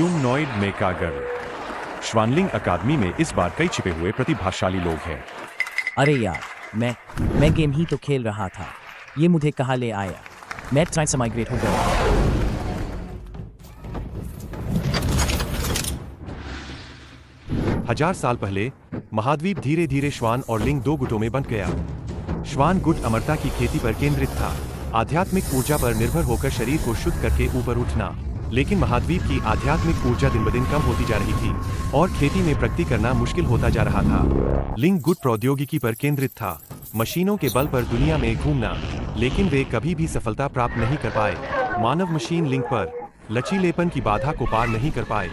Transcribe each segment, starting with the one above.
Humanoid मेका girl. श्वानलिंग अकादमी में इस बार कई छिपे हुए प्रतिभाशाली लोग हैं। अरे यार, मैं गेम ही तो खेल रहा था। ये मुझे कहाँ ले आया? मैं साइंस माइग्रेट हो गया। हजार साल पहले महाद्वीप धीरे धीरे श्वान और लिंग दो गुटों में बंट गया। श्वान गुट अमरता की खेती पर केंद्रित था, आध्यात्मिक ऊर्जा पर निर्भर होकर शरीर को शुद्ध करके ऊपर उठना। लेकिन महाद्वीप की आध्यात्मिक ऊर्जा दिन ब दिन कम होती जा रही थी और खेती में प्रगति करना मुश्किल होता जा रहा था। लिंग गुट प्रौद्योगिकी पर केंद्रित था, मशीनों के बल पर दुनिया में घूमना, लेकिन वे कभी भी सफलता प्राप्त नहीं कर पाए। मानव मशीन लिंग पर लचीलेपन की बाधा को पार नहीं कर पाए।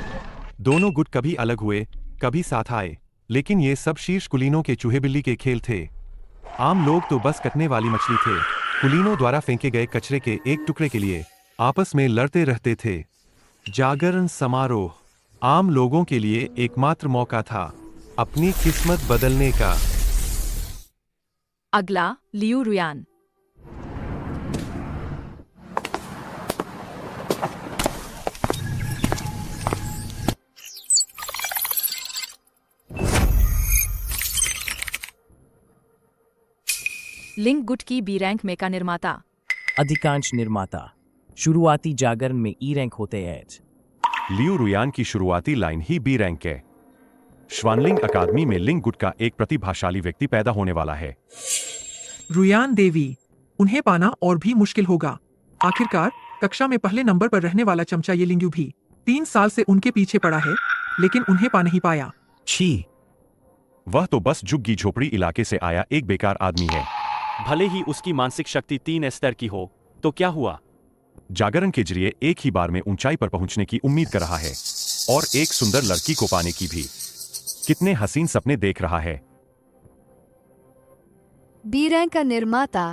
दोनों गुट कभी अलग हुए, कभी साथ आए, लेकिन ये सब शीर्ष कुलीनों के चूहे बिल्ली के खेल थे। आम लोग तो बस कटने वाली मछली थे। कुलीनों द्वारा फेंके गए कचरे के एक टुकड़े के लिए आपस में लड़ते रहते थे। जागरण समारोह आम लोगों के लिए एकमात्र मौका था अपनी किस्मत बदलने का। अगला लियू रुयान। लिंग गुट की बी रैंक मेका निर्माता। अधिकांश निर्माता शुरुआती जागरण में ई रैंक होते हैं। लियू रुयान की शुरुआती लाइन ही बी रैंक है। श्वानलिंग अकादमी में लिंग गुट का एक प्रतिभाशाली व्यक्ति पैदा होने वाला है। रुयान देवी, उन्हें पाना और भी मुश्किल होगा। आखिरकार कक्षा में पहले नंबर पर रहने वाला चमचा ये लिंगू भी 3 साल से उनके पीछे पड़ा है, लेकिन उन्हें पा नहीं पाया। छी, वह तो बस झुग्गी झोपड़ी इलाके से आया एक बेकार आदमी है। भले ही उसकी मानसिक शक्ति 3 स्तर की हो, तो क्या हुआ? जागरण के जरिए एक ही बार में ऊंचाई पर पहुंचने की उम्मीद कर रहा है और एक सुंदर लड़की को पाने की भी। कितने हसीन सपने देख रहा है। बी रैंक का निर्माता,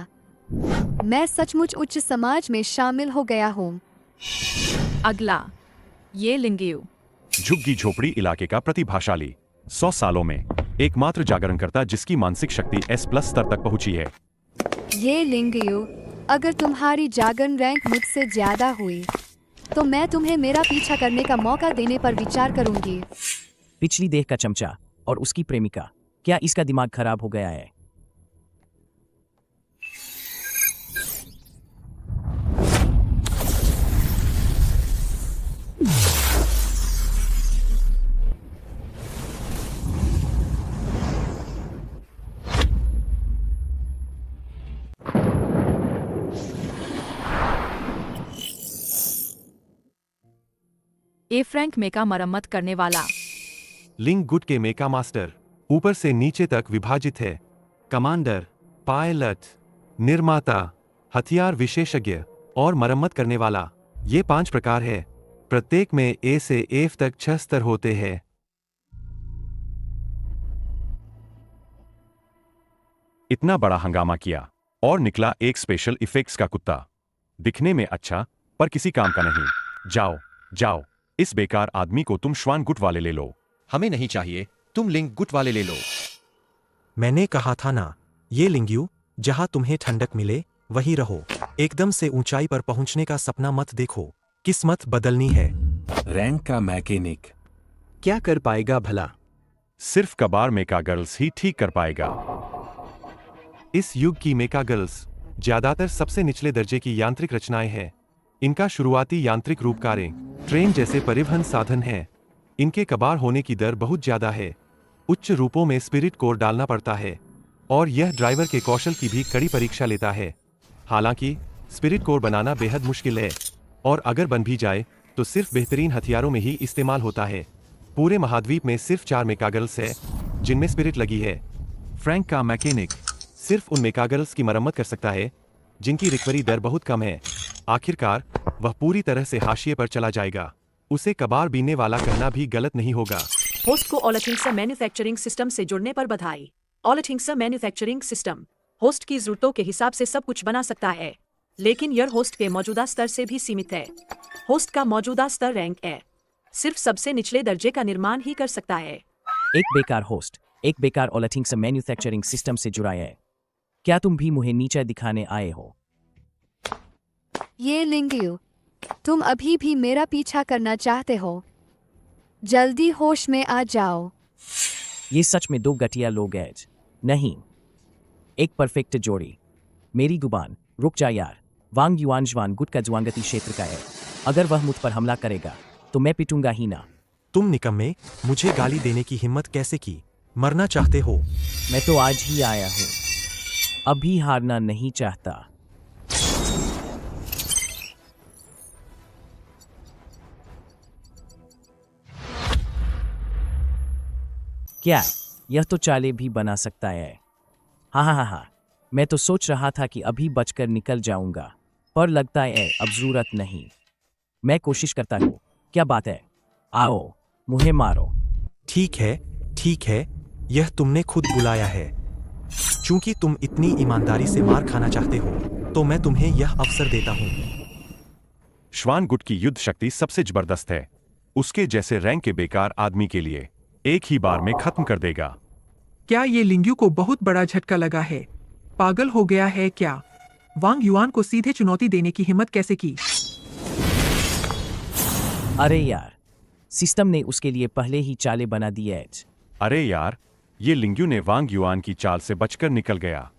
मैं सचमुच उच्च समाज में शामिल हो गया हूँ। अगला ये लिंगयू। झुग्गी झोपड़ी इलाके का प्रतिभाशाली, 100 सालों में एकमात्र जागरणकर्ता जिसकी मानसिक शक्ति S+ स्तर तक पहुंची है। ये लिंगयू, अगर तुम्हारी जागरण रैंक मुझसे ज्यादा हुई तो मैं तुम्हें मेरा पीछा करने का मौका देने पर विचार करूंगी। पिछली देह का चमचा और उसकी प्रेमिका, क्या इसका दिमाग खराब हो गया है? ए फ्रैंक मेका मरम्मत करने वाला। लिंग गुट के मेका मास्टर ऊपर से नीचे तक विभाजित है। कमांडर, पायलट, निर्माता, हथियार विशेषज्ञ और मरम्मत करने वाला, ये 5 प्रकार है। प्रत्येक में A से F तक 6 स्तर होते हैं। इतना बड़ा हंगामा किया और निकला एक स्पेशल इफेक्ट्स का कुत्ता। दिखने में अच्छा पर किसी काम का नहीं। जाओ जाओ, इस बेकार आदमी को तुम श्वान गुट वाले ले लो। हमें नहीं चाहिए, तुम लिंग गुट वाले ले लो। मैंने कहा था ना, ये लिंगयू, जहां तुम्हें ठंडक मिले वहीं रहो। एकदम से ऊंचाई पर पहुंचने का सपना मत देखो, किस्मत बदलनी है। रैंक का मैकेनिक क्या कर पाएगा भला? सिर्फ कबार मेका गर्ल्स ही ठीक कर पाएगा। इस युग की मेका गर्ल्स ज्यादातर सबसे निचले दर्जे की यांत्रिक रचनाएं हैं। इनका शुरुआती यांत्रिक रूप कारें, ट्रेन जैसे परिवहन साधन हैं। इनके कबार होने की दर बहुत ज्यादा है। उच्च रूपों में स्पिरिट कोर डालना पड़ता है और यह ड्राइवर के कौशल की भी कड़ी परीक्षा लेता है। हालांकि स्पिरिट कोर बनाना बेहद मुश्किल है और अगर बन भी जाए तो सिर्फ बेहतरीन हथियारों में ही इस्तेमाल होता है। पूरे महाद्वीप में सिर्फ 4 मेकागर्ल्स है जिनमें स्पिरिट लगी है। फ्रैंक का मैकेनिक सिर्फ उन मेकागर्ल्स की मरम्मत कर सकता है जिनकी रिकवरी दर बहुत कम है। आखिरकार वह पूरी तरह से हाशिए पर चला जाएगा। उसे कबार बीनने वाला कहना भी गलत नहीं होगा। होस्ट को ऑलथिंग्स मैन्युफैक्चरिंग सिस्टम से जुड़ने पर बधाई। ऑलथिंग्स मैन्युफैक्चरिंग सिस्टम होस्ट की जरूरतों के हिसाब से सब कुछ बना सकता है, लेकिन यह होस्ट के मौजूदा स्तर से भी सीमित है। होस्ट का मौजूदा स्तर रैंक है, सिर्फ सबसे निचले दर्जे का निर्माण ही कर सकता है। एक बेकार होस्ट एक बेकार ऑलथिंग्स मैन्युफैक्चरिंग सिस्टम से जुड़ा है। क्या तुम भी मुझे नीचे दिखाने आए हो? ये लिंगयू, तुम अभी भी मेरा पीछा करना चाहते हो? जल्दी होश में आ जाओ। ये सच में दो घटिया लोग हैं। नहीं, एक परफेक्ट जोड़ी। मेरी गुबान, रुक जा यार। वांग युआन ज्वान गुट का ज्वांगती क्षेत्र का है। अगर वह मुझ पर हमला करेगा तो मैं पिटूंगा ही ना। तुम निकम्मे, मुझे गाली देने की हिम्मत कैसे की? मरना चाहते हो? मैं तो आज ही आया हूं, अभी हारना नहीं चाहता। क्या यह तो चाले भी बना सकता है? हाँ, मैं तो सोच रहा था कि अभी बचकर निकल जाऊंगा, पर लगता है अब जरूरत नहीं। मैं कोशिश करता हूँ। क्या बात है? आओ, मुझे मारो। ठीक है, यह तुमने खुद बुलाया है। चूंकि तुम इतनी ईमानदारी से मार खाना चाहते हो, तो मैं तुम्हें यह अवसर देता हूं। श्वान गुट की युद्ध शक्ति सबसे जबरदस्त है। उसके जैसे रैंक के बेकार आदमी के लिए एक ही बार में खत्म कर देगा। क्या ये लिंग्यू को बहुत बड़ा झटका लगा है? पागल हो गया है क्या? वांग युआन को सीधे चुनौती देने की हिम्मत कैसे की? अरे यार, सिस्टम ने उसके लिए पहले ही चाले बना दी है। अरे यार, ये लिंग्यू ने वांग युआन की चाल से बचकर निकल गया।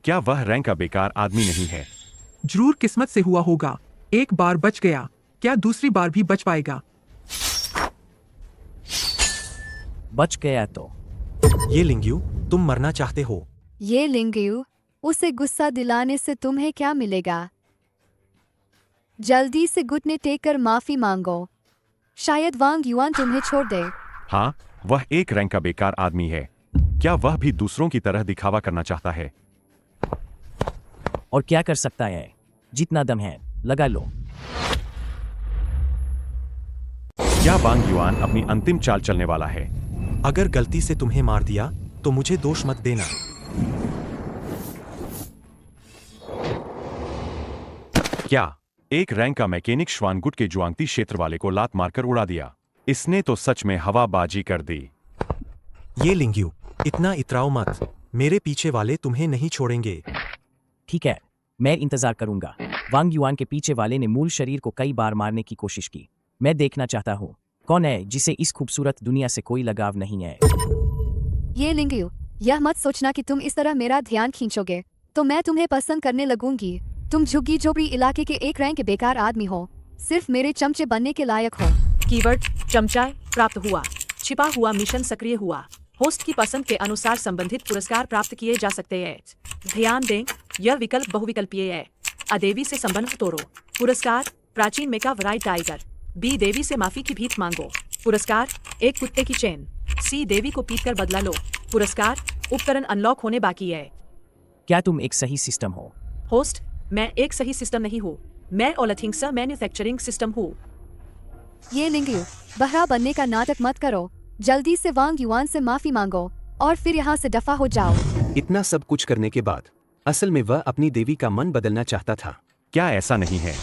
क्या वह रैंक का बेकार आदमी नहीं है? जरूर किस्मत से हुआ होगा। एक बार बच गया, क्या दूसरी बार भी बच पाएगा? बच गया तो। ये लिंग्यू, तुम मरना चाहते हो? ये लिंग्यू, उसे गुस्सा दिलाने से तुम्हें क्या मिलेगा? जल्दी से घुटने टेक कर माफी मांगो। शायद वांग युआन तुम्हें छोड़ दे। हाँ, वह एक रैंक का बेकार आदमी है। क्या वह भी दूसरों की तरह दिखावा करना चाहता है? और क्या कर सकता है? जितना दम है लगा लो। क्या वांग युआन अपनी अंतिम चाल चलने वाला है? अगर गलती से तुम्हें मार दिया तो मुझे दोष मत देना। क्या एक रैंक का मैकेनिक श्वानगुट के जुआंगती क्षेत्र वाले को लात मारकर उड़ा दिया? इसने तो सच में हवाबाजी कर दी। ये लिंग्यू, इतना इतराओ मत। मेरे पीछे वाले तुम्हें नहीं छोड़ेंगे। ठीक है, मैं इंतजार करूंगा। वांग युआन के पीछे वाले ने मूल शरीर को कई बार मारने की कोशिश की। मैं देखना चाहता हूँ कौन है जिसे इस खूबसूरत दुनिया से कोई लगाव नहीं है। ये लिंग्यू, यह मत सोचना कि तुम इस तरह मेरा ध्यान खींचोगे तो मैं तुम्हें पसंद करने लगूंगी। तुम झुग्गी झोपड़ी इलाके के एक रैंक के बेकार आदमी हो, सिर्फ मेरे चमचे बनने के लायक हो। कीवर्ड चमचा प्राप्त हुआ। छिपा हुआ मिशन सक्रिय हुआ। होस्ट की पसंद के अनुसार संबंधित पुरस्कार प्राप्त किए जा सकते हैं। ध्यान दें, यह विकल्प बहुविकल्पीय है। अ देवी से संबंध तोड़ो। पुरस्कार प्राचीन मेका वराई टाइगर। बी देवी से माफी की भीख मांगो। पुरस्कार एक कुत्ते की चेन। सी देवी को पीट कर बदला लो। पुरस्कार उपकरण अनलॉक होने बाकी है। क्या तुम एक सही सिस्टम हो? होस्ट, मैं एक सही सिस्टम नहीं हूँ। मैं ओलथिंग्सा मैन्युफैक्चरिंग सिस्टम हूँ। ये लिंग्यू, बहरा बनने का नाटक मत करो। जल्दी से वांग युआन से माफी मांगो और फिर यहाँ से दफा हो जाओ। इतना सब कुछ करने के बाद असल में वह अपनी देवी का मन बदलना चाहता था। क्या ऐसा नहीं है?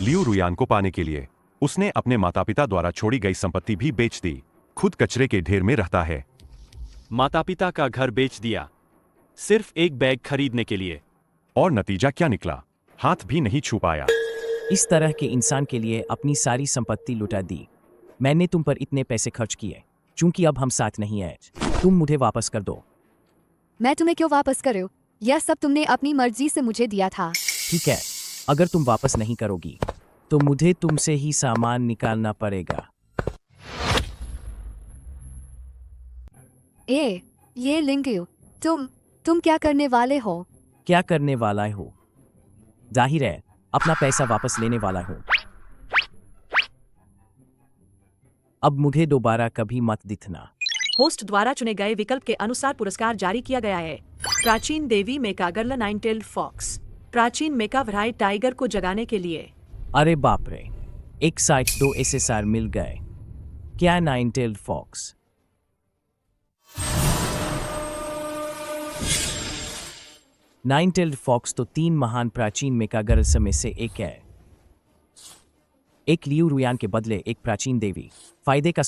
लियू रुयान को पाने के लिए उसने अपने माता पिता द्वारा छोड़ी गई संपत्ति भी बेच दी। खुद कचरे के ढेर में रहता है। माता पिता का घर बेच दिया सिर्फ एक बैग खरीदने के लिए। और नतीजा क्या निकला? हाथ भी नहीं छू पाया। इस तरह के इंसान के लिए अपनी सारी संपत्ति लुटा दी। मैंने तुम पर इतने पैसे खर्च किए, चूंकि अब हम साथ नहीं हैं, तुम मुझे वापस कर दो। मैं तुम्हें क्यों वापस करूं? यह सब तुमने अपनी मर्जी से मुझे दिया था। ठीक है, अगर तुम वापस नहीं करोगी तो मुझे तुमसे ही सामान निकालना पड़ेगा। ये लिंग्यू, तुम क्या करने वाले हो? क्या करने वाला हो? जाहिर है अपना पैसा वापस लेने वाला हूं। अब मुझे दोबारा कभी मत दिखना। होस्ट द्वारा चुने गए विकल्प के अनुसार पुरस्कार जारी किया गया है। प्राचीन देवी मेका गर्ल नाइन टेल्ड फॉक्स। प्राचीन मेका वराई टाइगर को जगाने के लिए। अरे बाप रे, एक साइड 2 SSR मिल गए। क्या nine tailed fox? Nine tailed fox तो 3 महान प्राचीन मेकागर्ल्स में से एक है। एक लियू रुयान के बदले एक प्राचीन देवी। फायदे का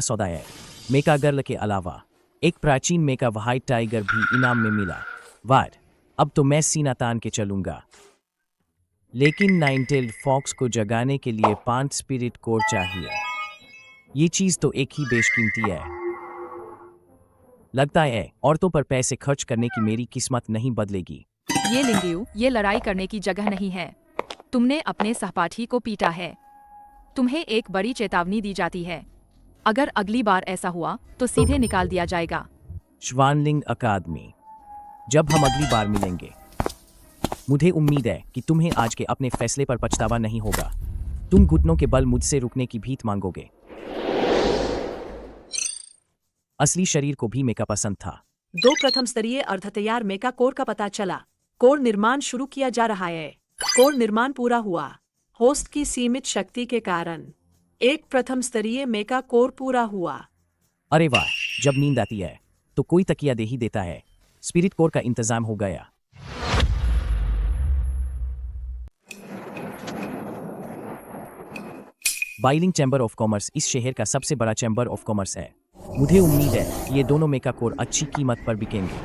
सौदा है। मेकागर्ल के अलावा एक प्राचीन मेका वहाई टाइगर भी इनाम में मिला। वार, अब तो मैं सीना तान के चलूंगा। लेकिन नाइन टेल्ड फॉक्स को जगाने के लिए 5 स्पिरिट कोर चाहिए। ये चीज तो एक ही बेशकीमती है। लगता है औरतों पर पैसे खर्च करने की मेरी किस्मत नहीं बदलेगी। ये लिंगयू, ये लड़ाई करने की जगह नहीं है। तुमने अपने सहपाठी को पीटा है। तुम्हें एक बड़ी चेतावनी दी जाती है। अगर अगली बार ऐसा हुआ तो सीधे निकाल दिया जाएगा। श्वानलिंग अकादमी, जब हम अगली बार मिलेंगे, मुझे उम्मीद है कि तुम्हें आज के अपने फैसले पर पछतावा नहीं होगा। तुम घुटनों के बल मुझसे रुकने की भीख मांगोगे। असली शरीर को भी मेका पसंद था। 2 प्रथम स्तरीय अर्धतैयार मेका कोर का पता चला। कोर निर्माण शुरू किया जा रहा है। कोर निर्माण पूरा हुआ। होस्ट की सीमित शक्ति के कारण 1 प्रथम स्तरीय मेका कोर पूरा हुआ। अरे वाह, जब नींद आती है तो कोई तकिया दे ही देता है। स्पिरिट कोर का इंतजाम हो गया। बाइलिंग चैम्बर ऑफ कॉमर्स इस शहर का सबसे बड़ा चैम्बर ऑफ कॉमर्स है। मुझे उम्मीद है ये दोनों मेका कोर अच्छी कीमत पर बिकेंगे।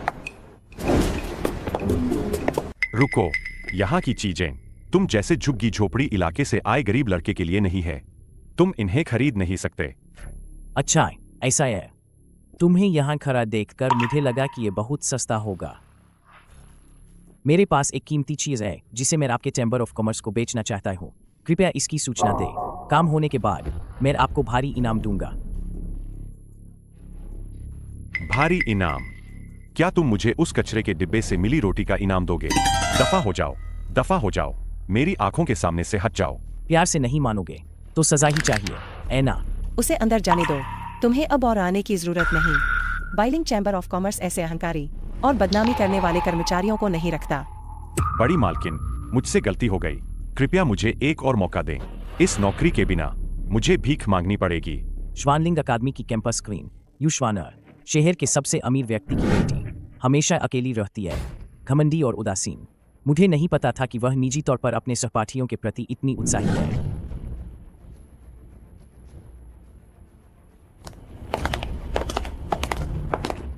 रुको, यहाँ की चीजें तुम जैसे झुग्गी झोपड़ी इलाके से आए गरीब लड़के के लिए नहीं है। तुम इन्हें खरीद नहीं सकते। अच्छा, ऐसा है। तुम्हें यहाँ खरा देखकर मुझे लगा कि ये बहुत सस्ता होगा। मेरे पास एक कीमती चीज है जिसे मैं आपके चैम्बर ऑफ कॉमर्स को बेचना चाहता हूँ। कृपया इसकी सूचना दे। काम होने के बाद मैं आपको भारी इनाम दूंगा। भारी इनाम? क्या तुम मुझे उस कचरे के डिब्बे से मिली रोटी का इनाम दोगे? दफा हो जाओ, दफा हो जाओ, मेरी आंखों के सामने से हट जाओ। प्यार से नहीं मानोगे तो सजा ही चाहिए, है ना? उसे अंदर जाने दो। तुम्हें अब और आने की जरूरत नहीं। बाइलिंग चैम्बर ऑफ कॉमर्स ऐसे अहंकारी और बदनामी करने वाले कर्मचारियों को नहीं रखता। बड़ी मालकिन, मुझसे गलती हो गई। कृपया मुझे एक और मौका दें। इस नौकरी के बिना मुझे भीख मांगनी पड़ेगी। श्वानलिंग अकादमी की कैंपस क्वीन यू श्वानर, शहर के सबसे अमीर व्यक्ति की बेटी, हमेशा अकेली रहती है, घमंडी और उदासीन। मुझे नहीं पता था कि वह निजी तौर पर अपने सहपाठियों के प्रति इतनी उत्साही है।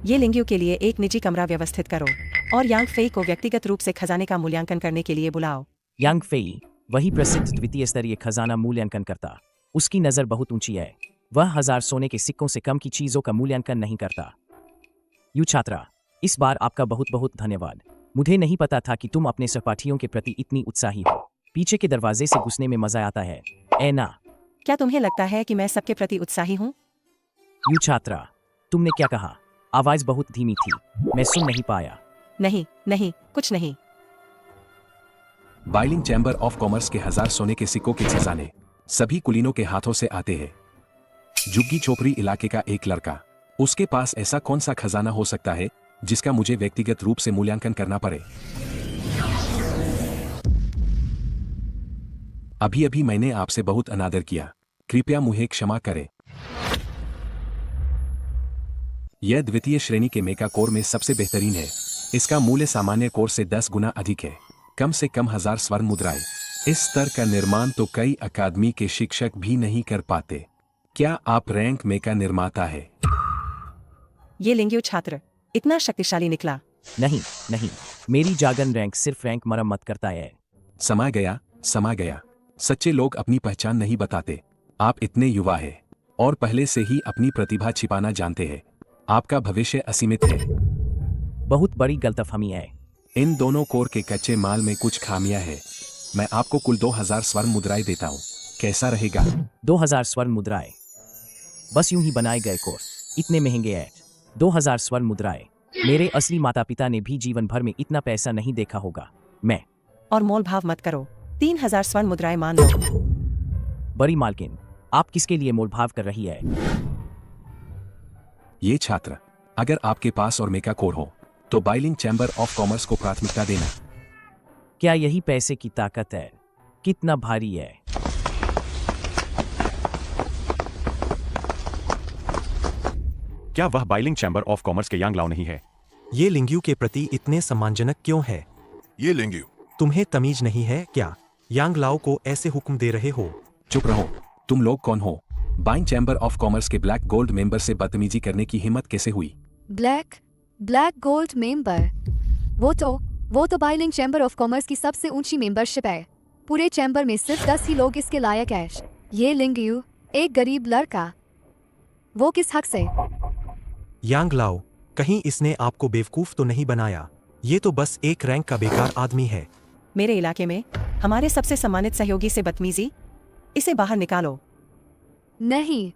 ये लिंगियो के लिए एक निजी कमरा व्यवस्थित करो और यांग फेई को व्यक्तिगत रूप से खजाने का मूल्यांकन करने के लिए बुलाओ। यांग फेई, वही प्रसिद्ध द्वितीय स्तरीय खजाना मूल्यांकन करता। उसकी नज़र बहुत ऊंची है। वह 1000 सोने के सिक्कों से कम की चीजों का मूल्यांकन नहीं करता। यू छात्रा, इस बार आपका बहुत बहुत धन्यवाद। मुझे नहीं पता था कि तुम अपने सहपाठियों के प्रति इतनी उत्साही हो। पीछे के दरवाजे से घुसने में मजा आता है, है ना? क्या तुम्हें लगता है कि मैं सबके प्रति उत्साही हूँ? यू छात्रा, तुमने क्या कहा? आवाज बहुत धीमी थी, मैं सुन नहीं पाया। नहीं नहीं, कुछ नहीं। बाइलिंग चैम्बर ऑफ कॉमर्स के 1000 सोने के सिक्कों के खजाने सभी कुलीनों के हाथों से आते हैं। झुग्गी झोपड़ी इलाके का एक लड़का, उसके पास ऐसा कौन सा खजाना हो सकता है जिसका मुझे व्यक्तिगत रूप से मूल्यांकन करना पड़े? अभी अभी मैंने आपसे बहुत अनादर किया, कृपया मुझे क्षमा करें। यह द्वितीय श्रेणी के मेका कोर में सबसे बेहतरीन है। इसका मूल्य सामान्य कोर से 10 गुना अधिक है, कम से कम 1000 स्वर्ण मुद्राएं। इस स्तर का निर्माण तो कई अकादमी के शिक्षक भी नहीं कर पाते। क्या आप रैंक मेका निर्माता है? ये लिंगियो छात्र इतना शक्तिशाली निकला? नहीं नहीं, मेरी जागन रैंक सिर्फ रैंक मरम्मत करता है। समा गया, समा गया। सच्चे लोग अपनी पहचान नहीं बताते। आप इतने युवा हैं और पहले से ही अपनी प्रतिभा छिपाना जानते हैं। आपका भविष्य असीमित है। बहुत बड़ी गलतफहमी है। इन दोनों कोर के कच्चे माल में कुछ खामियां हैं। मैं आपको कुल 2000 स्वर्ण मुद्राएं देता हूं, कैसा रहेगा? 2000 स्वर्ण मुद्राएं? बस यूं ही बनाए गए कोर इतने महंगे हैं। 2000 स्वर्ण मुद्राएं? मेरे असली माता पिता ने भी जीवन भर में इतना पैसा नहीं देखा होगा। मैं और मोल भाव मत करो। 3000 स्वर्ण मुद्राएं मान लो। बड़ी मालकिन, आप किसके लिए मोल भाव कर रही है? ये छात्र, अगर आपके पास और मेका कोर हो तो बाइलिंग चैम्बर ऑफ कॉमर्स को प्राथमिकता देना। क्या यही पैसे की ताकत है? कितना भारी है? क्या वह बाइलिंग चैम्बर ऑफ कॉमर्स के यांग लाओ नहीं है? ये लिंगियो के प्रति इतने सम्मानजनक क्यों है? ये लिंगियो, तुम्हें तमीज नहीं है क्या? यांग लाओ को ऐसे हुक्म दे रहे हो? चुप रहो। तुम लोग कौन हो? बाइंग चैम्बर ऑफ कॉमर्स के ब्लैक गोल्ड मेंबर से बदतमीजी करने की हिम्मत कैसे हुई? Black gold member? वो तो बाइलिंग चैम्बर ऑफ कॉमर्स की सबसे ऊंची मेंबरशिप है। पूरे चैम्बर में सिर्फ 10 ही लोग इसके लायक हैं। ये लिंगियो, एक गरीब लड़का, वो किस हक से? यांग लाओ, कहीं इसने आपको बेवकूफ तो नहीं बनाया? ये तो बस एक रैंक का बेकार आदमी है। मेरे इलाके में हमारे सबसे सम्मानित सहयोगी से बदतमीजी, इसे बाहर निकालो। नहीं।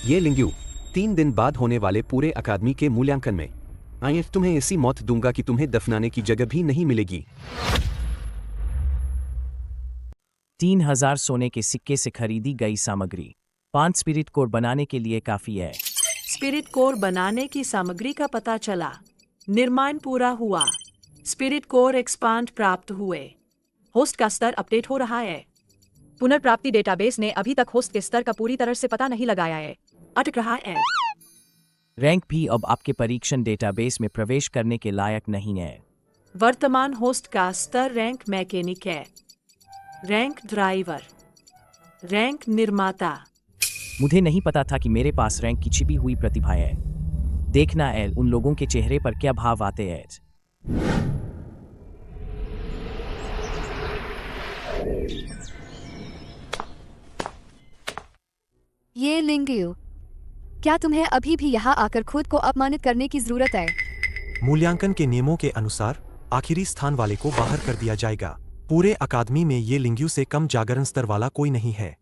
ये लिंग्यू 3 दिन बाद होने वाले पूरे अकादमी के मूल्यांकन में आईएफ तुम्हें ऐसी मौत दूंगा कि तुम्हें दफनाने की जगह भी नहीं मिलेगी। 3000 सोने के सिक्के से खरीदी गई सामग्री 5 स्पिरिट कोर बनाने के लिए काफी है। स्पिरिट कोर बनाने की सामग्री का पता चला। निर्माण पूरा हुआ। स्पिरिट कोर एक्सपांड प्राप्त हुए। होस्ट का स्तर अपडेट हो रहा है। पुनर्प्राप्ति डेटाबेस ने अभी तक होस्ट के स्तर का पूरी तरह से पता नहीं लगाया है, अटक रहा है। रैंक भी अब आपके परीक्षण डेटाबेस में प्रवेश करने के लायक नहीं है। वर्तमान होस्ट का स्तर रैंक मैकेनिक है, रैंक ड्राइवर, रैंक निर्माता। मुझे नहीं पता था कि मेरे पास रैंक की छिपी हुई प्रतिभा है। देखना एल उन लोगों के चेहरे पर क्या भाव आते हैं। ये लिंग्यू, क्या तुम्हें अभी भी यहाँ आकर खुद को अपमानित करने की जरूरत है? मूल्यांकन के नियमों के अनुसार आखिरी स्थान वाले को बाहर कर दिया जाएगा। पूरे अकादमी में ये लिंग्यू से कम जागरण स्तर वाला कोई नहीं है।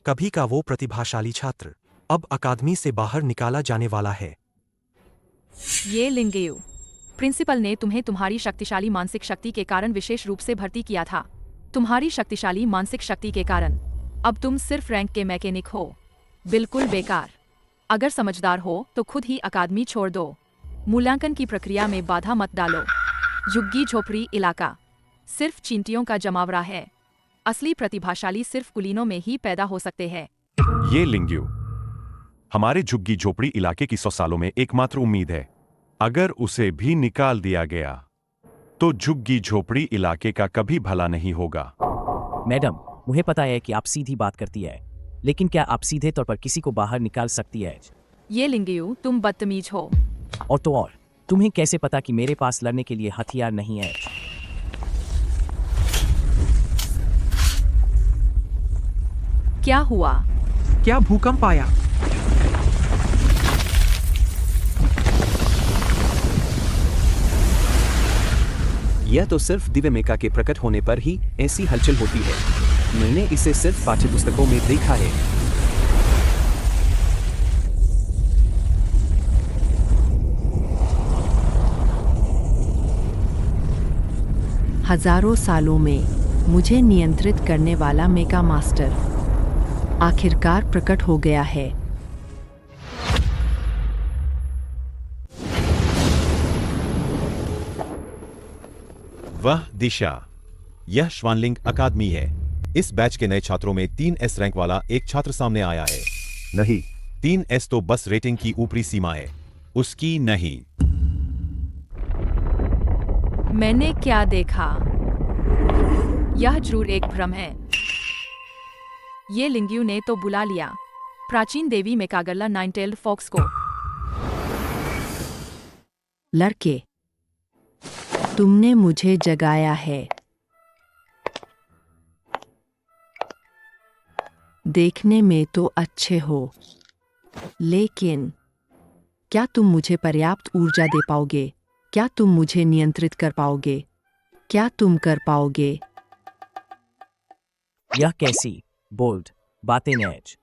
कभी का वो प्रतिभाशाली छात्र अब अकादमी से बाहर निकाला जाने वाला है। ये लिंग्यू, प्रिंसिपल ने तुम्हें तुम्हारी शक्तिशाली मानसिक शक्ति के कारण विशेष रूप से भर्ती किया था। तुम्हारी शक्तिशाली मानसिक शक्ति के कारण अब तुम सिर्फ रैंक के मैकेनिक हो। बिल्कुल बेकार। अगर समझदार हो तो खुद ही अकादमी छोड़ दो। मूल्यांकन की प्रक्रिया में बाधा मत डालो। झुग्गी झोपड़ी इलाका सिर्फ चींटियों का जमावड़ा है। असली प्रतिभाशाली सिर्फ कुलीनों में ही पैदा हो सकते हैं। ये लिंग्यू, हमारे झुग्गी झोपड़ी इलाके की 100 सालों में एकमात्र उम्मीद है। अगर उसे भी निकाल दिया गया तो झुग्गी झोपड़ी इलाके का कभी भला नहीं होगा। मैडम, मुझे पता है कि आप सीधी बात करती है, लेकिन क्या आप सीधे तौर पर किसी को बाहर निकाल सकती है? ये लिंग्यू, तुम बदतमीज हो। और तो और, तुम्हें कैसे पता कि मेरे पास लड़ने के लिए हथियार नहीं है? क्या हुआ? क्या भूकंप आया? यह तो सिर्फ दिव्य मेका के प्रकट होने पर ही ऐसी हलचल होती है। मैंने इसे सिर्फ पाठ्यपुस्तकों में देखा है। हजारों सालों में मुझे नियंत्रित करने वाला मेका मास्टर आखिरकार प्रकट हो गया है। वह दिशा, यह श्वानलिंग अकादमी है। इस बैच के नए छात्रों में 3S रैंक वाला एक छात्र सामने आया है। नहीं, 3S तो बस रेटिंग की ऊपरी सीमा है, उसकी नहीं। मैंने क्या देखा? यह जरूर एक भ्रम है। ये लिंग्यू ने तो बुला लिया प्राचीन देवी मेकागरला नाइन-टेल्ड फॉक्स को। लड़के, तुमने मुझे जगाया है। देखने में तो अच्छे हो, लेकिन क्या तुम मुझे पर्याप्त ऊर्जा दे पाओगे? क्या तुम मुझे नियंत्रित कर पाओगे? क्या तुम कर पाओगे? यह कैसी बोल्ड बातें नेज?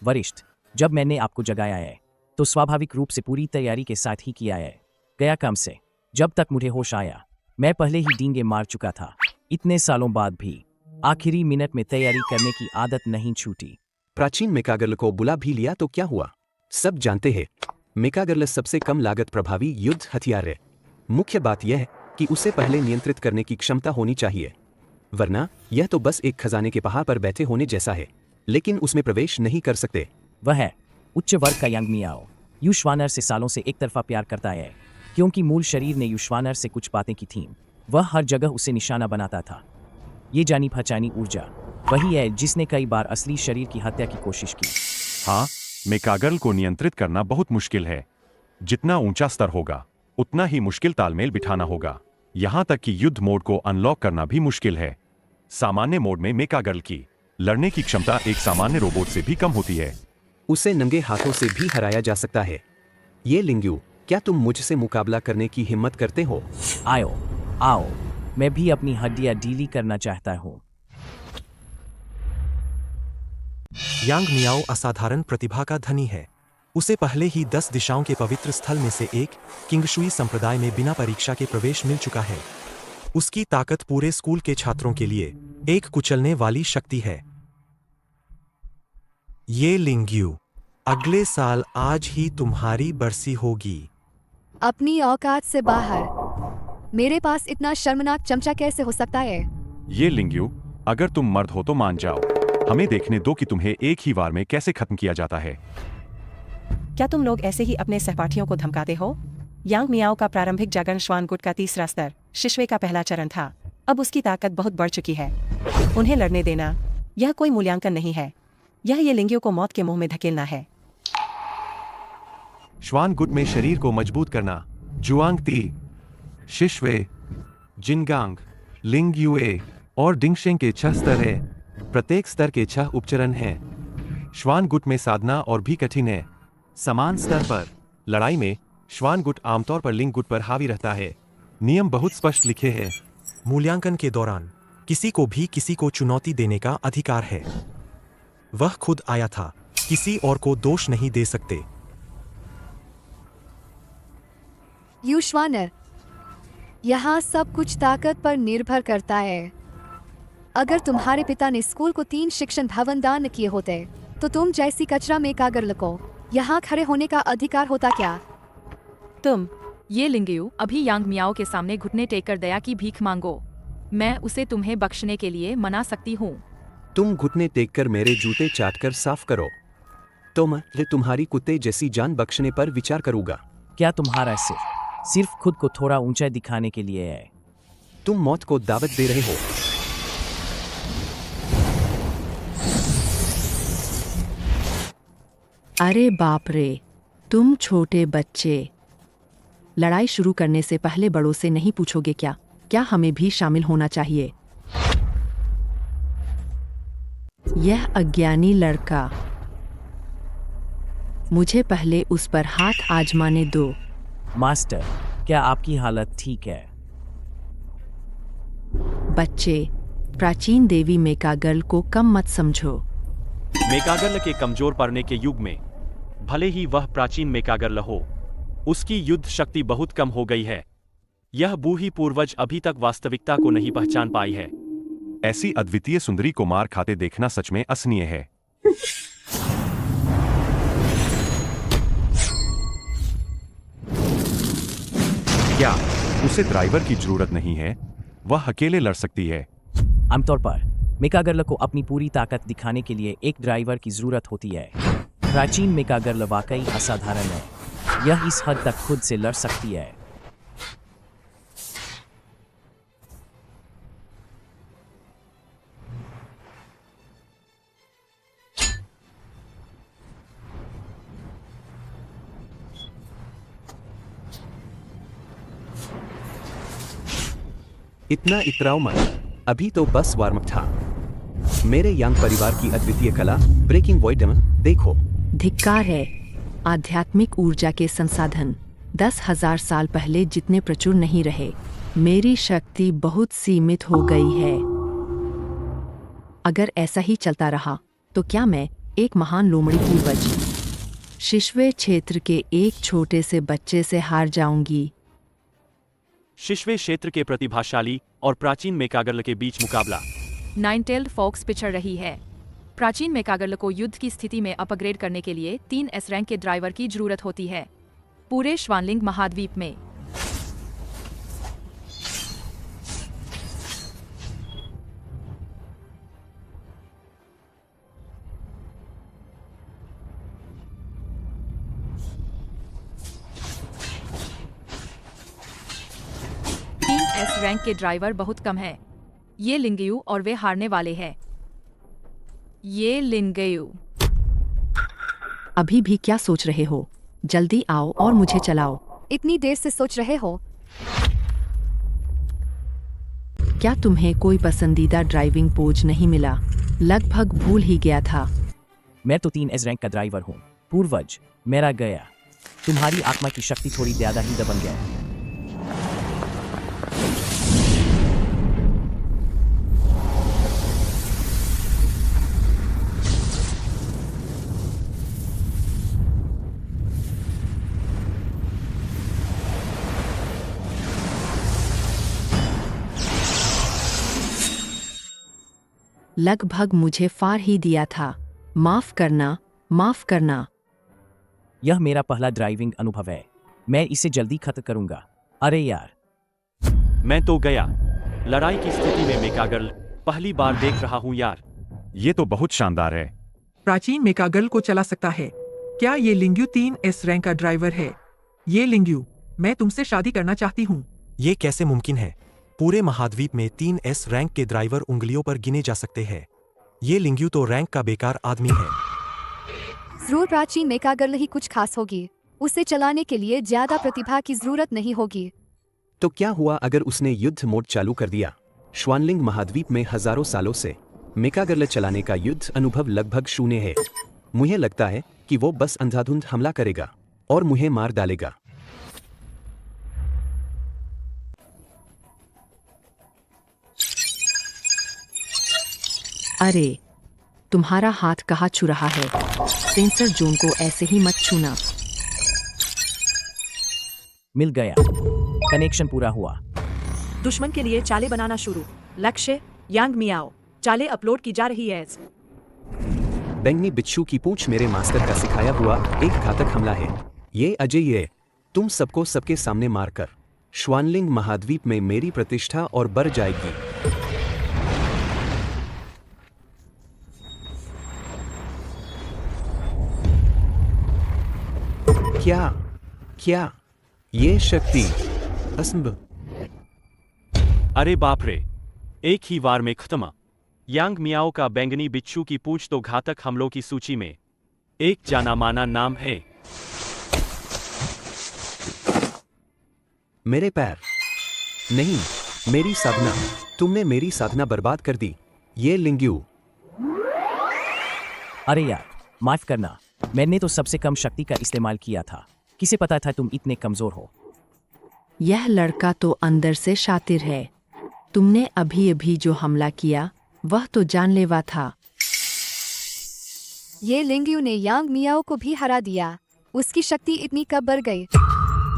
वरिष्ठ, जब मैंने आपको जगाया है तो स्वाभाविक रूप से पूरी तैयारी के साथ ही किया है। गया काम से जब तक मुझे होश आया मैं पहले ही डींगे मार चुका था। इतने सालों बाद भी आखिरी मिनट में तैयारी करने की आदत नहीं छूटी। प्राचीन मेकागर्ल को बुला भी लिया तो क्या हुआ? सब जानते हैं मेकागर्ल सबसे कम लागत प्रभावी युद्ध हथियार है। मुख्य बात यह है कि उसे पहले नियंत्रित करने की क्षमता होनी चाहिए, वरना यह तो बस एक खजाने के पहाड़ पर बैठे होने जैसा है, लेकिन उसमें प्रवेश नहीं कर सकते। वह है उच्च वर्ग का यांग मियाओ। युश्वानर से सालों से एक तरफा प्यार करता है, क्योंकि मूल शरीर ने युश्वानर से कुछ बातें की थीं। वह हर जगह उसे निशाना बनाता था। ये जानी पहचानी ऊर्जा वही है जिसने कई बार असली शरीर की हत्या की कोशिश की। हाँ, मेकागर्ल को नियंत्रित करना बहुत मुश्किल है। जितना ऊंचा स्तर होगा उतना ही मुश्किल तालमेल बिठाना होगा। यहाँ तक कि युद्ध मोड को अनलॉक करना भी मुश्किल है। सामान्य मोड में मेकागर्ल की लड़ने की क्षमता एक सामान्य रोबोट से भी कम होती है। उसे नंगे हाथों से भी हराया जा सकता है। ये लिंग्यू, क्या तुम मुझसे मुकाबला करने की हिम्मत करते हो? आओ, मैं भी अपनी हड्डियां ढीली करना चाहता हूँ। यांग मियाओ असाधारण प्रतिभा का धनी है। उसे पहले ही 10 दिशाओं के पवित्र स्थल में से एक किंगशुई संप्रदाय में बिना परीक्षा के प्रवेश मिल चुका है। उसकी ताकत पूरे स्कूल के छात्रों के लिए एक कुचलने वाली शक्ति है। ये लिंग्यू, अगले साल आज ही तुम्हारी बरसी होगी। अपनी औकात से बाहर। मेरे पास इतना शर्मनाक चमचा कैसे हो सकता है? ये लिंग्यू, अगर तुम मर्द हो तो मान जाओ। हमें देखने दो कि तुम्हें एक ही वार में कैसे खत्म किया जाता है। क्या तुम लोग ऐसे ही अपने सहपाठियों को धमकाते हो? यांग मियाओ का प्रारंभिक जागरण श्वानगुट का तीसरा स्तर शिश्वे का पहला चरण था। अब उसकी ताकत बहुत बढ़ चुकी है। उन्हें लड़ने देना, यह कोई मूल्यांकन नहीं है। यह ये लिंग्यू को मौत के मुंह में धकेलना है। श्वानगुट में शरीर को मजबूत करना। जुआंग ती, शिश्वे, जिनगांग, लिंग्युए और डिंगशेंग के 6 स्तर है। प्रत्येक स्तर के 6 उपचरण हैं। श्वानगुट में साधना और भी कठिन है। समान स्तर पर लड़ाई में श्वानगुट आमतौर पर लिंगगुट पर हावी रहता है। नियम बहुत स्पष्ट लिखे हैं। मूल्यांकन के दौरान किसी को भी किसी को चुनौती देने का अधिकार है। वह खुद आया था, किसी और को दोष नहीं दे सकते। युश्वानर, यहाँ सब कुछ ताकत पर निर्भर करता है। अगर तुम्हारे पिता ने स्कूल को 3 शिक्षण भवन दान किए होते तो तुम जैसी कचरा में कागरल को यहाँ खड़े होने का अधिकार होता क्या? तुम ये लिंग्यू, अभी यांग मियाओ के सामने घुटने टेक कर दया की भीख मांगो। मैं उसे तुम्हें बख्शने के लिए मना सकती हूँ। तुम घुटने टेककर मेरे जूते चाटकर साफ करो, तो मैं तुम्हारी कुत्ते जैसी जान बख्शने पर विचार करूंगा। क्या तुम्हारा सिर्फ खुद को थोड़ा ऊंचा दिखाने के लिए है? तुम मौत को दावत दे रहे हो। अरे बाप रे, तुम छोटे बच्चे। लड़ाई शुरू करने से पहले बड़ों से नहीं पूछोगे क्या? क्या हमें भी शामिल होना चाहिए? यह अज्ञानी लड़का, मुझे पहले उस पर हाथ आजमाने दो। मास्टर, क्या आपकी हालत ठीक है? बच्चे, प्राचीन देवी मेकागर्ल को कम मत समझो। मेकागर्ल के कमजोर पड़ने के युग में भले ही वह प्राचीन मेकागर्ल हो, उसकी युद्ध शक्ति बहुत कम हो गई है। यह बूढ़ी पूर्वज अभी तक वास्तविकता को नहीं पहचान पाई है। ऐसी अद्वितीय सुंदरी को मार खाते देखना सच में असनीय है। क्या उसे ड्राइवर की जरूरत नहीं है? वह अकेले लड़ सकती है। आमतौर पर मेकागर्ल को अपनी पूरी ताकत दिखाने के लिए एक ड्राइवर की जरूरत होती है। प्राचीन मेकागर्ल वाकई असाधारण है। यह इस हद तक खुद से लड़ सकती है। इतना इतराओ मत, अभी तो बस वार्म अप था। मेरे यांग परिवार की अद्वितीय कला ब्रेकिंग वॉइड देखो। धिक्कार है। आध्यात्मिक ऊर्जा के संसाधन 10,000 साल पहले जितने प्रचुर नहीं रहे। मेरी शक्ति बहुत सीमित हो गई है। अगर ऐसा ही चलता रहा तो क्या मैं एक महान लोमड़ी पूर्वज शिश्वे क्षेत्र के एक छोटे से बच्चे से हार जाऊंगी? शिश्वे क्षेत्र के प्रतिभाशाली और प्राचीन मेकागर्ल के बीच मुकाबला। नाइन-टेल्ड फॉक्स पिछड़ रही है। प्राचीन मेकागर्ल को युद्ध की स्थिति में अपग्रेड करने के लिए 3 S रैंक के ड्राइवर की जरूरत होती है पूरे श्वानलिंग महाद्वीप में। S रैंक के ड्राइवर बहुत कम है। ये लिंग्यू और वे हारने वाले हैं। ये लिंग्यू। अभी भी क्या सोच रहे हो? जल्दी आओ और मुझे चलाओ। इतनी देर से सोच रहे हो? क्या तुम्हें कोई पसंदीदा ड्राइविंग पोज नहीं मिला? लगभग भूल ही गया था। मैं तो 3S रैंक का ड्राइवर हूँ। पूर्वज, मेरा गया। तुम्हारी आत्मा की शक्ति थोड़ी ज्यादा ही दबंग गया। लगभग मुझे फाड़ ही दिया था। माफ करना, माफ करना। यह मेरा पहला ड्राइविंग अनुभव है। मैं इसे जल्दी खत्म करूंगा। अरे यार, मैं तो गया। लड़ाई की स्थिति में मेकागर्ल पहली बार देख रहा हूं यार। ये तो बहुत शानदार है। प्राचीन मेकागर्ल को चला सकता है। क्या ये लिंग्यू 3S रैंक का ड्राइवर है? ये लिंग्यू, मैं तुमसे शादी करना चाहती हूँ। ये कैसे मुमकिन है? पूरे महाद्वीप में 3S रैंक के ड्राइवर उंगलियों पर गिने जा सकते हैं। ये लिंग्यू तो रैंक का बेकार आदमी है। जरूर प्राचीन मेकागर्ल ही कुछ खास होगी। उसे चलाने के लिए ज्यादा प्रतिभा की जरूरत नहीं होगी। तो क्या हुआ अगर उसने युद्ध मोड चालू कर दिया? श्वानलिंग महाद्वीप में हजारों सालों से मेकागर्ल चलाने का युद्ध अनुभव लगभग शून्य है। मुझे लगता है कि वो बस अंधाधुंध हमला करेगा और मुझे मार डालेगा। अरे, तुम्हारा हाथ कहाँ छू रहा है? सेंसर जोन को ऐसे ही मत छूना। मिल गया। कनेक्शन पूरा हुआ। दुश्मन के लिए चालें बनाना शुरू। लक्ष्य यांग मियाओ। चालें अपलोड की जा रही है। बैंगनी बिच्छू की पूंछ मेरे मास्टर का सिखाया हुआ एक घातक हमला है। ये अजय है। तुम सबको सबके सामने मारकर श्वानलिंग महाद्वीप में मेरी प्रतिष्ठा और बढ़ जाएगी। क्या ये शक्ति असंभव। अरे बाप रे, एक ही वार में खत्म। यांग मियाओ का बैंगनी बिच्छू की पूंछ तो घातक हमलों की सूची में एक जाना माना नाम है। मेरे पैर नहीं, मेरी साधना। तुमने मेरी साधना बर्बाद कर दी। ये लिंग्यू। अरे यार, माफ करना। मैंने तो सबसे कम शक्ति का इस्तेमाल किया था। किसे पता था तुम इतने कमजोर हो? यह लड़का तो अंदर से शातिर है। तुमने अभी अभी जो हमला किया वह तो जानलेवा था। ये लिंग्यू ने यांग मियाओ को भी हरा दिया। उसकी शक्ति इतनी कब बढ़ गई?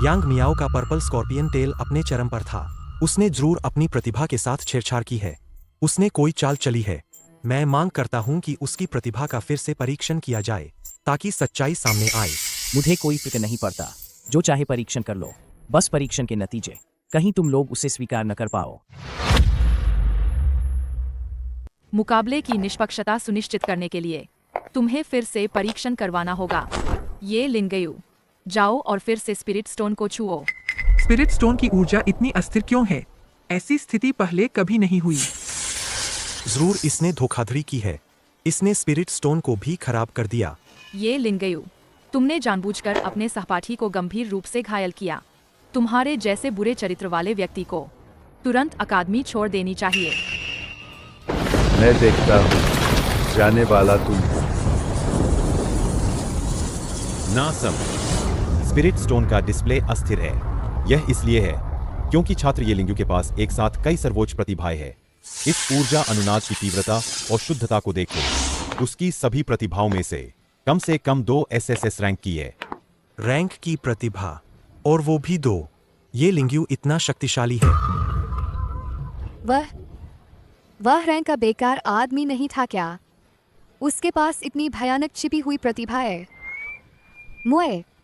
यांग मियाओ का पर्पल स्कॉर्पियन टेल अपने चरम पर था। उसने जरूर अपनी प्रतिभा के साथ छेड़छाड़ की है। उसने कोई चाल चली है। मैं मांग करता हूं कि उसकी प्रतिभा का फिर से परीक्षण किया जाए ताकि सच्चाई सामने आए। मुझे कोई फिक्र नहीं पड़ता। जो चाहे परीक्षण कर लो। बस परीक्षण के नतीजे कहीं तुम लोग उसे स्वीकार न कर पाओ। मुकाबले की निष्पक्षता सुनिश्चित करने के लिए तुम्हें फिर से परीक्षण करवाना होगा। ये लिंग्यू, जाओ और फिर से स्पिरिट स्टोन को छुओ। स्पिरिट स्टोन की ऊर्जा इतनी अस्थिर क्यों है? ऐसी स्थिति पहले कभी नहीं हुई। जरूर इसने धोखाधड़ी की है। इसने स्पिरिट स्टोन को भी खराब कर दिया। ये लिंग्यू, तुमने जानबूझकर अपने सहपाठी को गंभीर रूप से घायल किया। तुम्हारे जैसे बुरे चरित्र वाले व्यक्ति को तुरंत अकादमी छोड़ देनी चाहिए। मैं देखता हूँ जाने वाला तुम। नासम। स्पिरिट स्टोन का डिस्प्ले अस्थिर है। यह इसलिए है क्योंकि छात्र ये लिंग्यू के पास एक साथ कई सर्वोच्च प्रतिभाएं हैं। इस ऊर्जा अनुनाद की तीव्रता और शुद्धता को देखो। उसकी सभी प्रतिभाओं में से कम 2 SSS रैंक की है। रैंक की प्रतिभा, और वो भी 2। ये लिंग्यू इतना शक्तिशाली है। वह रैंक का बेकार आदमी नहीं था क्या? उसके पास इतनी भयानक छिपी हुई प्रतिभा है।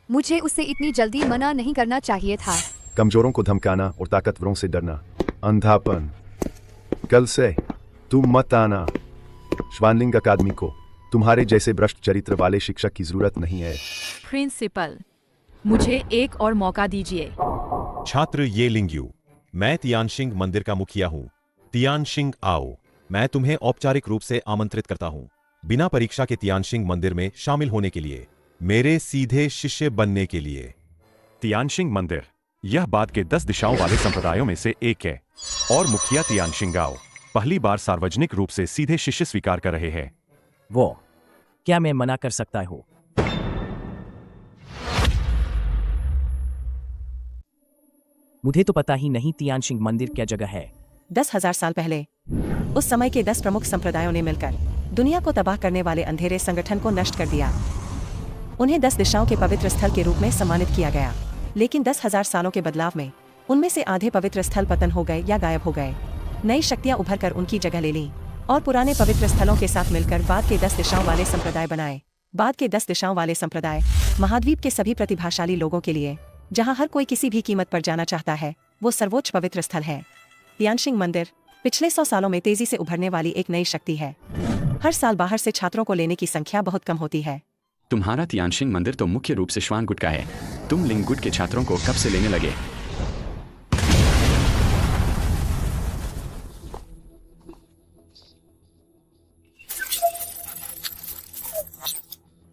मुझे उसे इतनी जल्दी मना नहीं करना चाहिए था। कमजोरों को धमकाना और ताकतवरों से डरना अंधापन। कल से तुम मत आना श्वानलिंग अकादमी को। तुम्हारे जैसे भ्रष्ट चरित्र वाले शिक्षक की जरूरत नहीं है। प्रिंसिपल, मुझे एक और मौका दीजिए। छात्र ये लिंग्यू, मैं तियानशिंग मंदिर का मुखिया हूँ। तियानशिंग आओ। मैं तुम्हें औपचारिक रूप से आमंत्रित करता हूँ बिना परीक्षा के तियानशिंग मंदिर में शामिल होने के लिए, मेरे सीधे शिष्य बनने के लिए। तियानशिंग मंदिर यह बाद के 10 दिशाओं वाले संप्रदायों में से एक है और मुखिया तियान शिंगाओ पहली बार सार्वजनिक रूप से सीधे शिष्य स्वीकार कर रहे हैं। वो क्या मैं मना कर सकता हूँ? मुझे तो पता ही नहीं तियानशिंग मंदिर क्या जगह है। 10,000 साल पहले उस समय के 10 प्रमुख संप्रदायों ने मिलकर दुनिया को तबाह करने वाले अंधेरे संगठन को नष्ट कर दिया। उन्हें 10 दिशाओं के पवित्र स्थल के रूप में सम्मानित किया गया, लेकिन 10,000 सालों के बदलाव में उनमें से आधे पवित्र स्थल पतन हो गए या गायब हो गए। नई शक्तियां उभर कर उनकी जगह ले लीं और पुराने पवित्र स्थलों के साथ मिलकर बाद के 10 दिशाओं वाले संप्रदाय बनाए। बाद के 10 दिशाओं वाले संप्रदाय महाद्वीप के सभी प्रतिभाशाली लोगों के लिए, जहां हर कोई किसी भी कीमत पर जाना चाहता है, वो सर्वोच्च पवित्र स्थल है। तियानशिंग मंदिर पिछले 100 सालों में तेजी से उभरने वाली एक नई शक्ति है। हर साल बाहर से छात्रों को लेने की संख्या बहुत कम होती है। तुम्हारा तियानशिंग मंदिर तो मुख्य रूप से श्वान गुट का है। तुम लिंग गुट के छात्रों को कब से लेने लगे?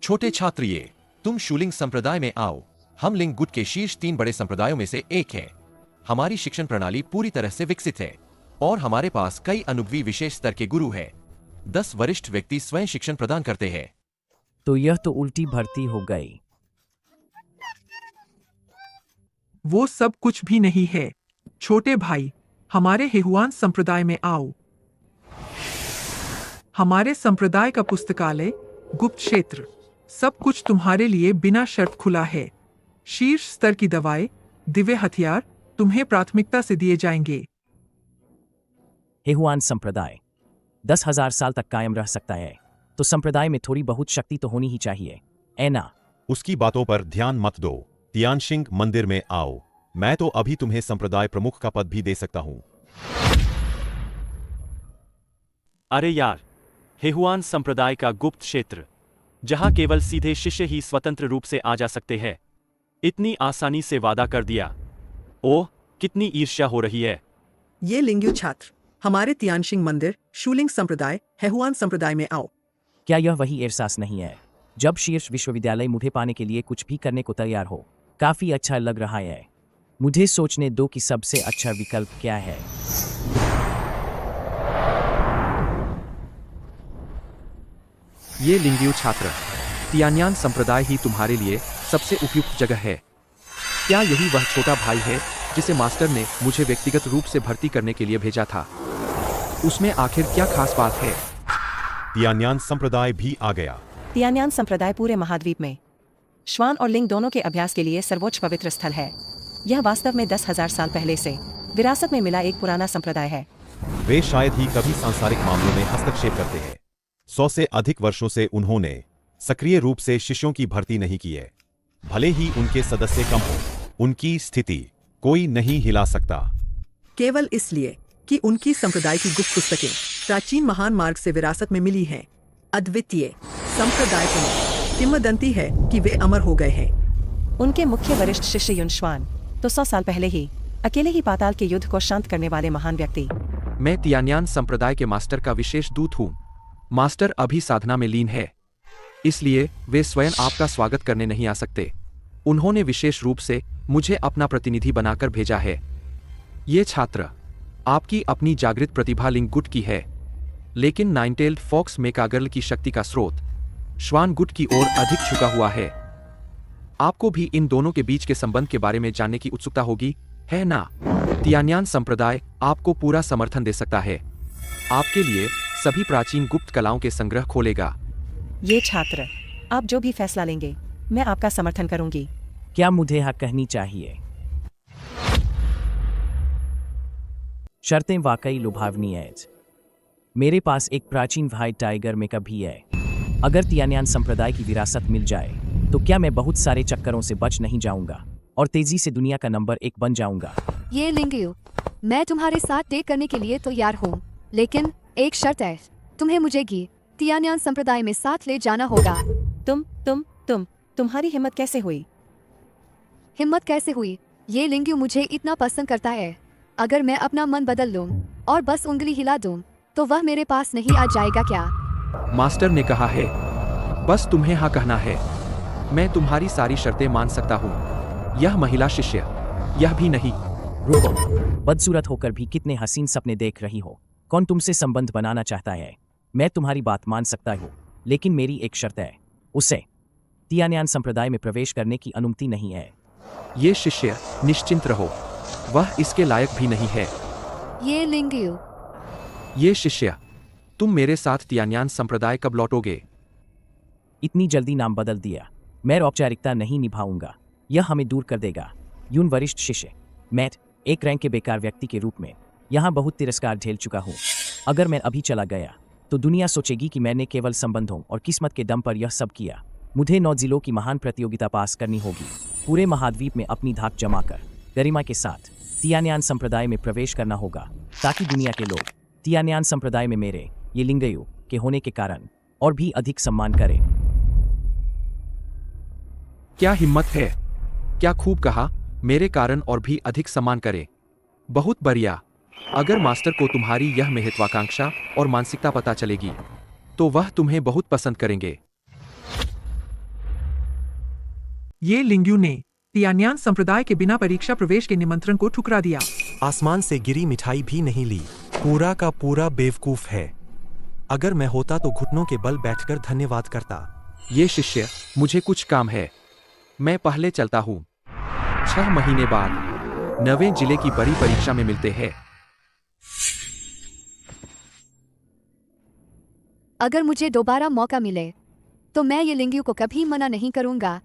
छोटे छात्रिये, तुम शूलिंग संप्रदाय में आओ। हम लिंग गुट के शीर्ष 3 बड़े संप्रदायों में से एक है। हमारी शिक्षण प्रणाली पूरी तरह से विकसित है और हमारे पास कई अनुभवी विशेष स्तर के गुरु हैं। 10 वरिष्ठ व्यक्ति स्वयं शिक्षण प्रदान करते हैं। तो यह तो उल्टी भर्ती हो गई। वो सब कुछ भी नहीं है। छोटे भाई, हमारे हेहुआन संप्रदाय में आओ। हमारे संप्रदाय का पुस्तकालय, गुप्त क्षेत्र, सब कुछ तुम्हारे लिए बिना शर्त खुला है। शीर्ष स्तर की दवाएं, दिव्य हथियार तुम्हें प्राथमिकता से दिए जाएंगे। हेहुआन संप्रदाय 10,000 साल तक कायम रह सकता है, तो संप्रदाय में थोड़ी बहुत शक्ति तो होनी ही चाहिए, है ना? उसकी बातों पर ध्यान मत दो। तियानशिंग मंदिर में आओ। मैं तो अभी तुम्हें संप्रदाय प्रमुख का पद भी दे सकता हूं। अरे यार, हेहुआन संप्रदाय का गुप्त क्षेत्र, जहां केवल सीधे शिष्य ही स्वतंत्र रूप से आ जा सकते हैं, इतनी आसानी से वादा कर दिया। ओह, कितनी ईर्ष्या हो रही है। ये लिंग्यू छात्र, हमारे तियानशिंग मंदिर शूलिंग संप्रदाय हेहुआन संप्रदाय में आओ। क्या यह वही एहसास नहीं है जब शीर्ष विश्वविद्यालय मुझे पाने के लिए कुछ भी करने को तैयार हो? काफी अच्छा लग रहा है। मुझे सोचने दो कि सबसे अच्छा विकल्प क्या है। ये लिंग्यू छात्र, तियान्यान संप्रदाय ही तुम्हारे लिए सबसे उपयुक्त जगह है। क्या यही वह छोटा भाई है जिसे मास्टर ने मुझे व्यक्तिगत रूप से भर्ती करने के लिए भेजा था? उसमें आखिर क्या खास बात है? तियान्यान संप्रदाय भी आ गया। तियान्यान संप्रदाय पूरे महाद्वीप में श्वान और लिंग दोनों के अभ्यास के लिए सर्वोच्च पवित्र स्थल है। यह वास्तव में 10,000 साल पहले से विरासत में मिला एक पुराना संप्रदाय है। वे शायद ही कभी सांसारिक मामलों में हस्तक्षेप करते हैं। 100 से अधिक वर्षों से उन्होंने सक्रिय रूप से शिष्यों की भर्ती नहीं की है। भले ही उनके सदस्य कम हो, उनकी स्थिति कोई नहीं हिला सकता। केवल इसलिए कि उनकी संप्रदाय की गुप्त पुस्तकें प्राचीन महान मार्ग से विरासत में मिली हैं। अद्वितीय संप्रदाय की किंवदंती है कि वे अमर हो गए हैं। उनके मुख्य वरिष्ठ शिष्य युनश्वान तो 100 साल पहले ही अकेले ही पाताल के युद्ध को शांत करने वाले महान व्यक्ति। मैं तियान्यान संप्रदाय के मास्टर का विशेष दूत हूँ। मास्टर अभी साधना में लीन है, इसलिए वे स्वयं आपका स्वागत करने नहीं आ सकते। उन्होंने विशेष रूप से मुझे अपना प्रतिनिधि बनाकर भेजा है। ये छात्र आपकी अपनी जागृत प्रतिभा लिंग गुट की है, लेकिन नाइनटेल्ड फॉक्स मेकागर्ल की शक्ति का स्रोत श्वान गुट की ओर अधिक झुका हुआ है। आपको भी इन दोनों के बीच के संबंध के बारे में जानने की उत्सुकता होगी, है ना? तियान्यान संप्रदाय आपको पूरा समर्थन दे सकता है। आपके लिए सभी प्राचीन गुप्त कलाओं के संग्रह खोलेगा। ये छात्र, आप जो भी फैसला लेंगे, मैं आपका समर्थन करूंगी। क्या मुझे हाँ कहनी चाहिए? शर्तें वाकई लुभावनी हैं। मेरे पास एक प्राचीन भाई टाइगर मेका भी है। अगर तियान्यान संप्रदाय की विरासत मिल जाए तो क्या मैं बहुत सारे चक्करों से बच नहीं जाऊंगा और तेजी से दुनिया का नंबर 1 बन जाऊंगा? ये लिंग्यू, मैं तुम्हारे साथ डेट करने के लिए तैयार हूँ, लेकिन एक शर्त है, तुम्हें मुझे तियान्यान संप्रदाय में साथ ले जाना होगा। तुम्हारी हिम्मत कैसे हुई? हिम्मत कैसे हुई? ये लिंग्यू मुझे इतना पसंद करता है। अगर मैं अपना मन बदल लूं और बस उंगली हिला दूं, तो वह मेरे पास नहीं आ जाएगा क्या? मास्टर ने कहा है, बस तुम्हें हाँ कहना है। मैं तुम्हारी सारी शर्तें मान सकता हूँ। यह महिला शिष्य, यह भी नहीं। रुको, बदसूरत होकर भी कितने हसीन सपने देख रही हो। कौन तुमसे संबंध बनाना चाहता है? मैं तुम्हारी बात मान सकता हूँ, लेकिन मेरी एक शर्त है, उसे तियान्यान संप्रदाय में प्रवेश करने की अनुमति नहीं है। ये शिष्य निश्चिंत रहो, वह इसके लायक भी नहीं है। ये लिंगयू, ये शिष्य, तुम मेरे साथ तियान्यान संप्रदाय कब लौटोगे? इतनी जल्दी नाम बदल दिया, मैं औपचारिकता नहीं निभाऊंगा, यह हमें दूर कर देगा। यून वरिष्ठ शिष्य, मैं एक रैंक के बेकार व्यक्ति के रूप में यहाँ बहुत तिरस्कार झेल चुका हूँ। अगर मैं अभी चला गया तो दुनिया सोचेगी कि मैंने केवल संबंधों और किस्मत के दम पर यह सब किया। मुझे 9 जिलों की महान प्रतियोगिता पास करनी होगी, पूरे महाद्वीप में अपनी धाक जमाकर गरिमा के साथ तियान्यान संप्रदाय में प्रवेश करना होगा, ताकि दुनिया के लोग तियान्यान संप्रदाय में मेरे ये लिंगयू के होने के कारण और भी अधिक सम्मान करें। क्या हिम्मत है! क्या खूब कहा, मेरे कारण और भी अधिक सम्मान करे। बहुत बढ़िया। अगर मास्टर को तुम्हारी यह महत्वाकांक्षा और मानसिकता पता चलेगी तो वह तुम्हें बहुत पसंद करेंगे। ये लिंगयू ने तियान्यान संप्रदाय के बिना परीक्षा प्रवेश के निमंत्रण को ठुकरा दिया। आसमान से गिरी मिठाई भी नहीं ली, पूरा का पूरा बेवकूफ है। अगर मैं होता तो घुटनों के बल बैठकर धन्यवाद करता। ये शिष्य, मुझे कुछ काम है, मैं पहले चलता हूँ। 6 महीने बाद 9वें जिले की बड़ी परीक्षा में मिलते हैं। अगर मुझे दोबारा मौका मिले तो मैं ये लिंगयू को कभी मना नहीं करूंगा।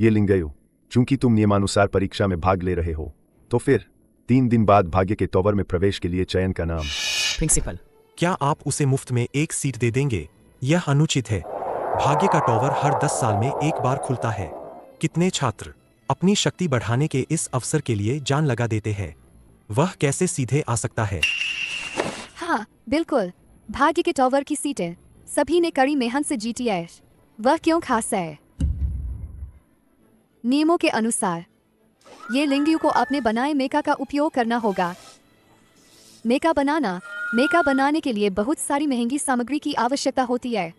ये लिंगयू, चूंकि तुम नियमानुसार परीक्षा में भाग ले रहे हो, तो फिर 3 दिन बाद भाग्य के टॉवर में प्रवेश के लिए चयन का नाम। प्रिंसिपल, क्या आप उसे मुफ्त में एक सीट दे देंगे? यह अनुचित है। भाग्य का टॉवर हर 10 साल में एक बार खुलता है। कितने छात्र अपनी शक्ति बढ़ाने के इस अवसर के लिए जान लगा देते हैं, वह कैसे सीधे आ सकता है? हाँ बिल्कुल, भाग्य के टॉवर की सीटें सभी ने कड़ी मेहनत से जीती है। वह क्यों खास है? नियमों के अनुसार ये लिंगयू को अपने बनाए मेका का उपयोग करना होगा। मेका बनाने के लिए बहुत सारी महंगी सामग्री की आवश्यकता होती है।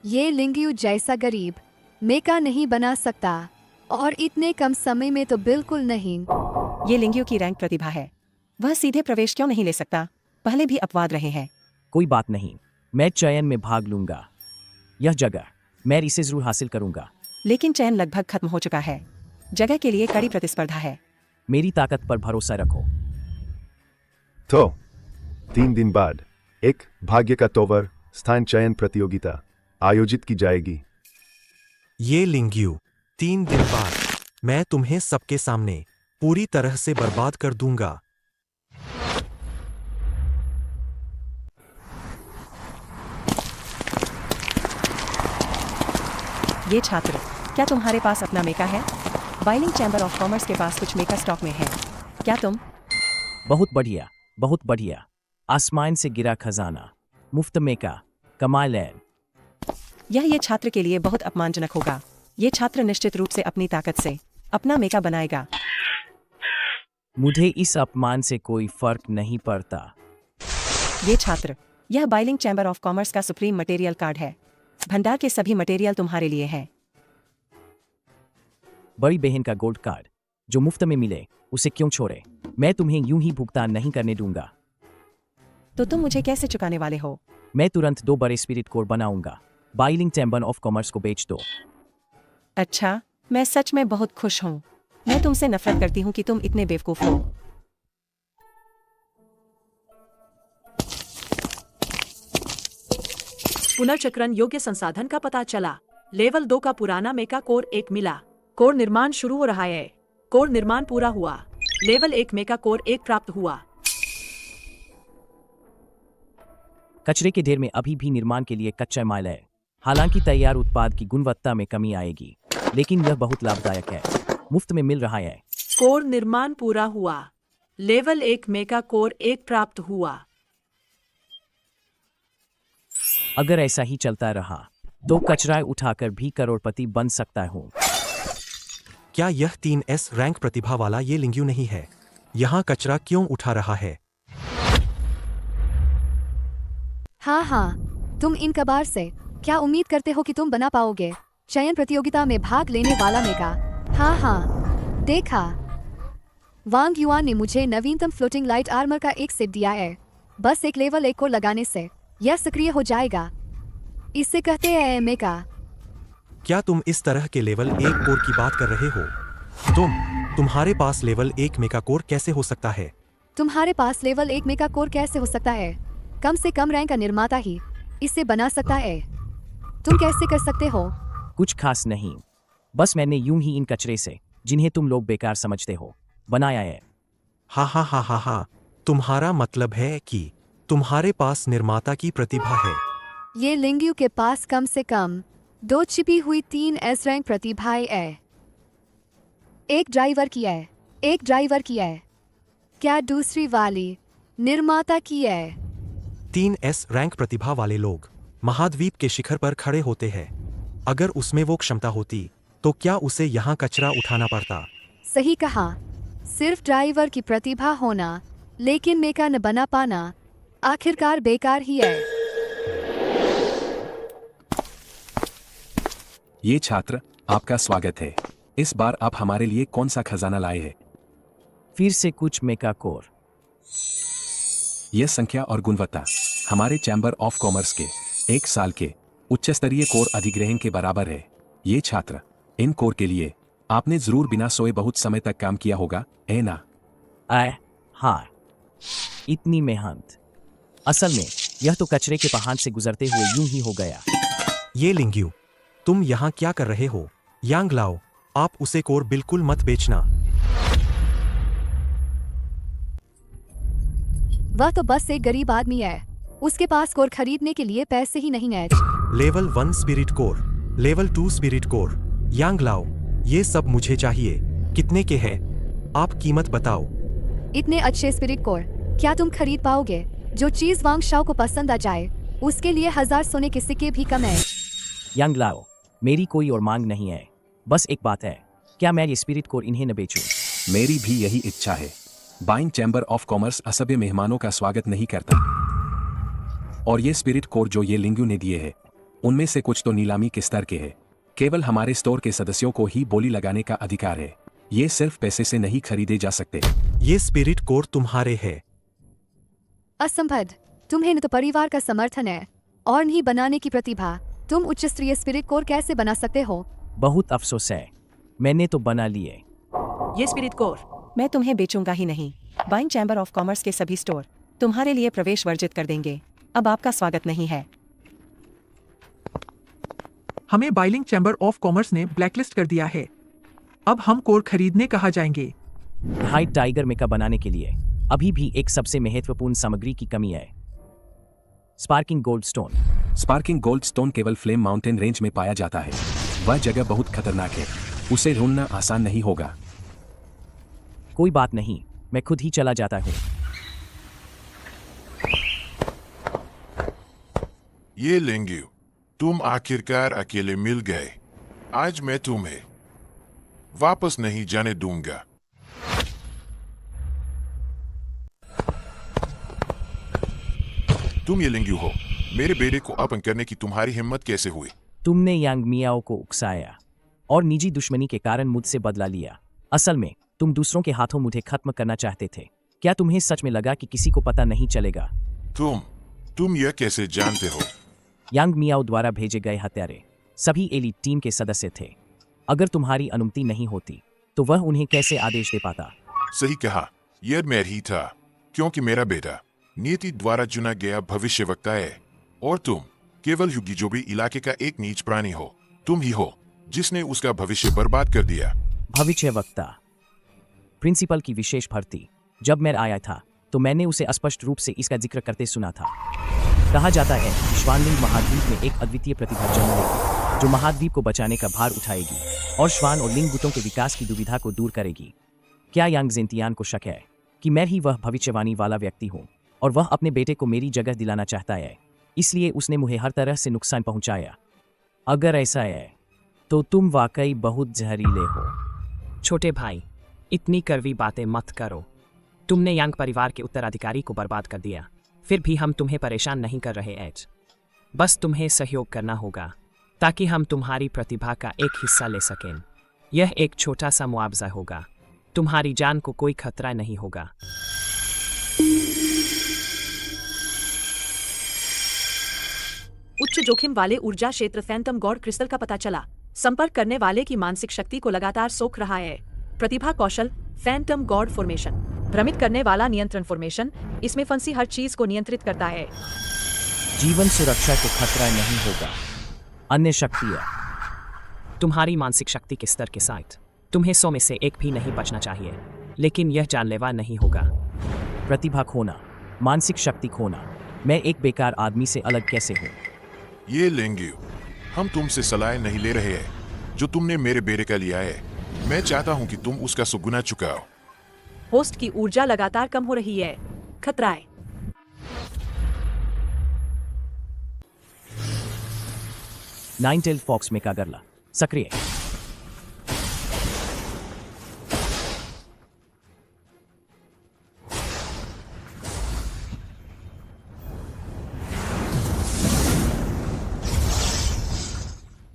ये लिंगयू जैसा गरीब मेका नहीं बना सकता, और इतने कम समय में तो बिल्कुल नहीं। ये लिंगयू की रैंक प्रतिभा है, वह सीधे प्रवेश क्यों नहीं ले सकता? पहले भी अपवाद रहे हैं। कोई बात नहीं, मैं चयन में भाग लूंगा। यह जगह मैं इसे जरूर हासिल करूंगा। लेकिन चयन लगभग खत्म हो चुका है, जगह के लिए कड़ी प्रतिस्पर्धा है। मेरी ताकत पर भरोसा रखो। तो 3 दिन बाद एक भाग्य का टॉवर स्थान चयन प्रतियोगिता आयोजित की जाएगी। ये लिंगयू, 3 दिन बाद मैं तुम्हें सबके सामने पूरी तरह से बर्बाद कर दूंगा। ये छात्र, क्या तुम्हारे पास अपना मेका है? बाइलिंग चैम्बर ऑफ कॉमर्स के पास कुछ मेका स्टॉक में है, क्या तुम? बहुत बढ़िया, बहुत बढ़िया। आसमान से गिरा खजाना, मुफ्त मेका, कमाल है। ये छात्र के लिए बहुत अपमानजनक होगा। ये छात्र निश्चित रूप से अपनी ताकत से अपना मेका बनाएगा। मुझे इस अपमान से कोई फर्क नहीं पड़ता। ये छात्र, यह बाइलिंग चैम्बर ऑफ कॉमर्स का सुप्रीम मटेरियल कार्ड है। भंडार के सभी मटेरियल तुम्हारे लिए हैं। बड़ी बहन का गोल्ड कार्ड जो मुफ्त में मिले, उसे क्यों छोड़े? मैं तुम्हें यूं ही भुगतान नहीं करने दूंगा। तो तुम मुझे कैसे चुकाने वाले हो? मैं तुरंत 2 बड़े स्पिरिट कोर बनाऊंगा। बाइलिंग चैम्बर ऑफ कॉमर्स को बेच दो। अच्छा, मैं सच में बहुत खुश हूँ। मैं तुमसे नफरत करती हूँ कि तुम इतने बेवकूफ हो। पुनर्चक्रण योग्य संसाधन का पता चला। लेवल 2 का पुराना मेका कोर 1 मिला। कोर निर्माण शुरू हो रहा है। कोर निर्माण पूरा हुआ। लेवल 1 मेका कोर 1 प्राप्त हुआ। कचरे के ढेर में अभी भी निर्माण के लिए कच्चा माल है। हालांकि तैयार उत्पाद की गुणवत्ता में कमी आएगी, लेकिन यह बहुत लाभदायक है। मुफ्त में मिल रहा है। कोर निर्माण पूरा हुआ। लेवल 1 मेका कोर 1 प्राप्त हुआ। अगर ऐसा ही चलता रहा तो कचरा उठाकर भी करोड़पति बन सकता हूँ। क्या यह 3S रैंक प्रतिभा वाला ये लिंगयू नहीं है? यहाँ कचरा क्यों उठा रहा है? हाँ, तुम इन कबार से क्या उम्मीद करते हो कि तुम बना पाओगे? चयन प्रतियोगिता में भाग लेने वाला मेका। हाँ, देखा। वांग युआन ने मुझे नवीनतम फ्लोटिंग लाइट आर्मर का एक सेट दिया है। बस एक लेवल 1 को लगाने से यह सक्रिय हो जाएगा। इसे कहते हैं मेका। क्या तुम इस तरह के लेवल 1 कोर की बात कर रहे हो? तुम्हारे पास लेवल 1 मेका कोर कैसे हो सकता है? तुम्हारे पास लेवल 1 मेका कोर कैसे हो सकता है? कम से कम रैंक का निर्माता ही इसे बना सकता है। तुम कैसे कर सकते हो? कुछ खास नहीं, बस मैंने यूं ही इन कचरे से, जिन्हें तुम लोग बेकार समझते हो, बनाया है। हा, तुम्हारा मतलब है कि तुम्हारे पास निर्माता की प्रतिभा है। ये लिंग्यू के पास कम से कम 2 छिपी हुई 3 एस रैंक प्रतिभाएं है। एक ड्राइवर की है। क्या दूसरी वाली निर्माता की है? 3 एस रैंक प्रतिभा वाले लोग महाद्वीप के शिखर पर खड़े होते हैं। अगर उसमें वो क्षमता होती तो क्या उसे यहाँ कचरा उठाना पड़ता? सही कहा। सिर्फ ड्राइवर की प्रतिभा होना लेकिन मेका न बना पाना आखिरकार बेकार ही है। ये छात्र, आपका स्वागत है। इस बार आप हमारे लिए कौन सा खजाना लाए हैं? फिर से कुछ मेका कोर। यह संख्या और गुणवत्ता हमारे चैम्बर ऑफ कॉमर्स के 1 साल के उच्च स्तरीय कोर अधिग्रहण के बराबर है। ये छात्र, इन कोर के लिए आपने जरूर बिना सोए बहुत समय तक काम किया होगा, है ना? हाँ, इतनी मेहनत। असल में यह तो कचरे के पहाड़ से गुजरते हुए यूं ही हो गया। ये लिंग्यू, तुम यहाँ क्या कर रहे हो? यांग लाओ, आप उसे कोर बिल्कुल मत बेचना। वह तो बस एक गरीब आदमी है। उसके पास कोर खरीदने के लिए पैसे ही नहीं है। Level 1 spirit core, level 2 spirit core. Yang लाओ, ये सब मुझे चाहिए। कितने के हैं? आप कीमत बताओ। इतने अच्छे स्पिरिट कोर क्या तुम खरीद पाओगे? जो चीज वांग शाओ को पसंद आ जाए उसके लिए 1000 सोने के सिक्के भी कम है। यांग लाओ, मेरी कोई और मांग नहीं है। बस एक बात है, क्या मैं ये स्पिरिट कोर इन्हें न बेचूं? मेरी भी यही इच्छा है। बाइंग चैम्बर ऑफ कॉमर्स असभ्य मेहमानों का स्वागत नहीं करता। और ये स्पिरिट कोर जो ये लिंग्यू ने दिए हैं, उनमें से कुछ तो नीलामी के स्तर के हैं। केवल हमारे स्टोर के सदस्यों को ही बोली लगाने का अधिकार है। ये सिर्फ पैसे से नहीं खरीदे जा सकते। ये स्पिरिट कोर तुम्हारे हैं। असंभव। तुम्हें न तो परिवार का समर्थन है और नहीं बनाने की प्रतिभा। तुम उच्च स्तरीय स्पिरिट कोर कैसे बना सकते हो? बहुत अफसोस है, मैंने तो बना लिए। ये स्पिरिट कोर मैं तुम्हें बेचूंगा ही नहीं। बाइंग चैम्बर ऑफ कॉमर्स के सभी स्टोर तुम्हारे लिए प्रवेश वर्जित कर देंगे। अब आपका स्वागत नहीं है। हमें बाइलिंग चैम्बर ऑफ कॉमर्स ने ब्लैकलिस्ट कर दिया है। अब हम कोर खरीदने कहाँ जाएंगे? हाइट टाइगर मेका बनाने के लिए अभी भी एक सबसे महत्वपूर्ण सामग्री की कमी है, sparking gold stone. Sparking gold stone केवल फ्लेम माउंटेन रेंज में पाया जाता है। वह जगह बहुत खतरनाक है, उसे ढूंढना आसान नहीं होगा। कोई बात नहीं, मैं खुद ही चला जाता हूँ। ये लिंग्यू, तुम आखिरकार अकेले मिल गए। आज मैं तुम्हें वापस नहीं जाने दूंगा। तुम ये लिंग्यू हो। मेरे बेटे को अपहरण करने की तुम्हारी हिम्मत कैसे हुई? तुमने यांग मियाओ को उकसाया और निजी दुश्मनी के कारण मुझसे बदला लिया। असल में तुम दूसरों के हाथों मुझे खत्म करना चाहते थे। क्या तुम्हें सच में लगा कि किसी को पता नहीं चलेगा? तुम यह कैसे जानते हो? यांग मियाओ द्वारा भेजे गए हत्यारे सभी एलीट टीम के सदस्य थे। अगर तुम्हारी अनुमति नहीं होती तो वह उन्हें कैसे आदेश दे पाता? सही कहा, यह मैं ही था, क्योंकि मेरा बेटा नीति द्वारा चुना गया भविष्यवक्ता है और तुम केवल युगी जो भी इलाके का एक नीच प्राणी हो। तुम ही हो जिसने उसका भविष्य बर्बाद कर दिया। भविष्यवक्ता, प्रिंसिपल की विशेष भर्ती। जब मैं आया था तो मैंने उसे स्पष्ट रूप से इसका जिक्र करते सुना था। कहा जाता है कि श्वानलिंग महाद्वीप में एक अद्वितीय प्रतिभा जन्म लेगी जो महाद्वीप को बचाने का भार उठाएगी और श्वान और लिंग गुटों के विकास की दुविधा को दूर करेगी। क्या यांग जिंतियान को शक है कि मैं ही वह भविष्यवाणी वाला व्यक्ति हूँ और वह अपने बेटे को मेरी जगह दिलाना चाहता है, इसलिए उसने मुझे हर तरह से नुकसान पहुंचाया? अगर ऐसा है तो तुम वाकई बहुत जहरीले हो। छोटे भाई, इतनी कड़वी बातें मत करो। तुमने यांग परिवार के उत्तराधिकारी को बर्बाद कर दिया, फिर भी हम तुम्हें परेशान नहीं कर रहे एज। बस तुम्हें सहयोग करना होगा ताकि हम तुम्हारी प्रतिभा का एक हिस्सा ले सकें। यह एक छोटा सा मुआवजा होगा। तुम्हारी जान को कोई खतरा नहीं होगा। उच्च जोखिम वाले ऊर्जा क्षेत्र फैंटम गॉड क्रिस्टल का पता चला। संपर्क करने वाले की मानसिक शक्ति को लगातार सोख रहा है। प्रतिभा कौशल फैंटम गॉड फॉर्मेशन, भ्रमित करने वाला नियंत्रण फॉर्मेशन, इसमें फंसी हर चीज को नियंत्रित करता है। जीवन सुरक्षा को खतरा नहीं होगा। अन्य शक्तियाँ, तुम्हारी मानसिक शक्ति के स्तर के साथ तुम्हें 100 में से एक भी नहीं बचना चाहिए, लेकिन यह जानलेवा नहीं होगा। प्रतिभा खोना, मानसिक शक्ति खोना, मैं एक बेकार आदमी से अलग कैसे हूँ? ये लेंगे, हम तुमसे सलाह नहीं ले रहे हैं जो तुमने मेरे बेटे का लिया है। मैं चाहता हूँ कि तुम उसका सुगुना चुकाओ। होस्ट की ऊर्जा लगातार कम हो रही है। खतराएं। नाइन-टेल्ड फॉक्स मेकागरला सक्रिय।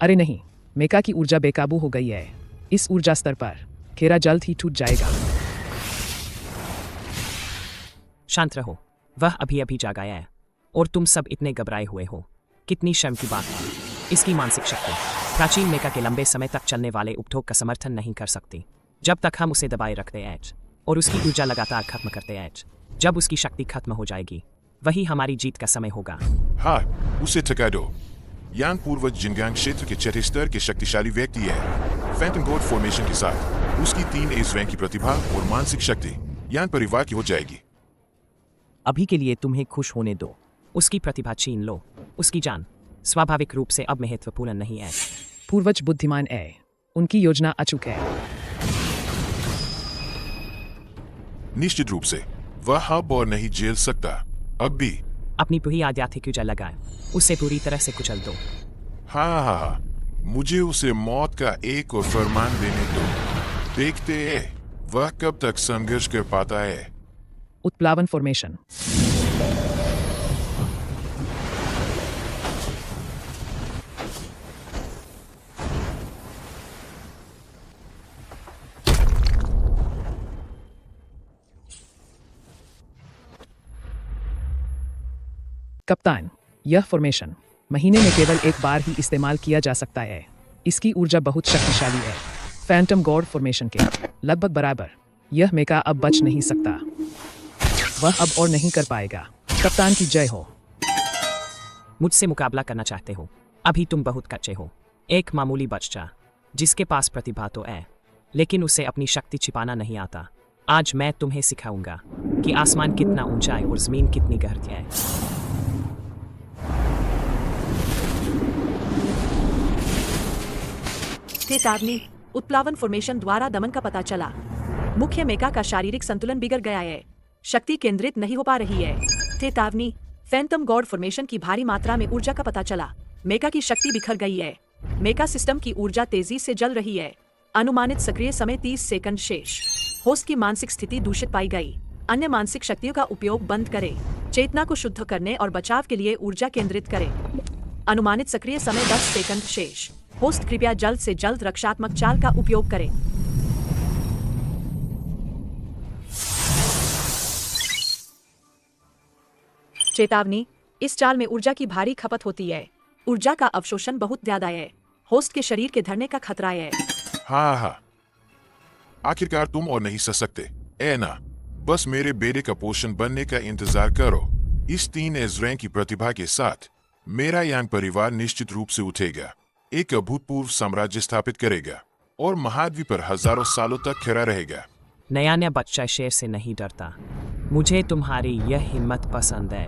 अरे नहीं, मेका की ऊर्जा बेकाबू हो गई है। इस ऊर्जा स्तर पर खेरा जल्द ही टूट जाएगा। शांत रहो, वह अभी अभी जाग आया है और तुम सब इतने घबराए हुए हो। कितनी शर्म की बात है। इसकी मानसिक शक्ति प्राचीन मेका के लंबे समय तक चलने वाले उपभोग का समर्थन नहीं कर सकती। जब तक हम उसे दबाए रखते हैं और उसकी ऊर्जा लगातार खत्म करते हैं, जब उसकी शक्ति खत्म हो जाएगी वही हमारी जीत का समय होगा। हाँ, उसे थका दो। यांग पूर्वज जिनगांग क्षेत्र के छठे स्तर के शक्तिशाली व्यक्ति है। फैंटम गॉड फॉर्मेशन के साथ उसकी 3 एस रैंक की प्रतिभा और मानसिक शक्ति यांग परिवार की हो जाएगी। अभी के लिए तुम्हें खुश होने दो। उसकी प्रतिभा छीन लो, उसकी जान स्वाभाविक रूप से अब महत्वपूर्ण नहीं है। पूर्वज बुद्धिमान है, उनकी योजना अचूक है। निश्चित रूप से वह अब और नहीं झेल सकता। अब भी अपनी पूरी आध्यात्मिक ऊर्जा लगाए, उसे पूरी तरह से कुचल दो। हाँ, मुझे उसे मौत का एक और फरमान देने दो। देखते हैं वह कब तक संघर्ष कर पाता है। उत्प्लावन फॉर्मेशन। कप्तान, यह फॉर्मेशन महीने में केवल एक बार ही इस्तेमाल किया जा सकता है। इसकी ऊर्जा बहुत शक्तिशाली है। फैंटम गॉड फॉर्मेशन के लगभग बराबर। यह मेका अब बच नहीं सकता। वह अब और नहीं कर पाएगा। कप्तान की जय हो। मुझसे मुकाबला करना चाहते हो? अभी तुम बहुत कच्चे हो। एक मामूली बच्चा जिसके पास प्रतिभा तो है, लेकिन उसे अपनी शक्ति छिपाना नहीं आता। आज मैं तुम्हें सिखाऊंगा कि आसमान कितना ऊंचा है और जमीन कितनी गहरी है। चेतावनी, उत्प्लावन फॉर्मेशन द्वारा दमन का पता चला। मुख्य मेका का शारीरिक संतुलन बिगड़ गया है। शक्ति केंद्रित नहीं हो पा रही है। चेतावनी, फैंटम गॉड फॉर्मेशन की भारी मात्रा में ऊर्जा का पता चला। मेका की शक्ति बिखर गई है। मेका सिस्टम की ऊर्जा तेजी से जल रही है। अनुमानित सक्रिय समय 30 सेकंड शेष। होस्ट की मानसिक स्थिति दूषित पाई गई। अन्य मानसिक शक्तियों का उपयोग बंद करें। चेतना को शुद्ध करने और बचाव के लिए ऊर्जा केंद्रित करें। अनुमानित सक्रिय समय 10 सेकंड शेष। होस्ट कृपया जल्द से जल्द रक्षात्मक चाल का उपयोग करें। चेतावनी, इस चाल में ऊर्जा की भारी खपत होती है। ऊर्जा का अवशोषण बहुत ज्यादा है। होस्ट के शरीर के धरने का खतरा है। हाँ, आखिरकार तुम और नहीं सह सकते ए ना। बस मेरे बेटे का पोषण बनने का इंतजार करो। इस 3 एस रैंक की प्रतिभा के साथ मेरा यांग परिवार निश्चित रूप से उठेगा, एक अभूतपूर्व साम्राज्य स्थापित करेगा और महाद्वीप पर हजारों सालों तक खड़ा रहेगा। नया बच्चा शेर से नहीं डरता। मुझे तुम्हारी यह हिम्मत पसंद है,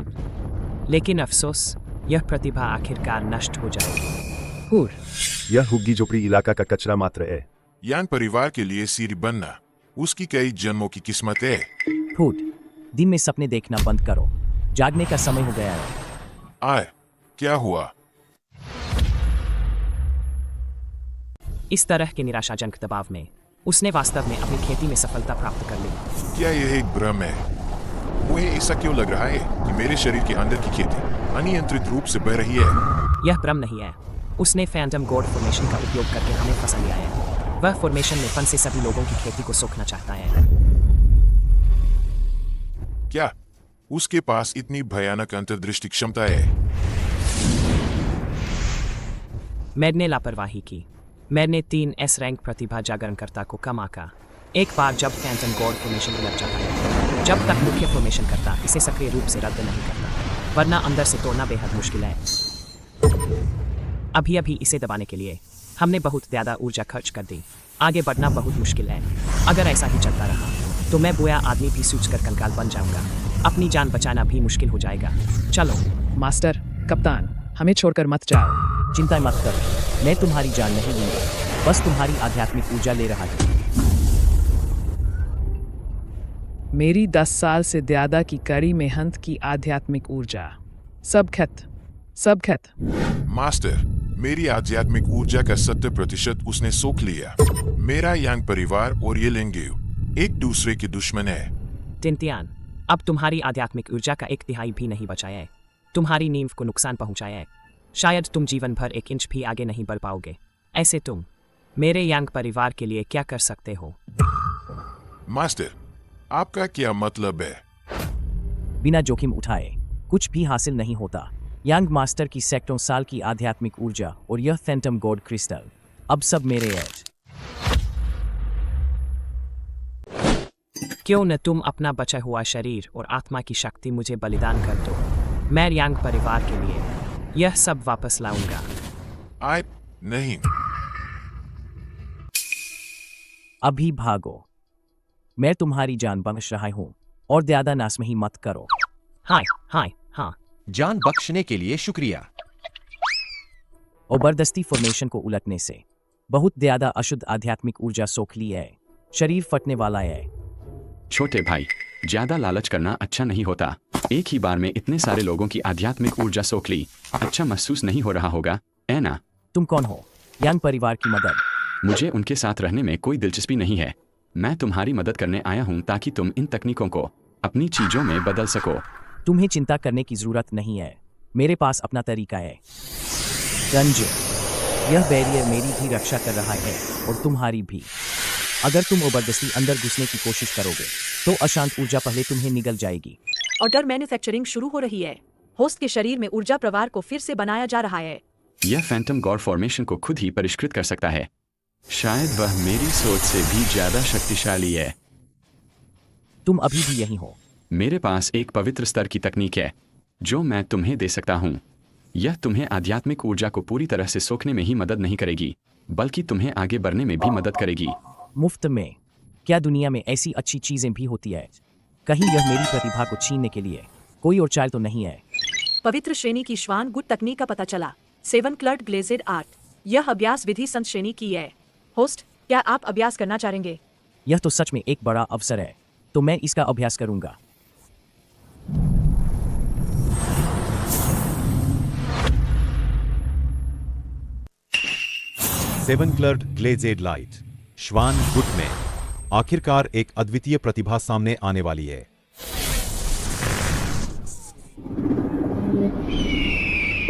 लेकिन अफसोस यह प्रतिभा आखिरकार नष्ट हो जाएगी। यह हुग्गी झोपड़ी इलाका का कचरा मात्र है। यांग परिवार के लिए सीरी बनना उसकी कई जन्मों की किस्मत है। दिन में सपने देखना बंद करो। जागने का समय हो गया है। आए, क्या हुआ? इस तरह के निराशाजनक दबाव में उसने वास्तव में अपनी खेती में सफलता प्राप्त कर ली। क्या यह एक भ्रम है? मुझे ऐसा क्यों लग रहा है कि मेरे शरीर के अंदर की खेती अनियंत्रित रूप से बह रही है? यह भ्रम नहीं है। उसने फैंटम गॉड फॉर्मेशन का उपयोग करके हमें फंसा लिया है। वह फॉर्मेशन में फंसे सभी लोगों की खेती को सोखना चाहता है। क्या उसके पास इतनी भयानक अंतर्दृष्टि क्षमता है? मैंने लापरवाही की। मैंने 3S रैंक प्रतिभा जागरणकर्ता को कम आंका। एक बार जब फैंटम गॉड फॉर्मेशन लग जाता है, जब तक मुख्य फॉर्मेशन करता इसे सक्रिय रूप से रद्द नहीं करता, वरना अंदर से तोड़ना बेहद मुश्किल है। अभी इसे दबाने के लिए हमने बहुत ज़्यादा ऊर्जा खर्च कर दी। आगे बढ़ना बहुत मुश्किल है। अगर ऐसा ही चलता रहा तो मैं बोया आदमी भी सूझकर कंकाल बन जाऊंगा। अपनी जान बचाना भी मुश्किल हो जाएगा। चलो मास्टर, कप्तान, हमें छोड़कर मत जाओ। चिंता मत करो, मैं तुम्हारी जान नहीं लूंगा, बस तुम्हारी आध्यात्मिक ऊर्जा ले रहा था। मेरी 10 साल से ज़्यादा की कड़ी मेहनत की आध्यात्मिक ऊर्जा सब खत। मास्टर, मेरी आध्यात्मिक ऊर्जा का 70% उसने सोख लिया। मेरा यांग परिवार और ये लिंग्यू एक दूसरे के दुश्मन है। टिंटियान, अब तुम्हारी आध्यात्मिक ऊर्जा का 1/3 भी नहीं बचा है। तुम्हारी नींव को नुकसान पहुंचाया है। शायद तुम जीवन भर 1 इंच भी आगे नहीं बढ़ पाओगे। ऐसे तुम मेरे यांग परिवार के लिए क्या कर सकते हो? मास्टर, आपका क्या मतलब है? बिना जोखिम उठाए कुछ भी हासिल नहीं होता। यांग मास्टर की सैकड़ों साल की आध्यात्मिक ऊर्जा और यह फैंटम गॉड क्रिस्टल अब सब मेरे एज। क्यों न तुम अपना बचा हुआ शरीर और आत्मा की शक्ति मुझे बलिदान कर दो। मैं यांग परिवार के लिए यह सब वापस लाऊंगा। नहीं। अभी भागो, मैं तुम्हारी जान बख्श रहा हूं और ज्यादा नासमही मत करो। हाँ। जान बख्शने के लिए शुक्रिया। जबरदस्ती फॉर्मेशन को उलटने से बहुत ज्यादा अशुद्ध आध्यात्मिक ऊर्जा सोख ली है। शरीर फटने वाला है। छोटे भाई, ज्यादा लालच करना अच्छा नहीं होता। एक ही बार में इतने सारे लोगों की आध्यात्मिक ऊर्जा सोख ली, अच्छा महसूस नहीं हो रहा होगा, है ना? तुम कौन हो? यांग परिवार की मदद। मुझे उनके साथ रहने में कोई दिलचस्पी नहीं है। मैं तुम्हारी मदद करने आया हूँ ताकि तुम इन तकनीकों को अपनी चीजों में बदल सको। तुम्हें चिंता करने की जरूरत नहीं है, मेरे पास अपना तरीका है। गंज, यह बैरियर मेरी भी रक्षा कर रहा है और तुम्हारी भी। अगर तुम जबरदस्ती अंदर घुसने की कोशिश करोगे तो अशांत ऊर्जा पहले तुम्हें निगल जाएगी। ऑर्डर मैन्युफैक्चरिंग शुरू हो रही है। होस्ट के शरीर में ऊर्जा प्रवाह को फिर से बनाया जा रहा है। यह फैंटम गॉड फॉर्मेशन को खुद ही परिष्कृत कर सकता है। शायद वह मेरी सोच से भी ज्यादा शक्तिशाली है। तुम अभी भी यही हो। मेरे पास एक पवित्र स्तर की तकनीक है जो मैं तुम्हें दे सकता हूँ। यह तुम्हें आध्यात्मिक ऊर्जा को पूरी तरह से सोखने में ही मदद नहीं करेगी, बल्कि तुम्हें आगे बढ़ने में भी मदद करेगी। मुफ्त में? क्या दुनिया में ऐसी अच्छी चीजें भी होती है? कहीं यह मेरी प्रतिभा को छीनने के लिए कोई और चाल तो नहीं है? पवित्र श्रेणी की श्वान गुट तकनीक का पता चला। 7 क्लर्ड ग्लेजेड आर्ट। यह अभ्यास विधि संत श्रेणी की है। होस्ट, क्या आप अभ्यास करना चाहेंगे? यह तो सच में एक बड़ा अवसर है, तो मैं इसका अभ्यास करूंगा। सेवन क्लर्ड ग्लेजेड लाइट श्वान गुट में आखिरकार एक अद्वितीय प्रतिभा सामने आने वाली है।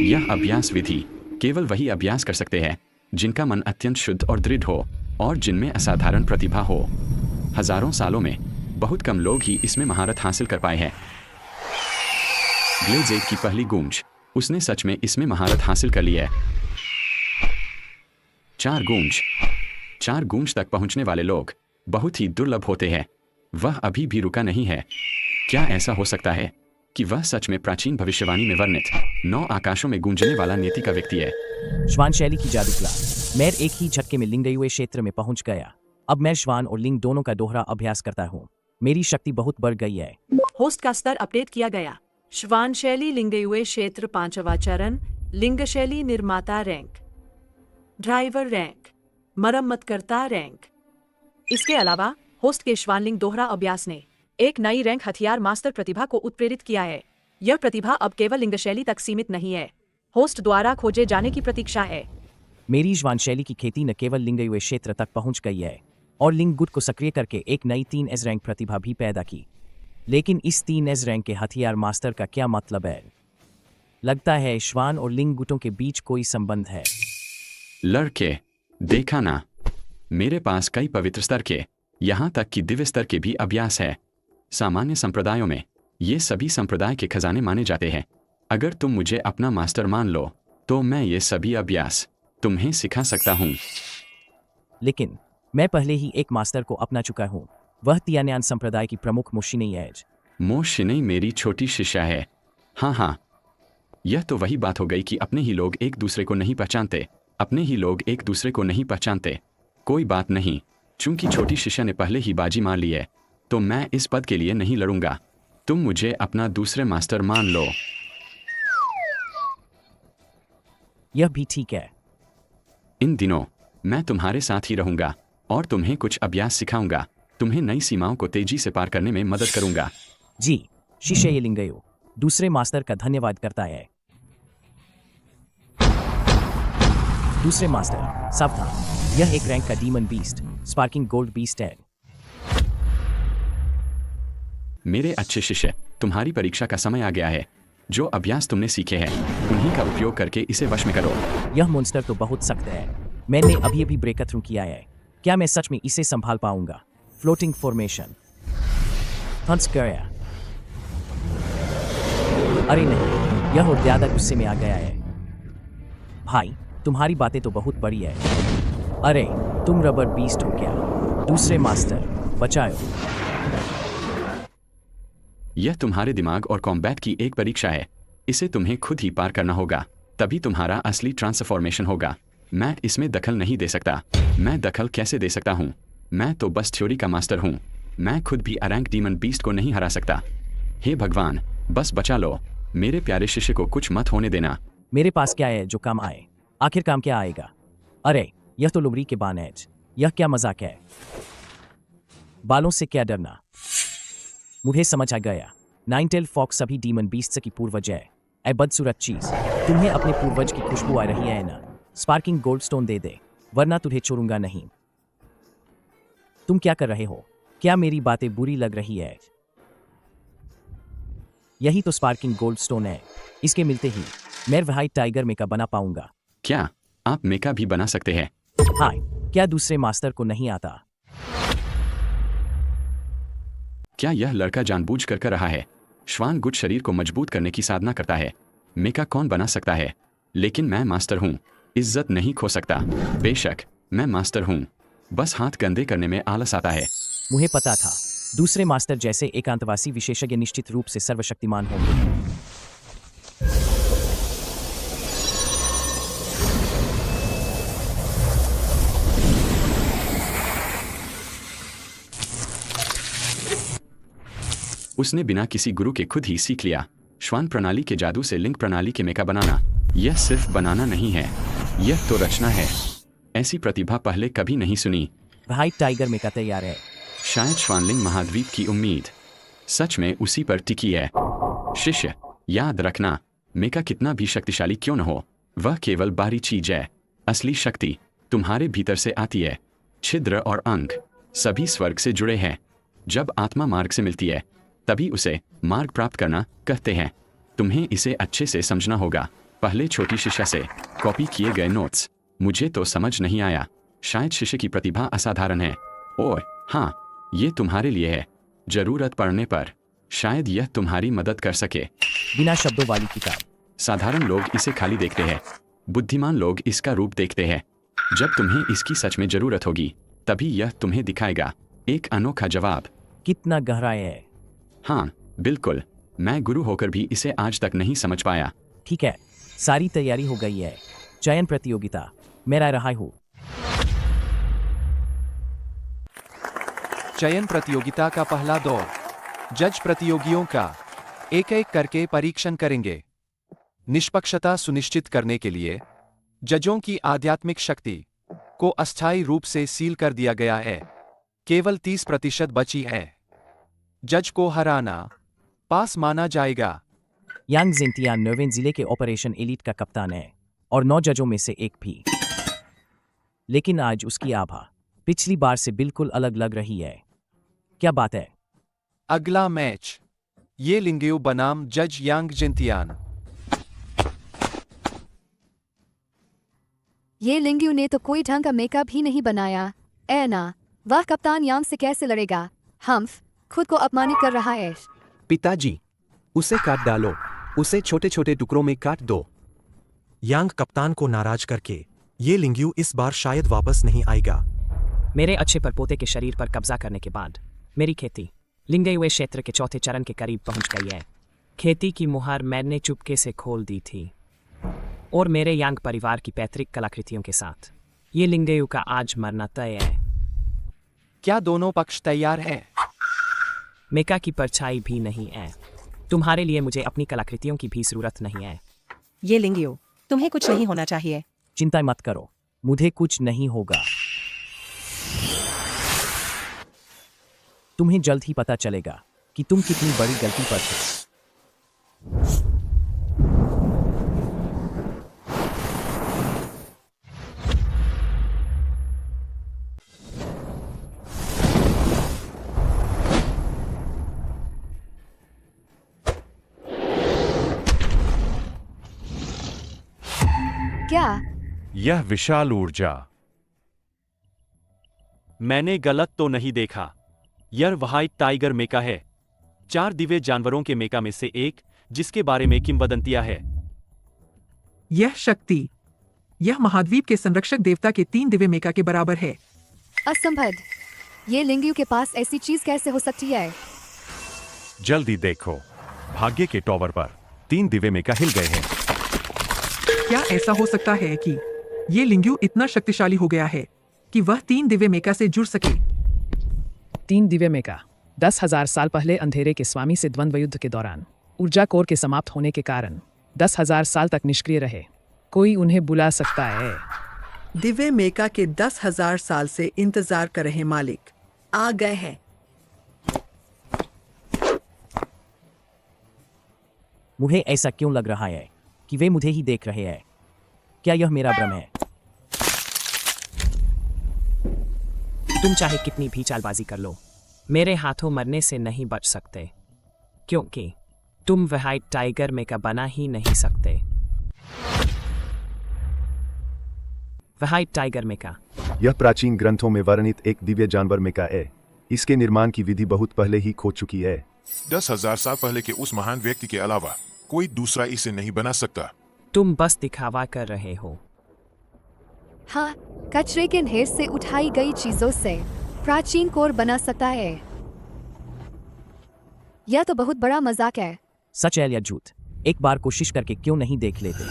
यह अभ्यास विधि केवल वही अभ्यास कर सकते हैं जिनका मन अत्यंत शुद्ध और दृढ़ हो और जिनमें असाधारण प्रतिभा हो। हजारों सालों में बहुत कम लोग ही इसमें महारत हासिल कर पाए हैं। ग्लेजेड की पहली गूंज, उसने सच में इसमें महारत हासिल कर ली है। 4 गूंज तक पहुंचने वाले लोग बहुत ही दुर्लभ होते हैं। वह अभी भी रुका नहीं है। क्या ऐसा हो सकता है कि वह सच में प्राचीन भविष्यवाणी में वर्णित 9 आकाशों में गूंजने वाला नीति का व्यक्ति है? श्वान शैली की जादू कला। मैं एक ही झटके में लिंगयुए क्षेत्र में पहुंच गया। अब मैं श्वान और लिंग दोनों का दोहरा अभ्यास करता हूँ। मेरी शक्ति बहुत बढ़ गई है। होस्ट का स्तर अपडेट किया गया। श्वान शैली लिंगयुए क्षेत्र 5वां चरण, लिंग शैली निर्माता रैंक, ड्राइवर रैंक, मरम्मतकर्ता रैंक। इसके अलावा होस्ट के श्वानलिंग दोहरा अभ्यास ने एक नई रैंक हथियार मास्टर प्रतिभा को उत्प्रेरित किया है। यह प्रतिभा अब केवल लिंग शैली तक सीमित नहीं है, होस्ट द्वारा खोजे जाने की प्रतीक्षा है। मेरी श्वान शैली की खेती न केवल लिंगयुए क्षेत्र तक पहुंच गई है और लिंग गुट को सक्रिय करके एक नई 3S रैंक प्रतिभा भी पैदा की। लेकिन इस 3S रैंक के हथियार मास्टर का क्या मतलब है? लगता है श्वान और लिंग गुटों के बीच कोई संबंध है। लड़के, देखा ना, मेरे पास कई पवित्र स्तर के, यहाँ तक कि दिव्य स्तर के भी अभ्यास है। सामान्य संप्रदायों में ये सभी संप्रदाय के खजाने माने जाते हैं। अगर तुम मुझे अपना मास्टर मान लो तो मैं ये सभी अभ्यास तुम्हें सिखा सकता हूँ। लेकिन मैं पहले ही एक मास्टर को अपना चुका हूँ। वह तियान्यान संप्रदाय की प्रमुख मोशिनी एज। मोशिनी मेरी छोटी शिष्या है। हाँ, यह तो वही बात हो गई कि अपने ही लोग एक दूसरे को नहीं पहचानते। अपने ही लोग एक दूसरे को नहीं पहचानते। कोई बात नहीं, चूंकि छोटी शिष्या ने पहले ही बाजी मार ली है तो मैं इस पद के लिए नहीं लड़ूंगा। तुम मुझे अपना दूसरे मास्टर मान लो। यह भी ठीक है। इन दिनों मैं तुम्हारे साथ ही रहूंगा और तुम्हें कुछ अभ्यास सिखाऊंगा। तुम्हें नई सीमाओं को तेजी से पार करने में मदद करूंगा। जी, शिष्य येलिंगयो दूसरे मास्टर का धन्यवाद करता है। दूसरे मास्टर, सावधान, यह एक रैंक का demon beast, sparking gold beast है। मेरे अच्छे शिष्य, तुम्हारी परीक्षा का समय आ गया है। जो अभ्यास तुमने सीखे हैं उन्हीं का उपयोग करके इसे वश में करो। यह मॉन्स्टर तो बहुत सख्त है। मैंने अभी ब्रेक थ्रू किया है। क्या मैं सच में इसे संभाल पाऊंगा? Floating formation. हंस गया। अरे नहीं, यह और ज्यादा गुस्से में आ गया है। भाई, तुम्हारी बातें तो बहुत बड़ी है। अरे, तुम रबर बीस्ट हो क्या? दूसरे मास्टर, बचाओ। यह तुम्हारे दिमाग और कॉम्बैट की एक परीक्षा है। इसे तुम्हें खुद ही पार करना होगा, तभी तुम्हारा असली ट्रांसफॉर्मेशन होगा। मैं इसमें दखल नहीं दे सकता। मैं दखल कैसे दे सकता हूँ? मैं तो बस थ्योरी का मास्टर हूँ। मैं खुद भी अरैंक डीमन बीस्ट को नहीं हरा सकता। हे भगवान, बस बचा लो। मेरे प्यारे शिष्य को कुछ मत होने देना। मेरे पास क्या है जो काम आए? आखिर काम क्या आएगा? अरे, यह तो लुमरी के बान है। यह क्या मजाक है? बालों से क्या डरना? मुझे समझ आ गया। नाइनटेल फॉक्स सभी डीमन बीस्ट की पूर्वज है। ऐ बदसूरत चीज, तुम्हें अपने पूर्वज की खुशबू आ रही है ना? स्पार्किंग गोल्ड स्टोन दे दे, वरना तुझे छोड़ूंगा नहीं। तुम क्या कर रहे हो? क्या मेरी बातें बुरी लग रही है? यही तो स्पार्किंग गोल्ड स्टोन है। इसके मिलते ही मैं व्हाइट टाइगर मेका बना पाऊंगा। क्या आप मेका भी बना सकते हैं? हाँ, क्या दूसरे मास्टर को नहीं आता? क्या यह लड़का जानबूझकर कर रहा है? श्वान गुट शरीर को मजबूत करने की साधना करता है। मेका कौन बना सकता है? लेकिन मैं मास्टर हूँ, इज्जत नहीं खो सकता। बेशक मैं मास्टर हूँ, बस हाथ गंदे करने में आलस आता है। मुझे पता था दूसरे मास्टर जैसे एकांतवासी विशेषज्ञ निश्चित रूप से सर्वशक्तिमान होंगे। उसने बिना किसी गुरु के खुद ही सीख लिया। श्वान प्रणाली के जादू से लिंक प्रणाली के मेका बनाना, यह सिर्फ बनाना नहीं है, यह तो रचना है। ऐसी प्रतिभा पहले कभी नहीं सुनी। व्हाइट टाइगर मेका तैयार है। शायद श्वानलिंग महाद्वीप की उम्मीद सच में उसी पर टिकी है। शिष्य, याद रखना, मेका कितना भी शक्तिशाली क्यों न हो, वह केवल बाहरी चीज है। असली शक्ति तुम्हारे भीतर से आती है। छिद्र और अंग सभी स्वर्ग से जुड़े हैं। जब आत्मा मार्ग से मिलती है तभी उसे मार्ग प्राप्त करना कहते हैं। तुम्हें इसे अच्छे से समझना होगा। पहले छोटी शिष्या से कॉपी किए गए नोट्स मुझे तो समझ नहीं आया। शायद शिष्य की प्रतिभा असाधारण है। और हाँ, ये तुम्हारे लिए है। जरूरत पड़ने पर शायद यह तुम्हारी मदद कर सके। बिना शब्दों वाली किताब। साधारण लोग इसे खाली देखते हैं, बुद्धिमान लोग इसका रूप देखते हैं। जब तुम्हें इसकी सच में जरूरत होगी तभी यह तुम्हें दिखाएगा एक अनोखा जवाब। कितना गहरा है? हाँ बिल्कुल, मैं गुरु होकर भी इसे आज तक नहीं समझ पाया। ठीक है, सारी तैयारी हो गई है। चयन प्रतियोगिता, मेरा रहा हूँ। चयन प्रतियोगिता का पहला दौर। जज प्रतियोगियों का एक एक करके परीक्षण करेंगे। निष्पक्षता सुनिश्चित करने के लिए जजों की आध्यात्मिक शक्ति को अस्थायी रूप से सील कर दिया गया है। केवल 30% बची है। जज को हराना पास माना जाएगा। यांग जिंगतियान नर्वेन जिले के ऑपरेशन एलीट का कप्तान है और 9 जजों में से एक भी। लेकिन आज उसकी आभा पिछली बार से बिल्कुल अलग लग रही है। क्या बात है? अगला मैच ये लिंगयू बनाम जज यांग जिंगतियान। ये लिंगयू ने तो कोई ढंग का मेकअप ही नहीं बनाया। ए ना, वह कप्तान यांग से कैसे लड़ेगा? हम्फ, खुद को अपमानित कर रहा है। पिताजी, उसे काट डालो, उसे छोटे छोटे टुकड़ों में काट दो। यांग कप्तान को नाराज करके, ये लिंग्यू इस बार शायद वापस नहीं आएगा। मेरे अच्छे परपोते के शरीर पर कब्जा करने के बाद मेरी खेती लिंगयुए क्षेत्र के चौथे चरण के करीब पहुंच गई है। खेती की मुहर मैंने चुपके से खोल दी थी और मेरे यांग परिवार की पैतृक कलाकृतियों के साथ ये लिंगयु का आज मरना तय है। क्या दोनों पक्ष तैयार हैं? मेका की परछाई भी नहीं है। तुम्हारे लिए मुझे अपनी कलाकृतियों की भी जरूरत नहीं है। ये लिंगयू, तुम्हें कुछ नहीं होना चाहिए। चिंता मत करो, मुझे कुछ नहीं होगा। तुम्हें जल्द ही पता चलेगा कि तुम कितनी बड़ी गलती पर थे। क्या? यह विशाल ऊर्जा। मैंने गलत तो नहीं देखा। यह व्हाइट टाइगर मेका है, 4 दिव्य जानवरों के मेका में से एक, जिसके बारे में किंवदंतियां है। यह शक्ति, यह महाद्वीप के संरक्षक देवता के 3 दिव्य मेका के बराबर है। असंभव, ये लिंगयू के पास ऐसी चीज कैसे हो सकती है? जल्दी देखो, भाग्य के टॉवर पर 3 दिव्य मेका हिल गए हैं। क्या ऐसा हो सकता है कि ये लिंगयू इतना शक्तिशाली हो गया है कि वह 3 दिव्य मेका से जुड़ सके? 3 दिव्य मेका 10,000 साल पहले अंधेरे के स्वामी से द्वंद्व युद्ध के दौरान ऊर्जा कोर के समाप्त होने के कारण 10,000 साल तक निष्क्रिय रहे। कोई उन्हें बुला सकता है? दिव्य मेका के 10,000 साल से इंतजार कर रहे मालिक आ गए हैं। मुझे ऐसा क्यों लग रहा है कि वे मुझे ही देख रहे हैं? क्या यह मेरा भ्रम है? तुम चाहे कितनी भी चालबाजी कर लो, मेरे हाथों मरने से नहीं बच सकते, क्योंकि तुम व्हाइट टाइगर मेका बना ही नहीं सकते। व्हाइट टाइगर मेका, यह प्राचीन ग्रंथों में वर्णित एक दिव्य जानवर मेका है। इसके निर्माण की विधि बहुत पहले ही खो चुकी है। 10,000 साल पहले के उस महान व्यक्ति के अलावा कोई दूसरा इसे नहीं बना सकता। तुम बस दिखावा कर रहे हो। हाँ, कचरे के ढेर से उठाई गई चीजों से प्राचीन कोर बना सकता है। यह तो बहुत बड़ा मजाक है। सच है या झूठ, एक बार कोशिश करके क्यों नहीं देख लेते?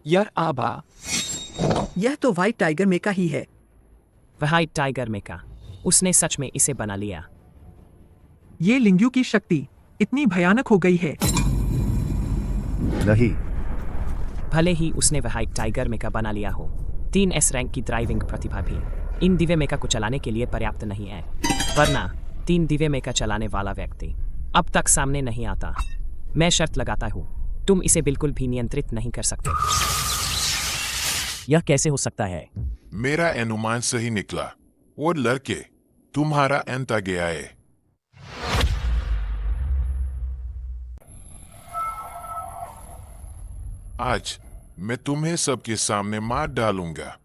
यार आबा, यह तो व्हाइट टाइगर मेका ही है। व्हाइट टाइगर मेका, उसने सच में इसे बना लिया। ये लिंगयू की शक्ति इतनी भयानक हो गई है। नहीं, भले ही उसने व्हाइट टाइगर मेका बना लिया हो, 3S रैंक की ड्राइविंग प्रतिभा भी इन दिव्य मेका को चलाने के लिए पर्याप्त नहीं है। वरना 3 दिव्य मेका चलाने वाला व्यक्ति अब तक सामने नहीं आता। मैं शर्त लगाता हूँ, तुम इसे बिल्कुल भी नियंत्रित नहीं कर सकते। यह कैसे हो सकता है? मेरा अनुमान सही निकला और लड़के, तुम्हारा अंत आ गया है। आज मैं तुम्हें सबके सामने मार डालूंगा।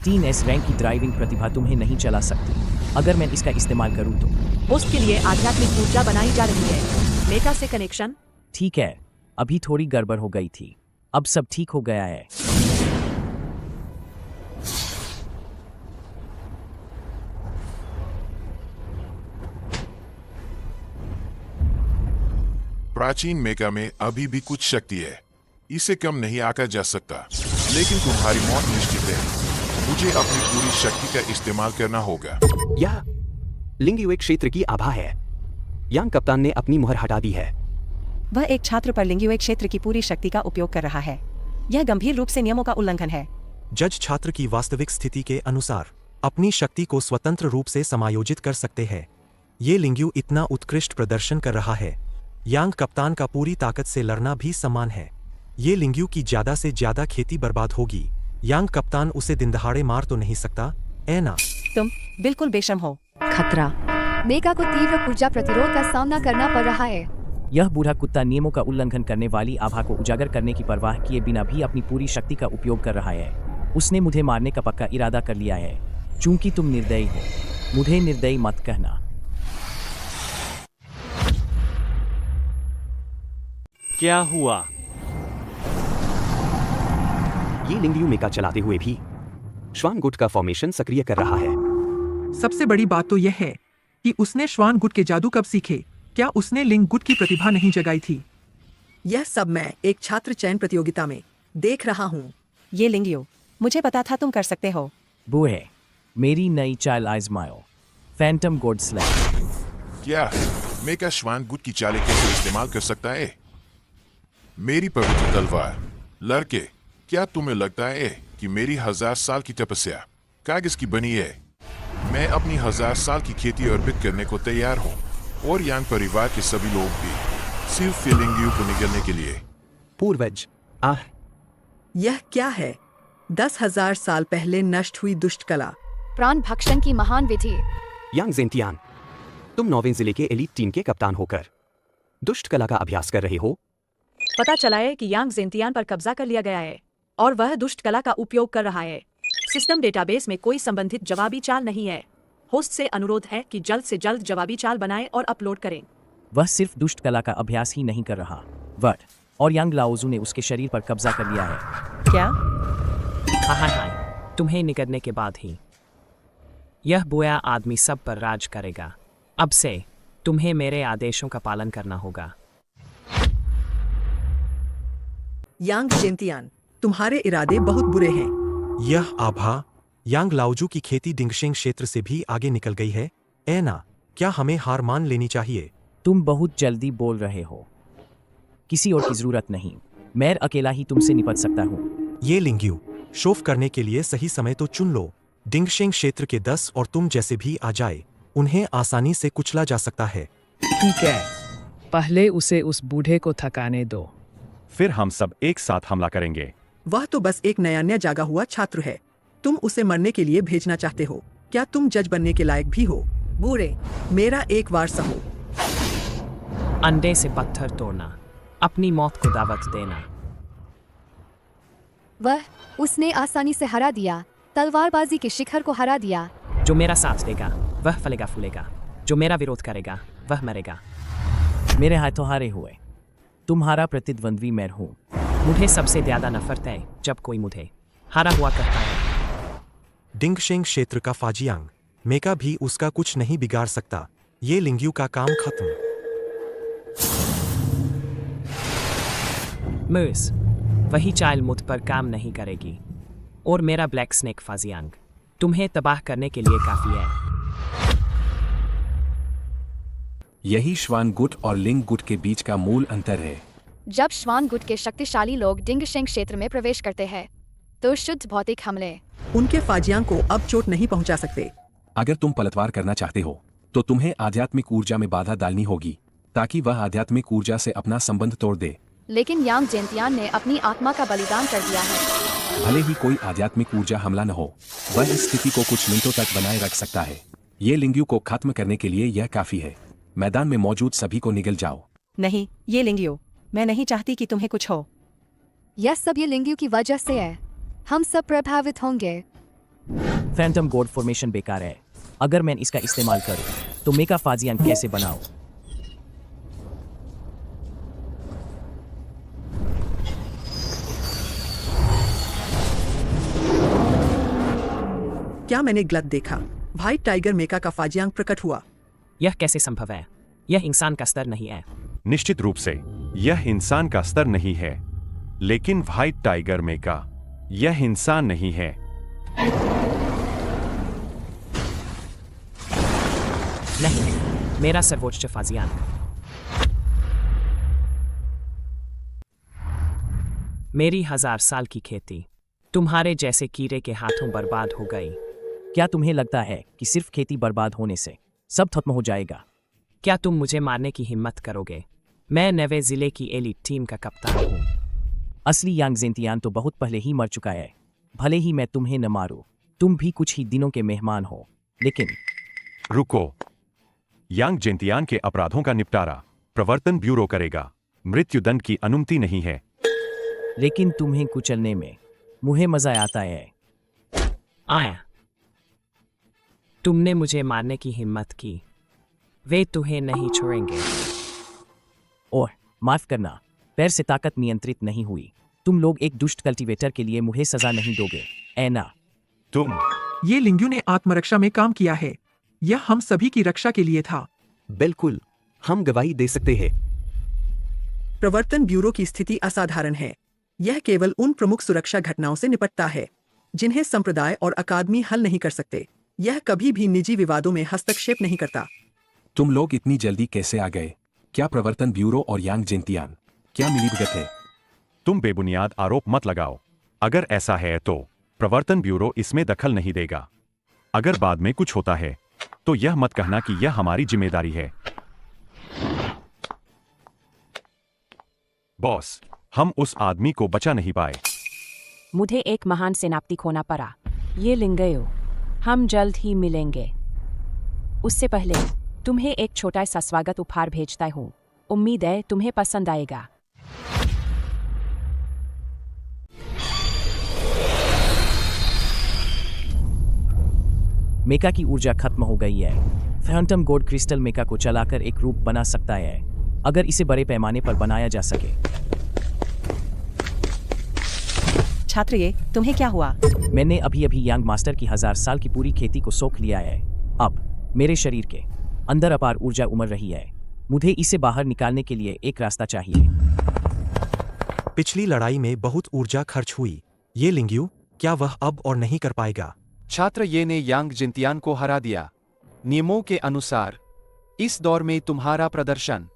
3S रैंक की ड्राइविंग प्रतिभा तुम्हें नहीं चला सकती। अगर मैं इसका इस्तेमाल करूं तो होस्ट के लिए आध्यात्मिक ऊर्जा बनाई जा रही है। मेका से कनेक्शन। ठीक है, अभी थोड़ी गड़बड़ हो गई थी, अब सब ठीक हो गया है। प्राचीन मेका में अभी भी कुछ शक्ति है, इसे कम नहीं आंका जा सकता, लेकिन तुम्हारी मौत निश्चित है। मुझे अपनी पूरी शक्ति का इस्तेमाल करना होगा। यह लिंगयू एक क्षेत्र की आभा है। यांग कप्तान ने अपनी मुहर हटा दी है। वह एक छात्र पर लिंगयू एक क्षेत्र की पूरी शक्ति का उपयोग कर रहा है। यह गंभीर रूप से नियमों का उल्लंघन है। जज छात्र की वास्तविक स्थिति के अनुसार अपनी शक्ति को स्वतंत्र रूप से समायोजित कर सकते हैं। ये लिंगयू इतना उत्कृष्ट प्रदर्शन कर रहा है, यांग कप्तान का पूरी ताकत से लड़ना भी समान है। ये लिंगयू की ज्यादा से ज्यादा खेती बर्बाद होगी। यांग कप्तान उसे दिनदहाड़े मार तो नहीं सकता, ऐ ना? तुम बिल्कुल बेशर्म हो। खतरा। मेका को तीव्र ऊर्जा प्रतिरोध का सामना करना पड़ रहा है। यह बूढ़ा कुत्ता नियमों का उल्लंघन करने वाली आभा को उजागर करने की परवाह किए बिना भी अपनी पूरी शक्ति का उपयोग कर रहा है। उसने मुझे मारने का पक्का इरादा कर लिया है। चूंकि तुम निर्दयी हो, मुझे निर्दयी मत कहना। क्या हुआ? ये लिंगयू मेका चलाते हुए भी श्वान गुट का फॉर्मेशन सक्रिय कर रहा है। सबसे बड़ी बात तो यह है कि उसने श्वान गुट के जादू कब सीखे। क्या उसने लिंग गुट की प्रतिभा नहीं जगाई थी? यह सब मैं एक छात्र चयन प्रतियोगिता में देख रहा हूँ। ये लिंगयू, मुझे पता था तुम कर सकते हो। बूहे, मेरी नई चाल आजमाओ, फैंटम गॉड स्लैम। क्या मेका श्वान गुट की चालें कैसे इस्तेमाल कर सकता है? मेरी पवित्र तलवार। लड़के, क्या तुम्हें लगता है कि मेरी 1000 साल की तपस्या कागज की बनी है? मैं अपनी 1000 साल की खेती अर्पित करने को तैयार हूँ, और यांग परिवार के सभी लोग भी, सिर्फ लिंगयू को निगलने के लिए। पूर्वज, यह क्या है? 10,000 साल पहले नष्ट हुई दुष्ट कला। प्राण भक्षण की महान विधि। यांग जेंटियान, तुम 9वें जिले के एलीट टीम के कप्तान होकर दुष्ट कला का अभ्यास कर रहे हो। पता चला है कि यांग जेंटियान पर कब्जा कर लिया गया है और वह दुष्ट कला का उपयोग कर रहा है। सिस्टम डेटाबेस में कोई संबंधित जवाबी चाल नहीं है। होस्ट से अनुरोध है कि जल्द से जल्द जवाबी चाल बनाएं और अपलोड करें। वह सिर्फ दुष्ट कला का अभ्यास ही नहीं कर रहा, वट और यांग लाओजू ने उसके शरीर पर कब्जा कर लिया है। क्या? हाँ, तुम्हें निकलने के बाद ही यह बोया आदमी सब पर राज करेगा। अब से तुम्हें मेरे आदेशों का पालन करना होगा। यांग जेंटियान, तुम्हारे इरादे बहुत बुरे हैं। यह आभा यांग लाओजू की खेती डिंगशेंग क्षेत्र से भी आगे निकल गई है। ऐना, क्या हमें हार मान लेनी चाहिए? तुम बहुत जल्दी बोल रहे हो। किसी और की जरूरत नहीं, मैं अकेला ही तुमसे निपट सकता हूँ। ये लिंगयू, शोफ करने के लिए सही समय तो चुन लो। डिंगशेंग क्षेत्र के 10 और तुम जैसे भी आ जाए, उन्हें आसानी से कुचला जा सकता है। ठीक है, पहले उसे उस बूढ़े को थकाने दो, फिर हम सब एक साथ हमला करेंगे। वह तो बस एक नया जागा हुआ छात्र है। तुम उसे मरने के लिए भेजना चाहते हो? क्या तुम जज बनने के लायक भी हो? बूढ़े, मेरा एक बार सहो। अंडे से पत्थर तोड़ना, अपनी मौत को दावत देना। वह उसने आसानी से हरा दिया, तलवारबाजी के शिखर को हरा दिया। जो मेरा साथ देगा वह फलेगा फूलेगा, जो मेरा विरोध करेगा वह मरेगा। मेरे हाथों हारे हुए, तुम्हारा प्रतिद्वंद्वी मैं हूँ। मुझे सबसे ज्यादा नफरत है जब कोई मुझे हारा हुआ कहता है। डिंगशेंग क्षेत्र का फाजियांग मेका भी उसका कुछ नहीं बिगाड़ सकता। ये लिंगयू का काम खत्म। मूस, वही चाल मुझ पर काम नहीं करेगी, और मेरा ब्लैक स्नेक फाजियांग तुम्हें तबाह करने के लिए काफी है। यही श्वान गुट और लिंग गुट के बीच का मूल अंतर है। जब श्वान गुट के शक्तिशाली लोग डिंगशेंग क्षेत्र में प्रवेश करते हैं, तो शुद्ध भौतिक हमले उनके फाजियांग को अब चोट नहीं पहुंचा सकते। अगर तुम पलटवार करना चाहते हो, तो तुम्हें आध्यात्मिक ऊर्जा में बाधा डालनी होगी, ताकि वह आध्यात्मिक ऊर्जा से अपना संबंध तोड़ दे। लेकिन यांग जेंटियान ने अपनी आत्मा का बलिदान कर दिया है। भले ही कोई आध्यात्मिक ऊर्जा हमला न हो, वह इस स्थिति को कुछ मिनटों तक बनाए रख सकता है। ये लिंगयू को खत्म करने के लिए यह काफी है। मैदान में मौजूद सभी को निगल जाओ। नहीं, ये लिंगयू, मैं नहीं चाहती कि तुम्हें कुछ हो। यह सब ये लिंगयू की वजह से है। हम सब प्रभावित होंगे। फैंटम गॉड फॉर्मेशन बेकार है। अगर मैं इसका इस्तेमाल करूं, तो मेका फाजियान कैसे बनाऊं? क्या मैंने गलत देखा? व्हाइट टाइगर मेका का फाजियांग प्रकट हुआ। यह कैसे संभव है? यह इंसान का स्तर नहीं है। निश्चित रूप से यह इंसान का स्तर नहीं है, लेकिन व्हाइट टाइगर मेका यह इंसान नहीं है। नहीं, मेरा सर्वोच्च फाजियान। मेरी 1000 साल की खेती तुम्हारे जैसे कीड़े के हाथों बर्बाद हो गई। क्या तुम्हें लगता है कि सिर्फ खेती बर्बाद होने से सब खत्म हो जाएगा? क्या तुम मुझे मारने की हिम्मत करोगे? मैं नवे जिले की एलीट टीम का कप्तान हूँ। असली यांग जेंटियान तो बहुत पहले ही मर चुका है। भले ही मैं तुम्हें न मारूं, तुम भी कुछ ही दिनों के मेहमान हो। लेकिन रुको, यांग जेंटियान के अपराधों का निपटारा प्रवर्तन ब्यूरो करेगा। मृत्युदंड की अनुमति नहीं है। लेकिन तुम्हें कुचलने में मुझे मजा आता है। आया, तुमने मुझे मारने की हिम्मत की, वे तुम्हें नहीं छोड़ेंगे। और माफ करना, पैर से ताकत नियंत्रित नहीं हुई। तुम लोग एक दुष्ट कल्टीवेटर के लिए मुझे सजा नहीं दोगे, ऐना। तुम ये लिंग्यू ने आत्मरक्षा में काम किया है। यह हम सभी की रक्षा के लिए था। बिल्कुल, हम गवाही दे सकते हैं। प्रवर्तन ब्यूरो की स्थिति असाधारण है। यह केवल उन प्रमुख सुरक्षा घटनाओं से निपटता है जिन्हें संप्रदाय और अकादमी हल नहीं कर सकते। यह कभी भी निजी विवादों में हस्तक्षेप नहीं करता। तुम लोग इतनी जल्दी कैसे आ गए? क्या प्रवर्तन ब्यूरो और यांग जिनतियान क्या मिलीभगत है? तुम बेबुनियाद आरोप मत लगाओ। अगर ऐसा है तो प्रवर्तन ब्यूरो इसमें दखल नहीं देगा। अगर बाद में कुछ होता है तो यह मत कहना कि यह हमारी जिम्मेदारी है। बॉस, हम उस आदमी को बचा नहीं पाए। मुझे एक महान सेनापति खोना पड़ा। ये लिंगयो, हम जल्द ही मिलेंगे। उससे पहले तुम्हें एक छोटा सा स्वागत उपहार भेजता हूँ। उम्मीद है तुम्हें पसंद आएगा। मेका की ऊर्जा खत्म हो गई है। फैंटम गोल्ड क्रिस्टल मेका को चलाकर एक रूप बना सकता है, अगर इसे बड़े पैमाने पर बनाया जा सके। छात्र, ये तुम्हें क्या हुआ? मैंने अभी अभी यांग मास्टर की 1000 साल की पूरी खेती को सोख लिया है। अब मेरे शरीर के अंदर अपार ऊर्जा उमड़ रही है। मुझे इसे बाहर निकालने के लिए एक रास्ता चाहिए। पिछली लड़ाई में बहुत ऊर्जा खर्च हुई। ये लिंग्यू, क्या वह अब और नहीं कर पाएगा? छात्र ये ने यांग जिनतियान को हरा दिया। नियमों के अनुसार इस दौर में तुम्हारा प्रदर्शन।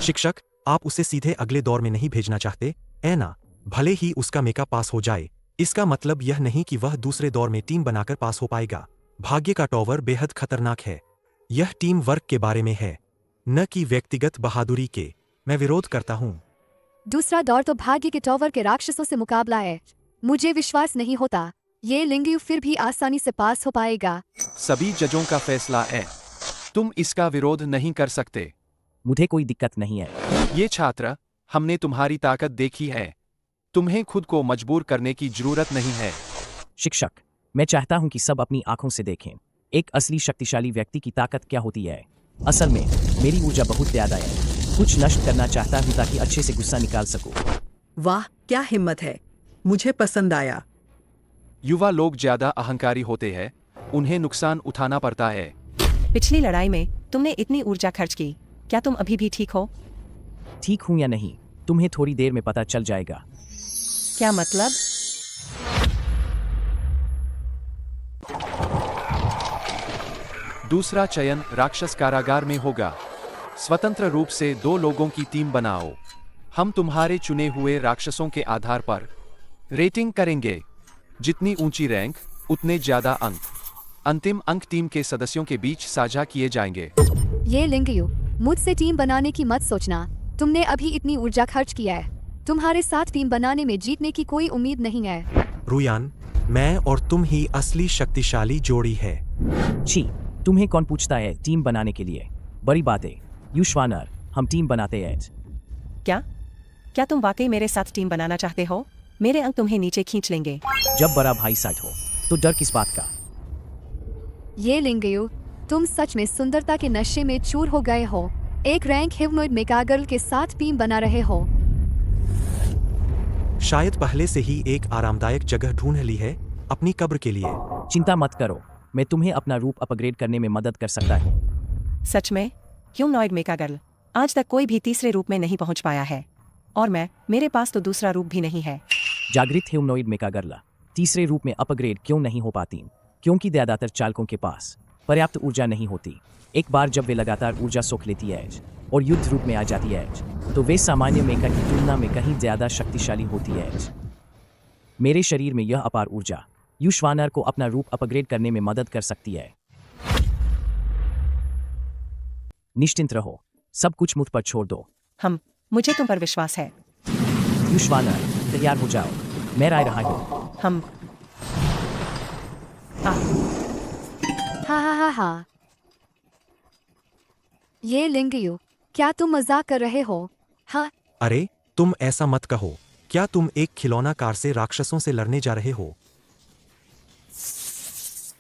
शिक्षक, आप उसे सीधे अगले दौर में नहीं भेजना चाहते, ऐना? भले ही उसका मेका पास हो जाए, इसका मतलब यह नहीं कि वह दूसरे दौर में टीम बनाकर पास हो पाएगा। भाग्य का टॉवर बेहद खतरनाक है। यह टीम वर्क के बारे में है, न कि व्यक्तिगत बहादुरी के। मैं विरोध करता हूँ। दूसरा दौर तो भाग्य के टॉवर के राक्षसों से मुकाबला है। मुझे विश्वास नहीं होता ये लिंग्यू फिर भी आसानी से पास हो पाएगा। सभी जजों का फैसला है, तुम इसका विरोध नहीं कर सकते। मुझे कोई दिक्कत नहीं है। ये छात्र, हमने तुम्हारी ताकत देखी है। तुम्हें खुद को मजबूर करने की जरूरत नहीं है। शिक्षक, मैं चाहता हूं कि सब अपनी आंखों से देखें एक असली शक्तिशाली व्यक्ति की ताकत क्या होती है। असल में मेरी ऊर्जा बहुत ज्यादा है। कुछ नष्ट करना चाहता हूं ताकि अच्छे से गुस्सा निकाल सकूं। वाह, क्या हिम्मत है, मुझे पसंद आया। युवा लोग ज्यादा अहंकारी होते हैं, उन्हें नुकसान उठाना पड़ता है। पिछली लड़ाई में तुमने इतनी ऊर्जा खर्च की, क्या तुम अभी भी ठीक हो? ठीक हूं या नहीं, तुम्हें थोड़ी देर में पता चल जाएगा। क्या मतलब? दूसरा चयन राक्षस कारागार में होगा। स्वतंत्र रूप से 2 लोगों की टीम बनाओ। हम तुम्हारे चुने हुए राक्षसों के आधार पर रेटिंग करेंगे। जितनी ऊंची रैंक, उतने ज्यादा अंक। अंतिम अंक टीम के सदस्यों के बीच साझा किए जाएंगे। ये लिंग्यू, मुझसे टीम बनाने की मत सोचना। तुमने अभी इतनी ऊर्जा खर्च किया है। तुम्हारे साथ टीम बनाने में जीतने की कोई उम्मीद नहीं है। रुयान, मैं और तुम ही असली शक्तिशाली जोड़ी है। छी, तुम्हें कौन पूछता है टीम बनाने के लिए? बड़ी बात है युश्वानर, हम टीम बनाते हैं। क्या तुम वाकई मेरे साथ टीम बनाना चाहते हो? मेरे अंक तुम्हें नीचे खींच लेंगे। जब बड़ा भाई साथ हो तो डर किस बात का? ये लिंग्यू, तुम सच में सुंदरता के नशे में चूर हो गए हो। एक रैंक ह्यूमनॉइड मेकागर्ल के साथ टीम बना रहे हो। शायद पहले से ही एक आरामदायक जगह ढूंढ ली है अपनी कब्र के लिए। चिंता मत करो, मैं तुम्हें अपना रूप अपग्रेड करने में मदद कर सकता हूँ। सच में? ह्यूमनॉइड मेकागर्ल आज तक कोई भी तीसरे रूप में नहीं पहुंच पाया है, और मेरे पास तो दूसरा रूप भी नहीं है। जागृत ह्यूमनॉइड मेकागर्ल तीसरे रूप में अपग्रेड क्यों नहीं हो पाती? क्योंकि ज्यादातर चालकों के पास पर्याप्त ऊर्जा नहीं होती। एक बार जब वे लगातार ऊर्जा सोख लेती है और युद्ध रूप में आ जाती है तो वे सामान्य मेका की तुलना में कहीं ज्यादा शक्तिशाली होती है। मेरे शरीर में यह अपार ऊर्जा युश्वानर को अपना रूप अपग्रेड करने में मदद कर सकती है। निश्चिंत रहो, सब कुछ मुझ पर छोड़ दो। मुझे तुम पर विश्वास है। युश्वानर, तैयार हो जाओ, मैं राय रहा हूँ। हा। ये लिंग्यू, क्या तुम मजाक कर रहे हो? हाँ, अरे तुम ऐसा मत कहो। क्या तुम एक खिलौना कार से राक्षसों से लड़ने जा रहे हो?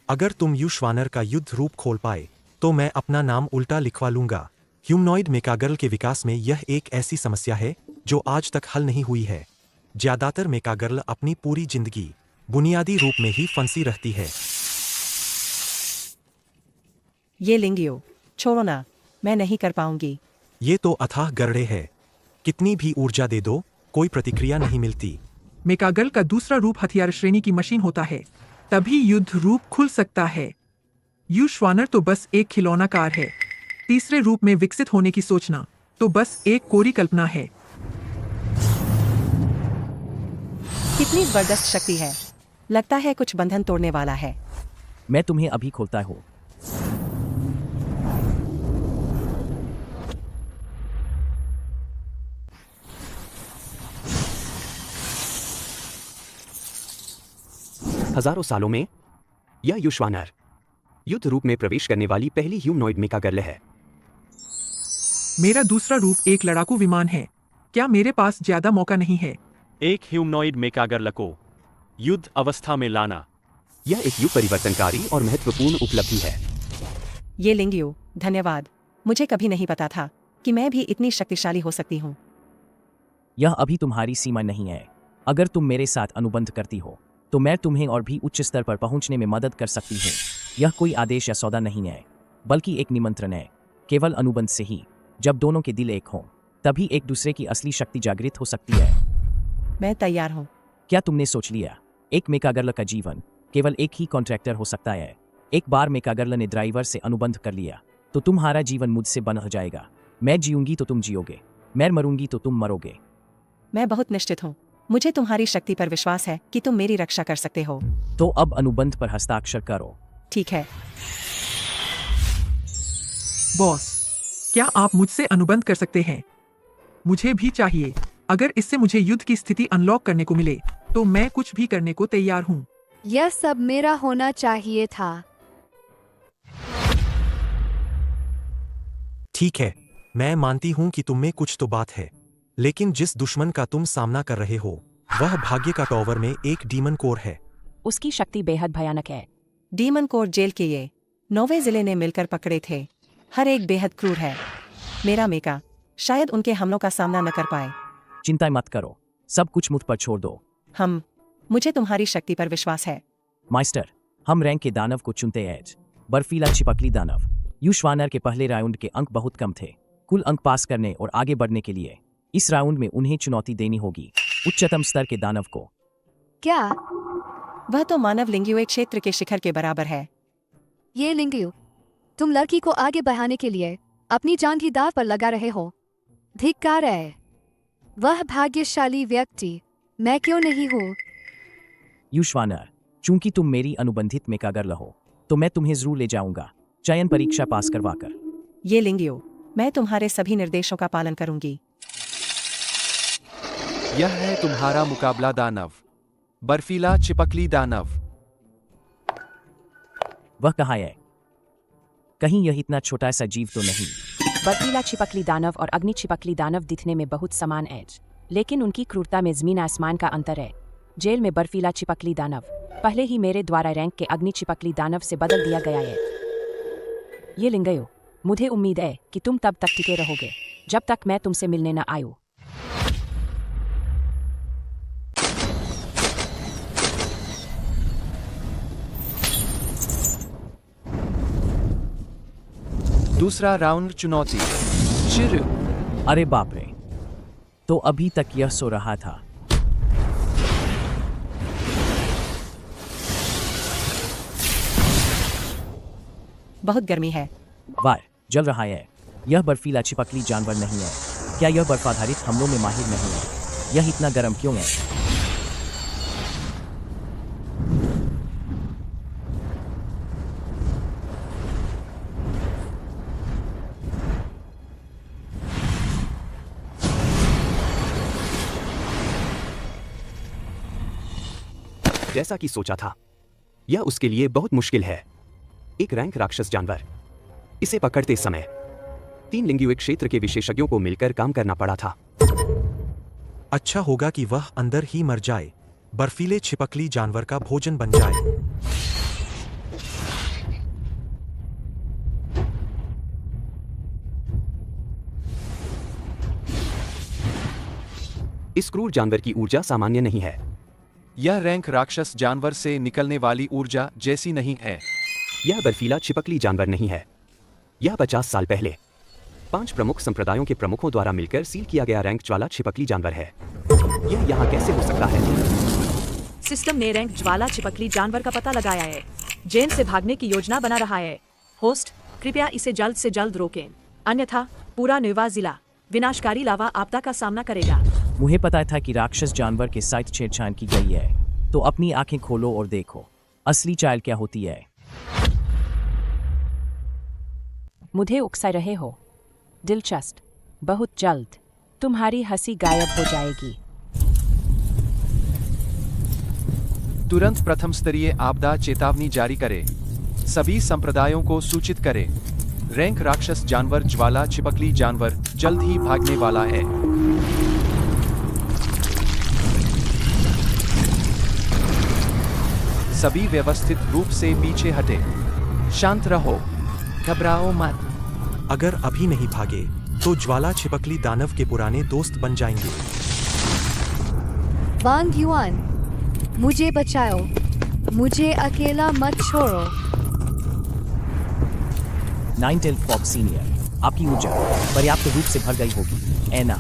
अगर तुम युश्वानर का युद्ध रूप खोल पाए तो मैं अपना नाम उल्टा लिखवा लूंगा। ह्यूमनॉइड मेकागर्ल के विकास में यह एक ऐसी समस्या है जो आज तक हल नहीं हुई है। ज्यादातर मेकागर्ल अपनी पूरी जिंदगी बुनियादी रूप में ही फंसी रहती है। ये लिंगियो, छोड़ो ना, मैं नहीं कर पाऊंगी। ये तो अथाह गरड़े है। कितनी भी ऊर्जा दे दो, कोई प्रतिक्रिया नहीं मिलती। मेकागर्ल का दूसरा रूप हथियार श्रेणी की मशीन होता है, तभी युद्ध रूप खुल सकता है। युश्वानर तो बस एक खिलौना कार है। तीसरे रूप में विकसित होने की सोचना तो बस एक कोरी कल्पना है। कितनी जबरदस्त शक्ति है। लगता है कुछ बंधन तोड़ने वाला है। मैं तुम्हें अभी खोलता हूँ। हजारों सालों में यह युश्वानर युद्ध रूप में प्रवेश करने वाली पहली ह्यूमनॉइड मेकागर्ल है। मेरा दूसरा रूप एक लड़ाकू विमान है। क्या मेरे पास ज्यादा मौका नहीं है? एक ह्यूमनॉइड मेकागर्ल को युद्ध अवस्था में लाना यह एक युग परिवर्तनकारी और महत्वपूर्ण उपलब्धि है। ये लिंगियो, धन्यवाद। मुझे कभी नहीं पता था कि मैं भी इतनी शक्तिशाली हो सकती हूँ। यह अभी तुम्हारी सीमा नहीं है। अगर तुम मेरे साथ अनुबंध करती हो तो मैं तुम्हें और भी उच्च स्तर पर पहुंचने में मदद कर सकती हूँ। यह कोई आदेश या सौदा नहीं है, बल्कि एक निमंत्रण है। केवल अनुबंध से ही, जब दोनों के दिल एक हों, तभी एक दूसरे की असली शक्ति जागृत हो सकती है। मैं तैयार हूँ। क्या तुमने सोच लिया? एक मेकागर्ल का जीवन केवल एक ही कॉन्ट्रैक्टर हो सकता है। एक बार मेकागर्ल ने ड्राइवर से अनुबंध कर लिया तो तुम्हारा जीवन मुझसे बंध जाएगा। मैं जीऊंगी तो तुम जियोगे, मैं मरूंगी तो तुम मरोगे। मैं बहुत निश्चित हूँ। मुझे तुम्हारी शक्ति पर विश्वास है कि तुम मेरी रक्षा कर सकते हो। तो अब अनुबंध पर हस्ताक्षर करो। ठीक है। बॉस, क्या आप मुझसे अनुबंध कर सकते हैं? मुझे भी चाहिए। अगर इससे मुझे युद्ध की स्थिति अनलॉक करने को मिले तो मैं कुछ भी करने को तैयार हूँ। यह सब मेरा होना चाहिए था। ठीक है, मैं मानती हूँ कि तुम में कुछ तो बात है, लेकिन जिस दुश्मन का तुम सामना कर रहे हो वह भाग्य का टॉवर में एक डीमन कोर है। उसकी शक्ति बेहद भयानक है। डीमन कोर जेल के ये 9वें जिले ने मिलकर पकड़े थे। हर एक बेहद क्रूर है। मेरा मेका शायद उनके हमलों का सामना न कर पाए। चिंता मत करो, सब कुछ मुझ पर छोड़ दो। मुझे तुम्हारी शक्ति पर विश्वास है। मास्टर, हम रैंक के दानव को चुनते हैं। बर्फीला छिपकली दानव। युश्वानर के पहले राउंड के अंक बहुत कम थे। कुल अंक पास करने और आगे बढ़ने के लिए इस राउंड में उन्हें चुनौती देनी होगी उच्चतम स्तर के दानव को। क्या? वह तो मानव लिंगियो क्षेत्र के शिखर के बराबर है। ये लिंगियो, तुम लड़की को आगे बढ़ाने के लिए अपनी जान की दाव पर लगा रहे हो। धिक्कार है। वह भाग्यशाली व्यक्ति मैं क्यों नहीं हूँ? युश्वानर, चूंकि तुम मेरी अनुबंधित मेकागर्ल हो तो मैं तुम्हें जरूर ले जाऊंगा, चयन परीक्षा पास करवाकर। ये लिंगियो, मैं तुम्हारे सभी निर्देशों का पालन करूंगी। यह है तुम्हारा मुकाबला दानव, बर्फीला चिपकली दानव। वह कहाँ है? कहीं यह इतना छोटा सा जीव तो नहीं? बर्फीला छिपकली दानव और अग्नि छिपकली दानव दिखने में बहुत समान है, लेकिन उनकी क्रूरता में जमीन आसमान का अंतर है। जेल में बर्फीला छिपकली दानव पहले ही मेरे द्वारा रैंक के अग्नि छिपकली दानव से बदल दिया गया है। ये लिंगयो, मुझे उम्मीद है कि तुम तब तक टिके रहोगे जब तक मैं तुमसे मिलने न आऊं। दूसरा राउंड चुनौती शुरू। अरे बाप रे, तो अभी तक यह सो रहा था। बहुत गर्मी है। वाह, जल रहा है। यह बर्फीला छिपकली जानवर नहीं है। क्या यह बर्फ आधारित हमलों में माहिर नहीं है? यह इतना गर्म क्यों है? जैसा कि सोचा था, यह उसके लिए बहुत मुश्किल है। एक रैंक राक्षस जानवर। इसे पकड़ते समय 3 लिंग्युइक क्षेत्र के विशेषज्ञों को मिलकर काम करना पड़ा था। अच्छा होगा कि वह अंदर ही मर जाए, बर्फीले छिपकली जानवर का भोजन बन जाए। इस क्रूर जानवर की ऊर्जा सामान्य नहीं है। यह रैंक राक्षस जानवर से निकलने वाली ऊर्जा जैसी नहीं है। यह बर्फीला छिपकली जानवर नहीं है। यह 50 साल पहले 5 प्रमुख संप्रदायों के प्रमुखों द्वारा मिलकर सील किया गया रैंक ज्वाला छिपकली जानवर है। यह यहाँ कैसे हो सकता है? सिस्टम ने रैंक ज्वाला छिपकली जानवर का पता लगाया है। जेल से भागने की योजना बना रहा है। होस्ट, कृपया इसे जल्द से जल्द रोकें, अन्यथा पूरा न्यूवा जिला विनाशकारी लावा आपदा का सामना करेगा। मुझे पता था कि राक्षस जानवर के साथ छेड़छाड़ की गई है, तो अपनी आंखें खोलो और देखो असली चाल क्या होती है। मुझे उकसा रहे हो? दिलचस्प। बहुत जल्द तुम्हारी हंसी गायब हो जाएगी। तुरंत प्रथम स्तरीय आपदा चेतावनी जारी करें। सभी संप्रदायों को सूचित करें। रैंक राक्षस जानवर ज्वाला छिपकली जानवर जल्द ही भागने वाला है। सभी व्यवस्थित रूप से पीछे हटे। शांत रहो, घबराओ मत। अगर अभी नहीं भागे तो ज्वाला छिपकली दानव के पुराने दोस्त बन जाएंगे। वांग युआन, मुझे बचाओ, मुझे अकेला मत छोड़ो। नाइनटेल फॉक्स सीनियर, आपकी ऊर्जा पर्याप्त रूप से भर गई होगी। एना,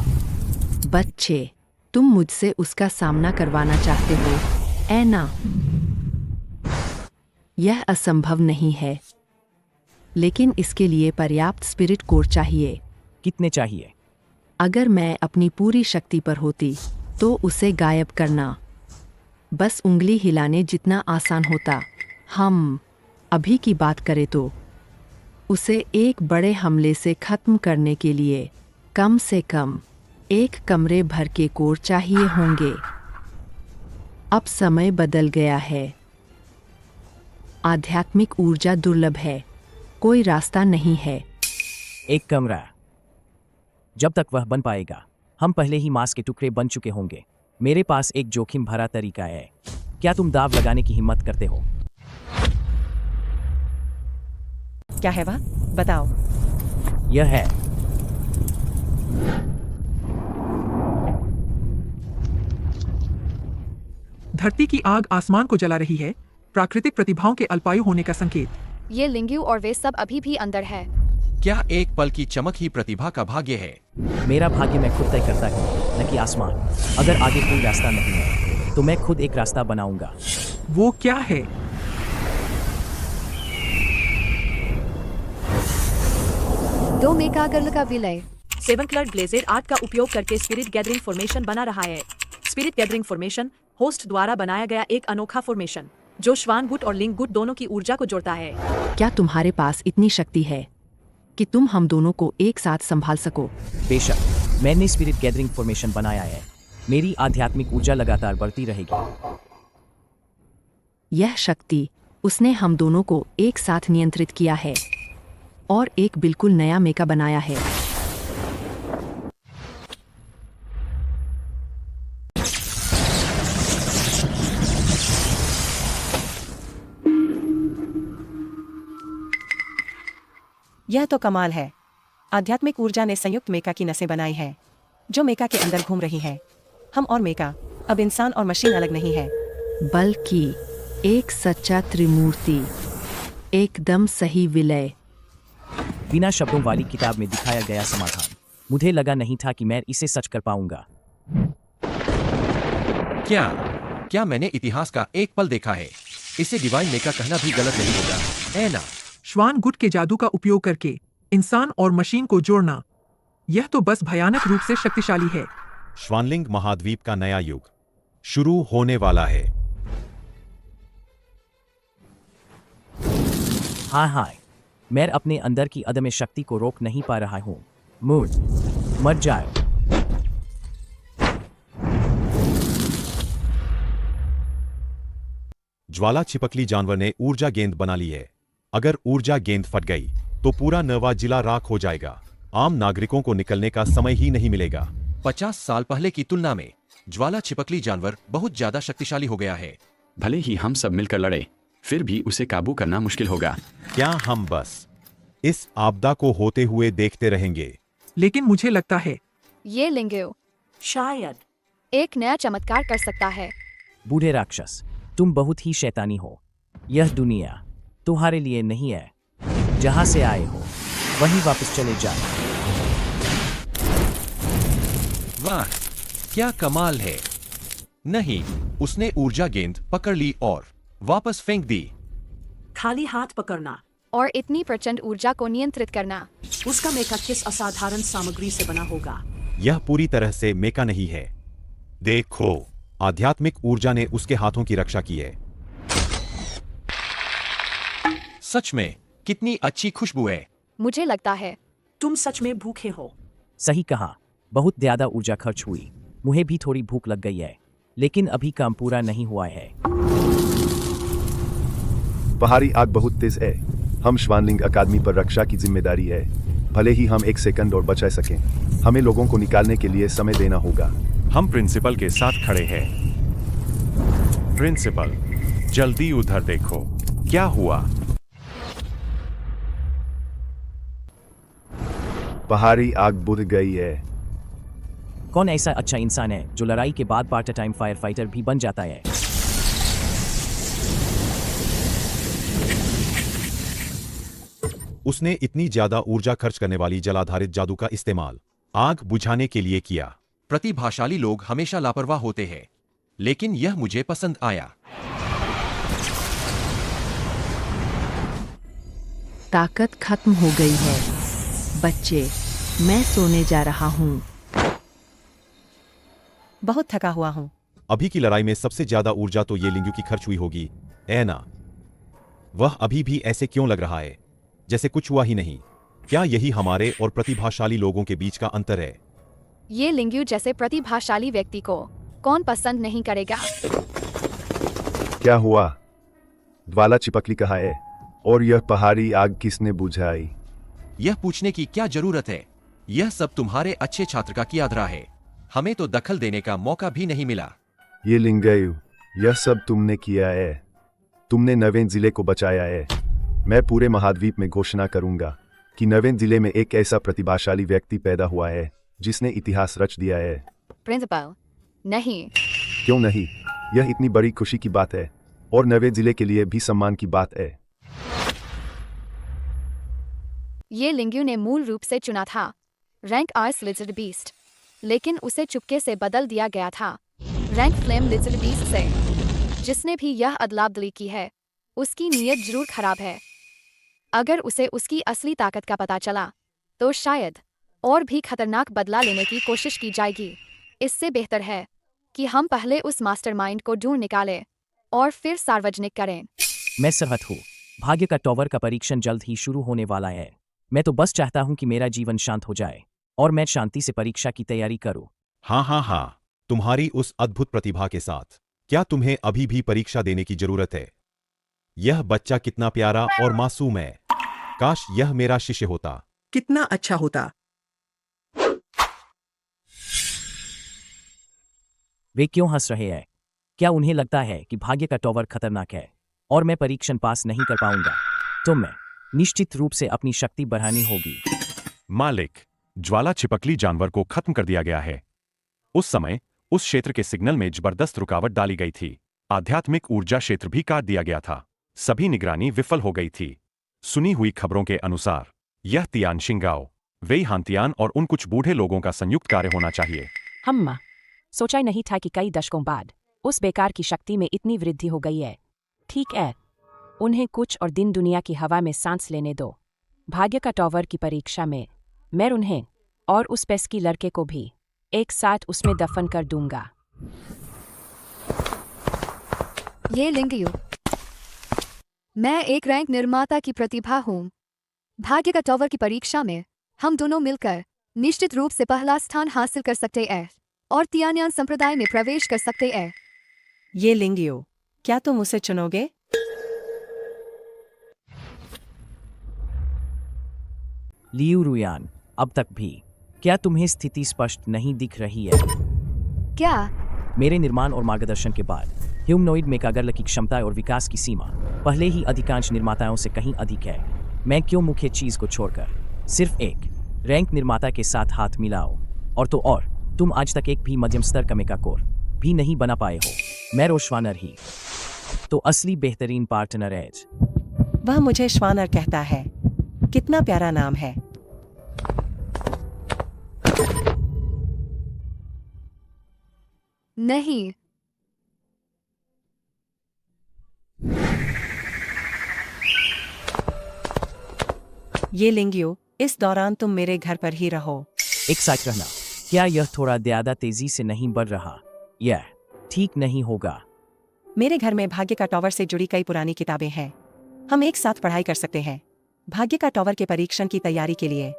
बच्चे, तुम मुझसे उसका सामना करवाना चाहते हो? एना, यह असंभव नहीं है, लेकिन इसके लिए पर्याप्त स्पिरिट कोर चाहिए। कितने चाहिए? अगर मैं अपनी पूरी शक्ति पर होती तो उसे गायब करना बस उंगली हिलाने जितना आसान होता। हम अभी की बात करें तो उसे एक बड़े हमले से खत्म करने के लिए कम से कम 1 कमरे भर के कोर चाहिए होंगे। अब समय बदल गया है। आध्यात्मिक ऊर्जा दुर्लभ है, कोई रास्ता नहीं है। 1 कमरा। जब तक वह बन पाएगा हम पहले ही मांस के टुकड़े बन चुके होंगे। मेरे पास एक जोखिम भरा तरीका है। क्या तुम दाव लगाने की हिम्मत करते हो? क्या है वह? बताओ। यह है धरती की आग आसमान को जला रही है, प्राकृतिक प्रतिभाओं के अल्पायु होने का संकेत। ये लिंग्यू और वे सब अभी भी अंदर है। क्या एक पल की चमक ही प्रतिभा का भाग्य है? मेरा भाग्य मैं खुद तय करता हूँ, न कि आसमान। अगर आगे कोई रास्ता नहीं है तो मैं खुद एक रास्ता बनाऊंगा। वो क्या है? दो मेकागर्ल का विलय। 7 क्लर्ड ब्लेजेड आर्ट का उपयोग करके स्पिरिट गैदरिंग फॉर्मेशन बना रहा है। स्पिरिट गैदरिंग फॉर्मेशन होस्ट द्वारा बनाया गया एक अनोखा फॉर्मेशन जो श्वान गुट और लिंग गुट दोनों की ऊर्जा को जोड़ता है। क्या तुम्हारे पास इतनी शक्ति है कि तुम हम दोनों को एक साथ संभाल सको? बेशक, मैंने स्पिरिट गैदरिंग फॉर्मेशन बनाया है। मेरी आध्यात्मिक ऊर्जा लगातार बढ़ती रहेगी। यह शक्ति उसने हम दोनों को एक साथ नियंत्रित किया है और एक बिल्कुल नया मेका बनाया है। यह तो कमाल है। आध्यात्मिक ऊर्जा ने संयुक्त मेका की नसें बनाई है जो मेका के अंदर घूम रही है। हम और मेका, अब इंसान और मशीन अलग नहीं है, बल्कि एक सच्चा त्रिमूर्ति, एकदम सही विलय। बिना शब्दों वाली किताब में दिखाया गया समाधान। मुझे लगा नहीं था कि मैं इसे सच कर पाऊंगा। क्या मैंने इतिहास का एक पल देखा है? इसे डिवाइन मेका कहना भी गलत नहीं होगा। एना, श्वान गुट के जादू का उपयोग करके इंसान और मशीन को जोड़ना, यह तो बस भयानक रूप से शक्तिशाली है। श्वानलिंग महाद्वीप का नया युग शुरू होने वाला है। हाँ, मैं अपने अंदर की अदम्य शक्ति को रोक नहीं पा रहा हूँ। मूड, मर जाओ। ज्वाला छिपकली जानवर ने ऊर्जा गेंद बना ली है। अगर ऊर्जा गेंद फट गई तो पूरा नवा जिला राख हो जाएगा। आम नागरिकों को निकलने का समय ही नहीं मिलेगा। 50 साल पहले की तुलना में ज्वाला छिपकली जानवर बहुत ज्यादा शक्तिशाली हो गया है। भले ही हम सब मिलकर लड़े, फिर भी उसे काबू करना मुश्किल होगा। क्या हम बस इस आपदा को होते हुए देखते रहेंगे? लेकिन मुझे लगता है ये लिंगयो शायद एक नया चमत्कार कर सकता है। बूढ़े राक्षस, तुम बहुत ही शैतानी हो। यह दुनिया तुम्हारे लिए नहीं है। जहां से आए हो वहीं वापस चले जाओ। वाह, क्या कमाल है। नहीं, उसने ऊर्जा गेंद पकड़ ली और वापस फेंक दी। खाली हाथ पकड़ना और इतनी प्रचंड ऊर्जा को नियंत्रित करना। उसका मेका किस असाधारण सामग्री से बना होगा। यह पूरी तरह से मेका नहीं है। देखो, आध्यात्मिक ऊर्जा ने उसके हाथों की रक्षा की है। सच में कितनी अच्छी खुशबू है। मुझे लगता है तुम सच में भूखे हो। सही कहा, बहुत ज्यादा ऊर्जा खर्च हुई। मुझे भी थोड़ी भूख लग गई है, लेकिन अभी काम पूरा नहीं हुआ है। पहाड़ी आग बहुत तेज है। हम श्वानलिंग अकादमी पर रक्षा की जिम्मेदारी है। भले ही हम 1 सेकंड और बचा सकें, हमें लोगों को निकालने के लिए समय देना होगा। हम प्रिंसिपल के साथ खड़े हैं। प्रिंसिपल, जल्दी उधर देखो, क्या हुआ? पहाड़ी आग बुझ गई है। कौन ऐसा अच्छा इंसान है जो लड़ाई के बाद पार्ट टाइम फायर फाइटर भी बन जाता है? उसने इतनी ज्यादा ऊर्जा खर्च करने वाली जलाधारित जादू का इस्तेमाल आग बुझाने के लिए किया। प्रतिभाशाली लोग हमेशा लापरवाह होते हैं, लेकिन यह मुझे पसंद आया। ताकत खत्म हो गई है। बच्चे, मैं सोने जा रहा हूँ। बहुत थका हुआ हूँ। अभी की लड़ाई में सबसे ज्यादा ऊर्जा तो ये लिंगू की खर्च हुई होगी, है ना? वह अभी भी ऐसे क्यों लग रहा है जैसे कुछ हुआ ही नहीं? क्या यही हमारे और प्रतिभाशाली लोगों के बीच का अंतर है? ये लिंगयू जैसे प्रतिभाशाली व्यक्ति को कौन पसंद नहीं करेगा? क्या हुआ? ज्वाला छिपकली कहाँ है? और यह पहाड़ी आग किसने बुझाई? यह पूछने की क्या जरूरत है? यह सब तुम्हारे अच्छे छात्र का किया धरा है। हमें तो दखल देने का मौका भी नहीं मिला। ये लिंगयू, यह सब तुमने किया है। तुमने नवें जिले को बचाया है। मैं पूरे महाद्वीप में घोषणा करूंगा कि नवें जिले में एक ऐसा प्रतिभाशाली व्यक्ति पैदा हुआ है जिसने इतिहास रच दिया है। प्रिंसिपल, नहीं। क्यों नहीं? यह इतनी बड़ी खुशी की बात है और नवें जिले के लिए भी सम्मान की बात है। ये लिंगयू ने मूल रूप से चुना था रैंक आर्स लिजर्ड बीस्ट, लेकिन उसे चुपके से बदल दिया गया था रैंक फ्लेम लिजर्ड बीस्ट से। जिसने भी यह अदला-बदली की है, उसकी नीयत जरूर खराब है। अगर उसे उसकी असली ताकत का पता चला, तो शायद और भी खतरनाक बदला लेने की कोशिश की जाएगी। इससे बेहतर है कि हम पहले उस मास्टरमाइंड को ढूंढ निकालें और फिर सार्वजनिक करें। मैं सहमत हूँ। भाग्य का टॉवर का परीक्षण जल्द ही शुरू होने वाला है। मैं तो बस चाहता हूँ कि मेरा जीवन शांत हो जाए और मैं शांति से परीक्षा की तैयारी करूँ। हाँ, तुम्हारी उस अद्भुत प्रतिभा के साथ क्या तुम्हें अभी भी परीक्षा देने की जरूरत है? यह बच्चा कितना प्यारा और मासूम है। काश यह मेरा शिष्य होता। कितना अच्छा होता। वे क्यों हंस रहे हैं? क्या उन्हें लगता है कि भाग्य का टॉवर खतरनाक है और मैं परीक्षण पास नहीं कर पाऊंगा? तो मैं निश्चित रूप से अपनी शक्ति बढ़ानी होगी। मालिक, ज्वाला छिपकली जानवर को खत्म कर दिया गया है। उस समय उस क्षेत्र के सिग्नल में जबरदस्त रुकावट डाली गई थी। आध्यात्मिक ऊर्जा क्षेत्र भी काट दिया गया था। सभी निगरानी विफल हो गई थी। सुनी हुई खबरों के अनुसार यह तियान शिंगाओ, वेई हांतियान और उन कुछ बूढ़े लोगों का संयुक्त कार्य होना चाहिए। हम सोचा ही नहीं था कि कई दशकों बाद उस बेकार की शक्ति में इतनी वृद्धि हो गई है। ठीक है, उन्हें कुछ और दिन दुनिया की हवा में सांस लेने दो। भाग्य का टॉवर की परीक्षा में मैं उन्हें और उस पेस्की लड़के को भी एक साथ उसमें दफन कर दूंगा। ये लिंगयू, मैं एक रैंक निर्माता की प्रतिभा हूँ। भाग्य का टॉवर की परीक्षा में हम दोनों मिलकर निश्चित रूप से पहला स्थान हासिल कर सकते हैं और तियान्यान संप्रदाय में प्रवेश कर सकते हैं। ये लिंगयू, क्या तुम उसे चुनोगे? लियू रुयान, अब तक भी। क्या तुम्हें स्थिति स्पष्ट नहीं दिख रही है? क्या? मेरे निर्माण और मार्गदर्शन के बाद ह्यूमनॉइड मेकागर्ल की क्षमता और विकास की सीमा पहले ही अधिकांश निर्माताओं से कहीं अधिक है। मैं क्यों मुख्य चीज को छोड़कर सिर्फ एक रैंक निर्माता के साथ हाथ मिलाओ? और तुम आज तक एक भी मध्यम स्तर का मेकाकोर भी नहीं बना पाए हो। मैं रोशवानर ही तो असली बेहतरीन पार्टनर एज। वह मुझे श्वानर कहता है। कितना प्यारा नाम है। नहीं। ये लिंगियो, इस दौरान तुम मेरे घर पर ही रहो। एक साथ रहना। क्या यह थोड़ा ज्यादा तेजी से नहीं बढ़ रहा? यह ठीक नहीं होगा। मेरे घर में भाग्य का टॉवर से जुड़ी कई पुरानी किताबें हैं। हम एक साथ पढ़ाई कर सकते हैं। भाग्य का टॉवर के परीक्षण की तैयारी के लिए।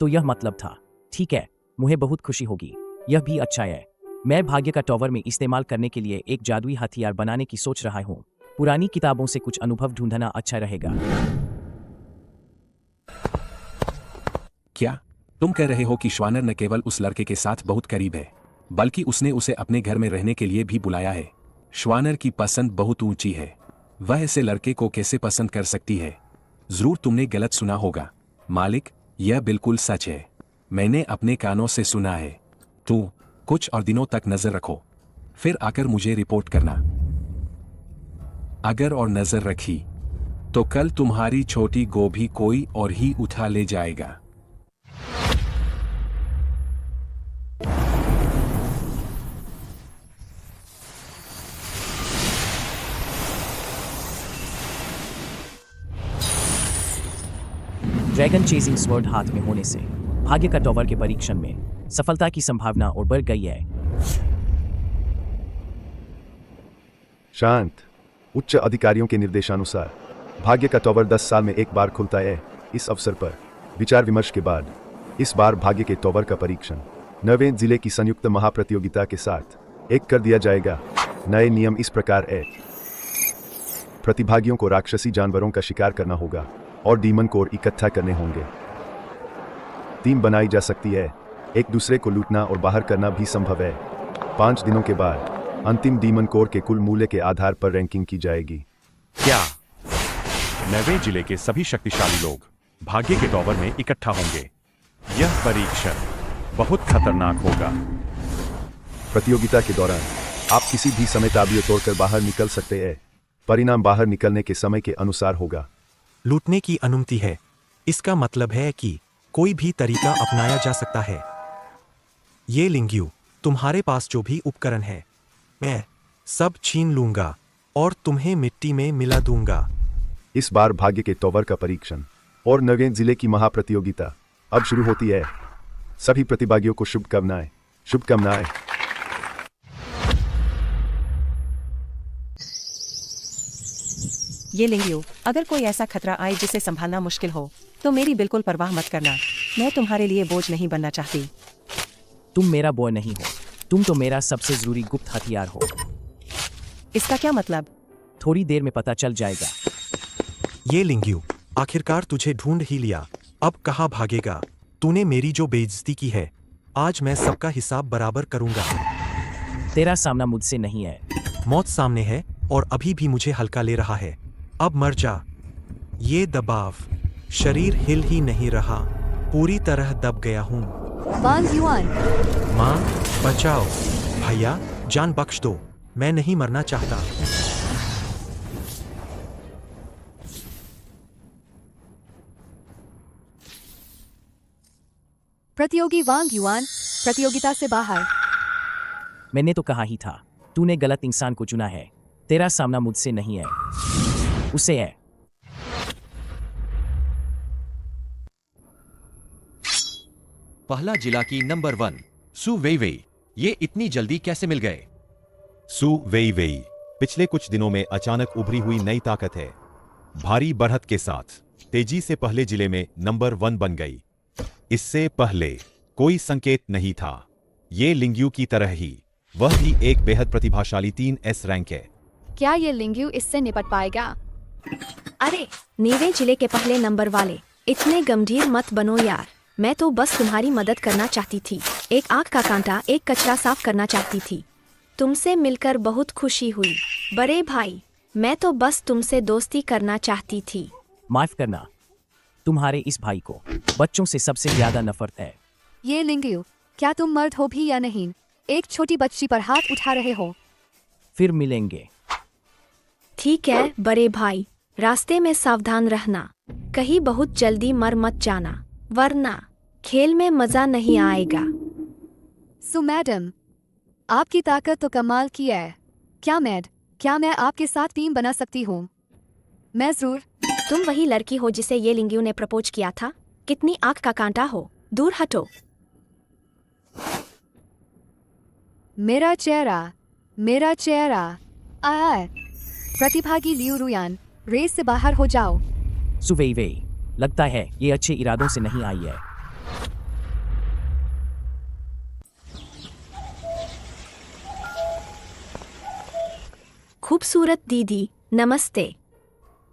तो यह मतलब था। ठीक है, मुझे बहुत खुशी होगी। यह भी अच्छा है। मैं भाग्य का टॉवर में इस्तेमाल करने के लिए एक जादुई हथियार बनाने की सोच रहा हूँ। पुरानी किताबों से कुछ अनुभव ढूंढना अच्छा रहेगा। क्या तुम कह रहे हो कि श्वानर न केवल उस लड़के के साथ बहुत करीब है, बल्कि उसने उसे अपने घर में रहने के लिए भी बुलाया है? श्वानर की पसंद बहुत ऊंची है। वह ऐसे लड़के को कैसे पसंद कर सकती है? जरूर तुमने गलत सुना होगा मालिक, यह बिल्कुल सच है। मैंने अपने कानों से सुना है। तू कुछ और दिनों तक नजर रखो, फिर आकर मुझे रिपोर्ट करना। अगर और नजर रखी तो कल तुम्हारी छोटी गोभी कोई और ही उठा ले जाएगा। ड्रैगन चेजिंग स्वर्ड हाथ में होने से भाग्य का टॉवर के परीक्षण में सफलता की संभावना और बढ़ गई है। शांत। उच्च अधिकारियों के निर्देशानुसार भाग्य का टॉवर 10 साल में एक बार खुलता है। इस अवसर पर विचार विमर्श के बाद इस बार भाग्य के टॉवर का परीक्षण 9वें जिले की संयुक्त महाप्रतियोगिता के साथ एक कर दिया जाएगा। नए नियम इस प्रकार है। प्रतिभागियों को राक्षसी जानवरों का शिकार करना होगा और डीमन कोर इकट्ठा करने होंगे। टीम बनाई जा सकती है। एक दूसरे को लूटना और बाहर करना भी संभव है। 5 दिनों के बाद अंतिम डीमन कोर के कुल मूल्य के आधार पर रैंकिंग की जाएगी। क्या 9वें जिले के सभी शक्तिशाली लोग भाग्य के टॉवर में इकट्ठा होंगे? यह परीक्षण बहुत खतरनाक होगा। प्रतियोगिता के दौरान आप किसी भी समय ताबियत तोड़कर बाहर निकल सकते हैं। परिणाम बाहर निकलने के समय के अनुसार होगा। लूटने की अनुमति है। इसका मतलब है कि कोई भी तरीका अपनाया जा सकता है। ये लिंग्यू, तुम्हारे पास जो भी उपकरण है मैं सब छीन लूंगा और तुम्हें मिट्टी में मिला दूंगा। इस बार भाग्य के टॉवर का परीक्षण और 9वें जिले की महाप्रतियोगिता अब शुरू होती है। सभी प्रतिभागियों को शुभकामनाएं। शुभकामनाएं। ये लिंगियो, अगर कोई ऐसा खतरा आए जिसे संभालना मुश्किल हो तो मेरी बिल्कुल परवाह मत करना। मैं तुम्हारे लिए बोझ नहीं बनना चाहती। तुम मेरा बॉय नहीं हो, तुम तो मेरा सबसे जरूरी गुप्त हथियार हो। इसका क्या मतलब? थोड़ी देर में पता चल जाएगा। ये लिंग्यू, आखिरकार तुझे ढूंढ ही लिया। अब कहाँ भागेगा? तूने मेरी जो बेइज्जती की है, आज मैं सबका हिसाब बराबर करूंगा। तेरा सामना मुझसे नहीं है। मौत सामने है और अभी भी मुझे हल्का ले रहा है। अब मर जा। ये दबाव, शरीर हिल ही नहीं रहा, पूरी तरह दब गया हूँ। वांग युआन। माँ बचाओ। भैया जान बख्श दो, मैं नहीं मरना चाहता। प्रतियोगी वांग युआन प्रतियोगिता से बाहर। मैंने तो कहा ही था, तूने गलत इंसान को चुना है। तेरा सामना मुझसे नहीं है, उसे है। पहला जिला की नंबर 1 सु वेइवेई। ये इतनी जल्दी कैसे मिल गए? सु वेइवेई पिछले कुछ दिनों में अचानक उभरी हुई नई ताकत है। भारी बढ़त के साथ तेजी से पहले जिले में नंबर 1 बन गई। इससे पहले कोई संकेत नहीं था। ये लिंग्यू की तरह ही वह भी एक बेहद प्रतिभाशाली 3S रैंक है। क्या ये लिंग्यू इससे निपट पाएगा? अरे 9वें जिले के पहले नंबर वाले, इतने गंभीर मत बनो यार। मैं तो बस तुम्हारी मदद करना चाहती थी। एक आँख का कांटा, एक कचरा साफ करना चाहती थी। तुमसे मिलकर बहुत खुशी हुई बड़े भाई। मैं तो बस तुमसे दोस्ती करना चाहती थी। माफ करना, तुम्हारे इस भाई को बच्चों से सबसे ज्यादा नफरत है। ये लिंगयू, क्या तुम मर्द हो भी या नहीं? एक छोटी बच्ची पर हाथ उठा रहे हो। फिर मिलेंगे। ठीक है बड़े भाई, रास्ते में सावधान रहना। कहीं बहुत जल्दी मर मत जाना, वरना खेल में मजा नहीं आएगा। सो मैडम, आपकी ताकत तो कमाल की है। क्या मैं आपके साथ टीम बना सकती हूँ? मैं जरूर। तुम वही लड़की हो जिसे ये लिंगयू ने प्रपोज किया था? कितनी आँख का कांटा हो, दूर हटो। मेरा चेहरा आए। प्रतिभागी लियू रुयान, रेस से बाहर हो जाओ। सुवेई, लगता है ये अच्छे इरादों से नहीं आई है। खूबसूरत दीदी, नमस्ते।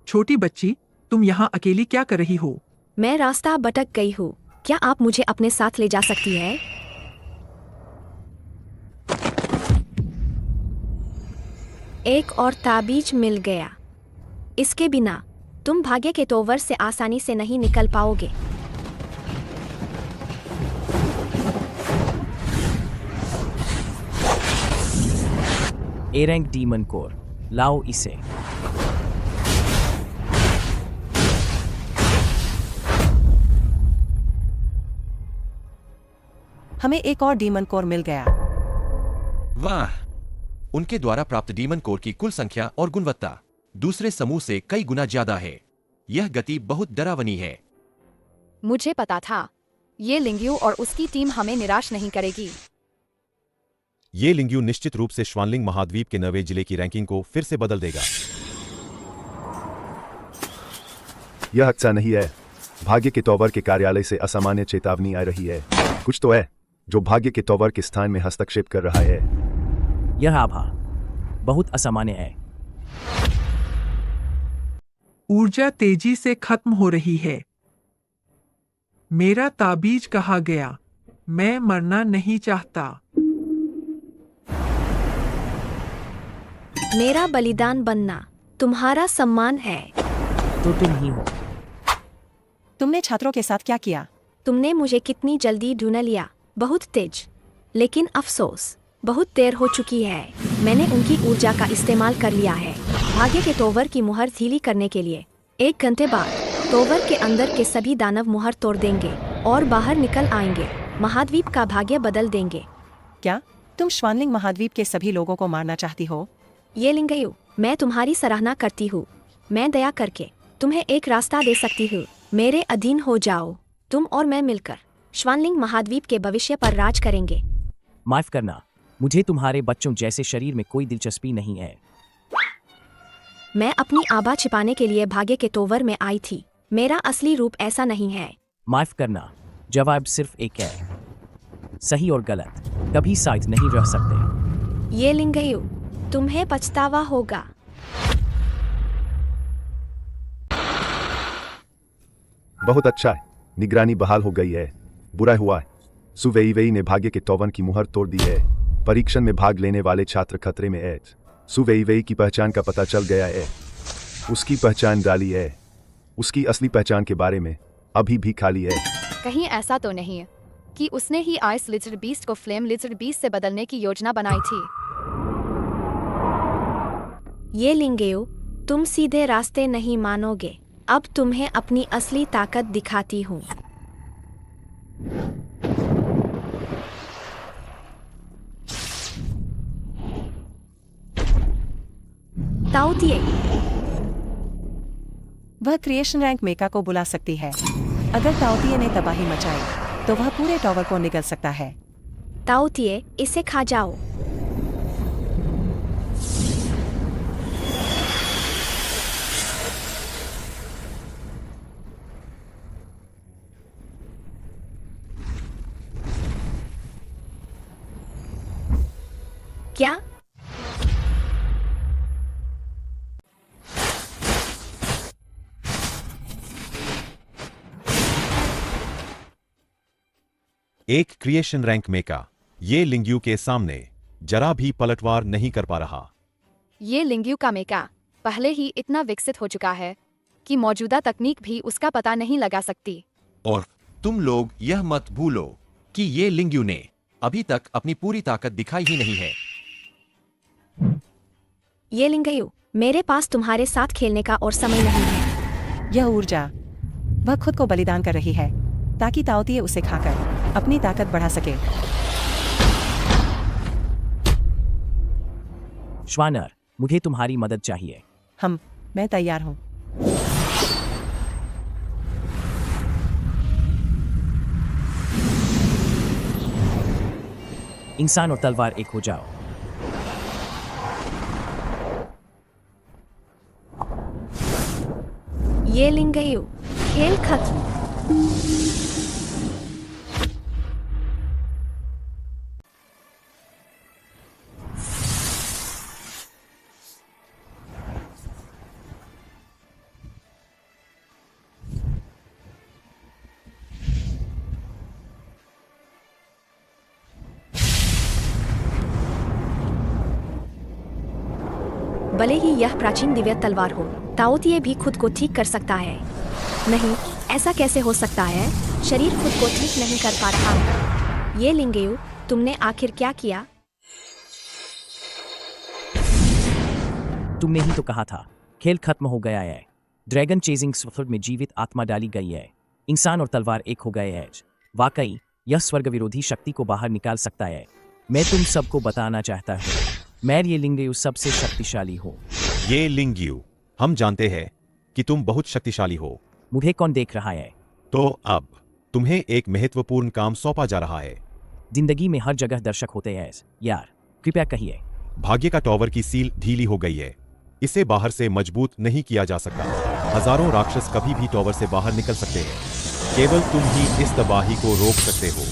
छोटी बच्ची, तुम यहाँ अकेली क्या कर रही हो? मैं रास्ता भटक गई हूँ। क्या आप मुझे अपने साथ ले जा सकती है? एक और ताबीज मिल गया। इसके बिना तुम भाग्य के तोवर से आसानी से नहीं निकल पाओगे। ए रैंक डीमन कोर, लाओ इसे। हमें एक और डीमन कोर मिल गया। वाह! उनके द्वारा प्राप्त डीमन कोर की कुल संख्या और गुणवत्ता दूसरे समूह से कई गुना ज्यादा है। यह गति बहुत डरावनी है। मुझे पता था, ये लिंगयू और उसकी टीम हमें निराश नहीं करेगी। ये लिंगयू निश्चित रूप से श्वानलिंग महाद्वीप के 9वें जिले की रैंकिंग को फिर से बदल देगा। यह अच्छा नहीं है। भाग्य के तोवर के कार्यालय से असामान्य चेतावनी आ रही है। कुछ तो है जो भाग्य के तोवर के स्थान में हस्तक्षेप कर रहा है। यह आभा बहुत असामान्य है। ऊर्जा तेजी से खत्म हो रही है। मेरा ताबीज कहा गया। मैं मरना नहीं चाहता। मेरा बलिदान बनना तुम्हारा सम्मान है। तो तुम ही हो। तुमने छात्रों के साथ क्या किया? तुमने मुझे कितनी जल्दी ढूंढ लिया, बहुत तेज। लेकिन अफसोस, बहुत देर हो चुकी है। मैंने उनकी ऊर्जा का इस्तेमाल कर लिया है भाग्य के तोवर की मुहर ढीली करने के लिए। 1 घंटे बाद तोवर के अंदर के सभी दानव मुहर तोड़ देंगे और बाहर निकल आएंगे। महाद्वीप का भाग्य बदल देंगे। क्या तुम श्वानलिंग महाद्वीप के सभी लोगों को मारना चाहती हो? ये लिंगयू, मैं तुम्हारी सराहना करती हूँ। मैं दया करके तुम्हें एक रास्ता दे सकती हूँ। मेरे अधीन हो जाओ। तुम और मैं मिलकर श्वानलिंग महाद्वीप के भविष्य पर राज करेंगे। माफ करना, मुझे तुम्हारे बच्चों जैसे शरीर में कोई दिलचस्पी नहीं है। मैं अपनी आभा छिपाने के लिए भाग्य के तोवर में आई थी। मेरा असली रूप ऐसा नहीं है। माफ करना, जवाब सिर्फ एक है। सही और गलत कभी साथ नहीं रह सकते। ये लिंगयू, तुम्हें पछतावा होगा। बहुत अच्छा है, निगरानी बहाल हो गई है। बुरा हुआ है, सुवेई ने भाग्य के तोवन की मुहर तोड़ दी है। परीक्षण में भाग लेने वाले छात्र खतरे में है। सुवेई की पहचान का पता चल गया है। उसकी पहचान डाली है। उसकी असली पहचान के बारे में अभी भी खाली है। कहीं ऐसा तो नहीं है कि उसने ही आइस लिजर्ड बीस्ट को फ्लेम लिजर्ड बीस्ट से बदलने की योजना बनाई थी? ये लिंगयू, तुम सीधे रास्ते नहीं मानोगे। अब तुम्हें अपनी असली ताकत दिखाती हूँ। ताओतिए, वह क्रिएशन रैंक मेका को बुला सकती है। अगर ताओतिए ने तबाही मचाई तो वह पूरे टावर को निगल सकता है। ताओतिए, इसे खा जाओ। क्या? एक क्रिएशन रैंक मेका ये लिंग्यू के सामने जरा भी पलटवार नहीं कर पा रहा। ये लिंग्यू का मेका पहले ही इतना विकसित हो चुका है कि मौजूदा तकनीक भी उसका पता नहीं लगा सकती। और तुम लोग यह मत भूलो कि ये लिंग्यू ने अभी तक अपनी पूरी ताकत दिखाई ही नहीं है। ये लिंगयू, मेरे पास तुम्हारे साथ खेलने का और समय नहीं है। यह ऊर्जा, वह खुद को बलिदान कर रही है ताकि ताओतिये उसे खाकर अपनी ताकत बढ़ा सके। श्वानर, मुझे तुम्हारी मदद चाहिए। मैं तैयार हूँ। इंसान और तलवार एक हो जाओ। ये लिंगयू, खेल खत्म। भले ही यह प्राचीन दिव्य तलवार हो, ताओतिये भी खुद को ठीक कर सकता है। नहीं, ऐसा कैसे हो सकता है? शरीर खुद को ठीक नहीं कर पा रहा। ये लिंगयू, तुमने आखिर क्या किया? तुमने ही तो कहा था, खेल खत्म हो गया है। ड्रैगन चेजिंग स्वर्ग में जीवित आत्मा डाली गई है। इंसान और तलवार एक हो गए हैं। वाकई यह स्वर्ग विरोधी शक्ति को बाहर निकाल सकता है। मैं तुम सबको बताना चाहता हूँ, मैं ये लिंगयू सबसे शक्तिशाली हूँ। ये लिंग्यू, हम जानते हैं कि तुम बहुत शक्तिशाली हो। मुझे कौन देख रहा है? तो अब तुम्हें एक महत्वपूर्ण काम सौंपा जा रहा है। जिंदगी में हर जगह दर्शक होते हैं यार, कृपया कहिए। भाग्य का टॉवर की सील ढीली हो गई है। इसे बाहर से मजबूत नहीं किया जा सकता। हजारों राक्षस कभी भी टॉवर से बाहर निकल सकते हैं। केवल तुम ही इस तबाही को रोक सकते हो।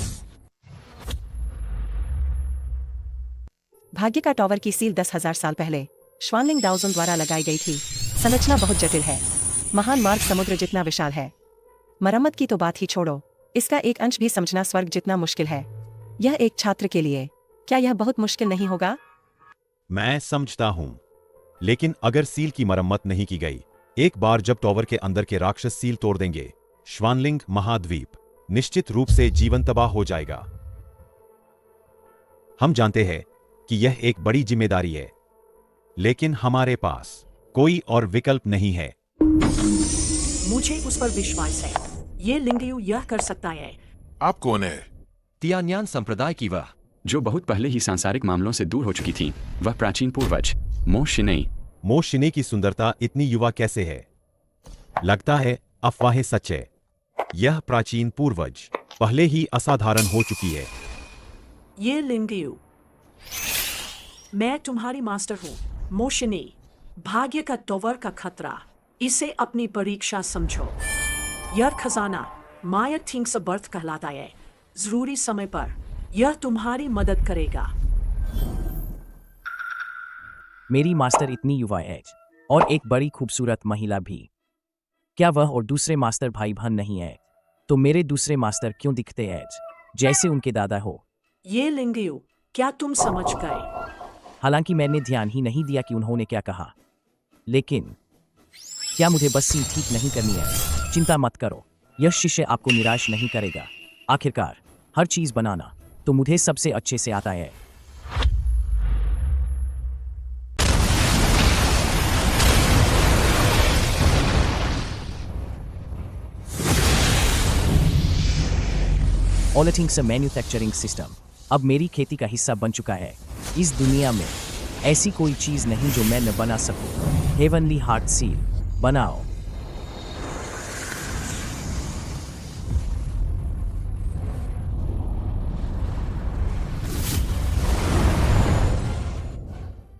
भाग्य का टॉवर की सील 10,000 साल पहले श्वानलिंग दाओजुन द्वारा लगाई गई थी। संरचना बहुत जटिल है। महान मार्ग समुद्र जितना विशाल है। मरम्मत की तो बात ही छोड़ो, इसका एक अंश भी समझना स्वर्ग जितना मुश्किल है। यह एक छात्र के लिए क्या यह बहुत मुश्किल नहीं होगा? मैं समझता हूं, लेकिन अगर सील की मरम्मत नहीं की गई, एक बार जब टॉवर के अंदर के राक्षस सील तोड़ देंगे, श्वानलिंग महाद्वीप निश्चित रूप से जीवन तबाह हो जाएगा। हम जानते हैं कि यह एक बड़ी जिम्मेदारी है, लेकिन हमारे पास कोई और विकल्प नहीं है। मुझे उस पर विश्वास है। ये लिंगयू यह कर सकता है। आप कौन है? तियान्यान संप्रदाय की वह, जो बहुत पहले ही सांसारिक मामलों से दूर हो चुकी थी। वह प्राचीन पूर्वज मो शिने। मो शिने की सुंदरता इतनी युवा कैसे है? लगता है अफवाहें सच है। यह प्राचीन पूर्वज पहले ही असाधारण हो चुकी है। ये लिंगयू, मैं तुम्हारी मास्टर हूँ मोशिनी। भाग्य का टॉवर का खतरा, इसे अपनी परीक्षा समझो। यह खजाना माया थिंग्स बर्थ कहलाता है। जरूरी समय पर यह तुम्हारी मदद करेगा। मेरी मास्टर इतनी युवा है और एक बड़ी खूबसूरत महिला भी। क्या वह और दूसरे मास्टर भाई बहन नहीं है? तो मेरे दूसरे मास्टर क्यों दिखते हैं जैसे उनके दादा हो? ये लिंगयू, क्या तुम समझ गए? हालांकि मैंने ध्यान ही नहीं दिया कि उन्होंने क्या कहा, लेकिन क्या मुझे बस सील ठीक नहीं करनी है? चिंता मत करो, यह शिष्य आपको निराश नहीं करेगा। आखिरकार हर चीज बनाना तो मुझे सबसे अच्छे से आता है। ऑलथिंग्स मैन्युफैक्चरिंग सिस्टम अब मेरी खेती का हिस्सा बन चुका है। इस दुनिया में ऐसी कोई चीज नहीं जो मैं न बना सकूं। हेवनली हार्ट सील बनाओ।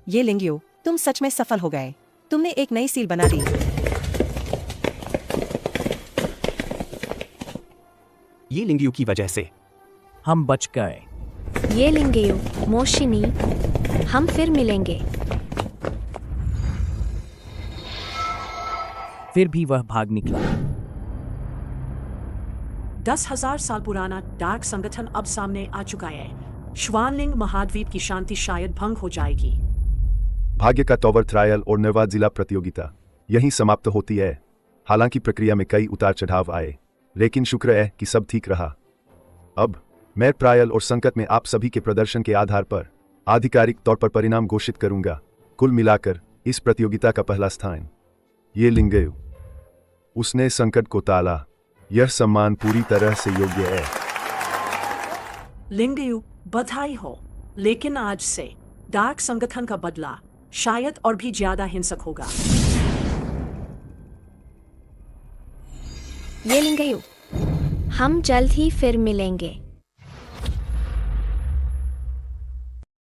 ये लिंगयू, तुम सच में सफल हो गए। तुमने एक नई सील बना दी। ये लिंगयू की वजह से हम बच गए। ये लिंगयू, मोशिनी, हम फिर मिलेंगे। फिर भी वह भाग निकला। 10,000 साल पुराना डार्क संगठन अब सामने आ चुका है। श्वानलिंग महाद्वीप की शांति शायद भंग हो जाएगी। भाग्य का टॉवर ट्रायल और नवा जिला प्रतियोगिता यहीं समाप्त होती है। हालांकि प्रक्रिया में कई उतार चढ़ाव आए, लेकिन शुक्र है कि सब ठीक रहा। अब मैं ट्रायल और संकट में आप सभी के प्रदर्शन के आधार पर आधिकारिक तौर पर परिणाम घोषित करूंगा। कुल मिलाकर इस प्रतियोगिता का पहला स्थान ये लिंगयु। उसने संकट को टाला। यह सम्मान पूरी तरह से योग्य है। लिंगयु, बधाई हो। लेकिन आज से डार्क संगठन का बदला शायद और भी ज्यादा हिंसक होगा। ये लिंगयु, हम जल्द ही फिर मिलेंगे।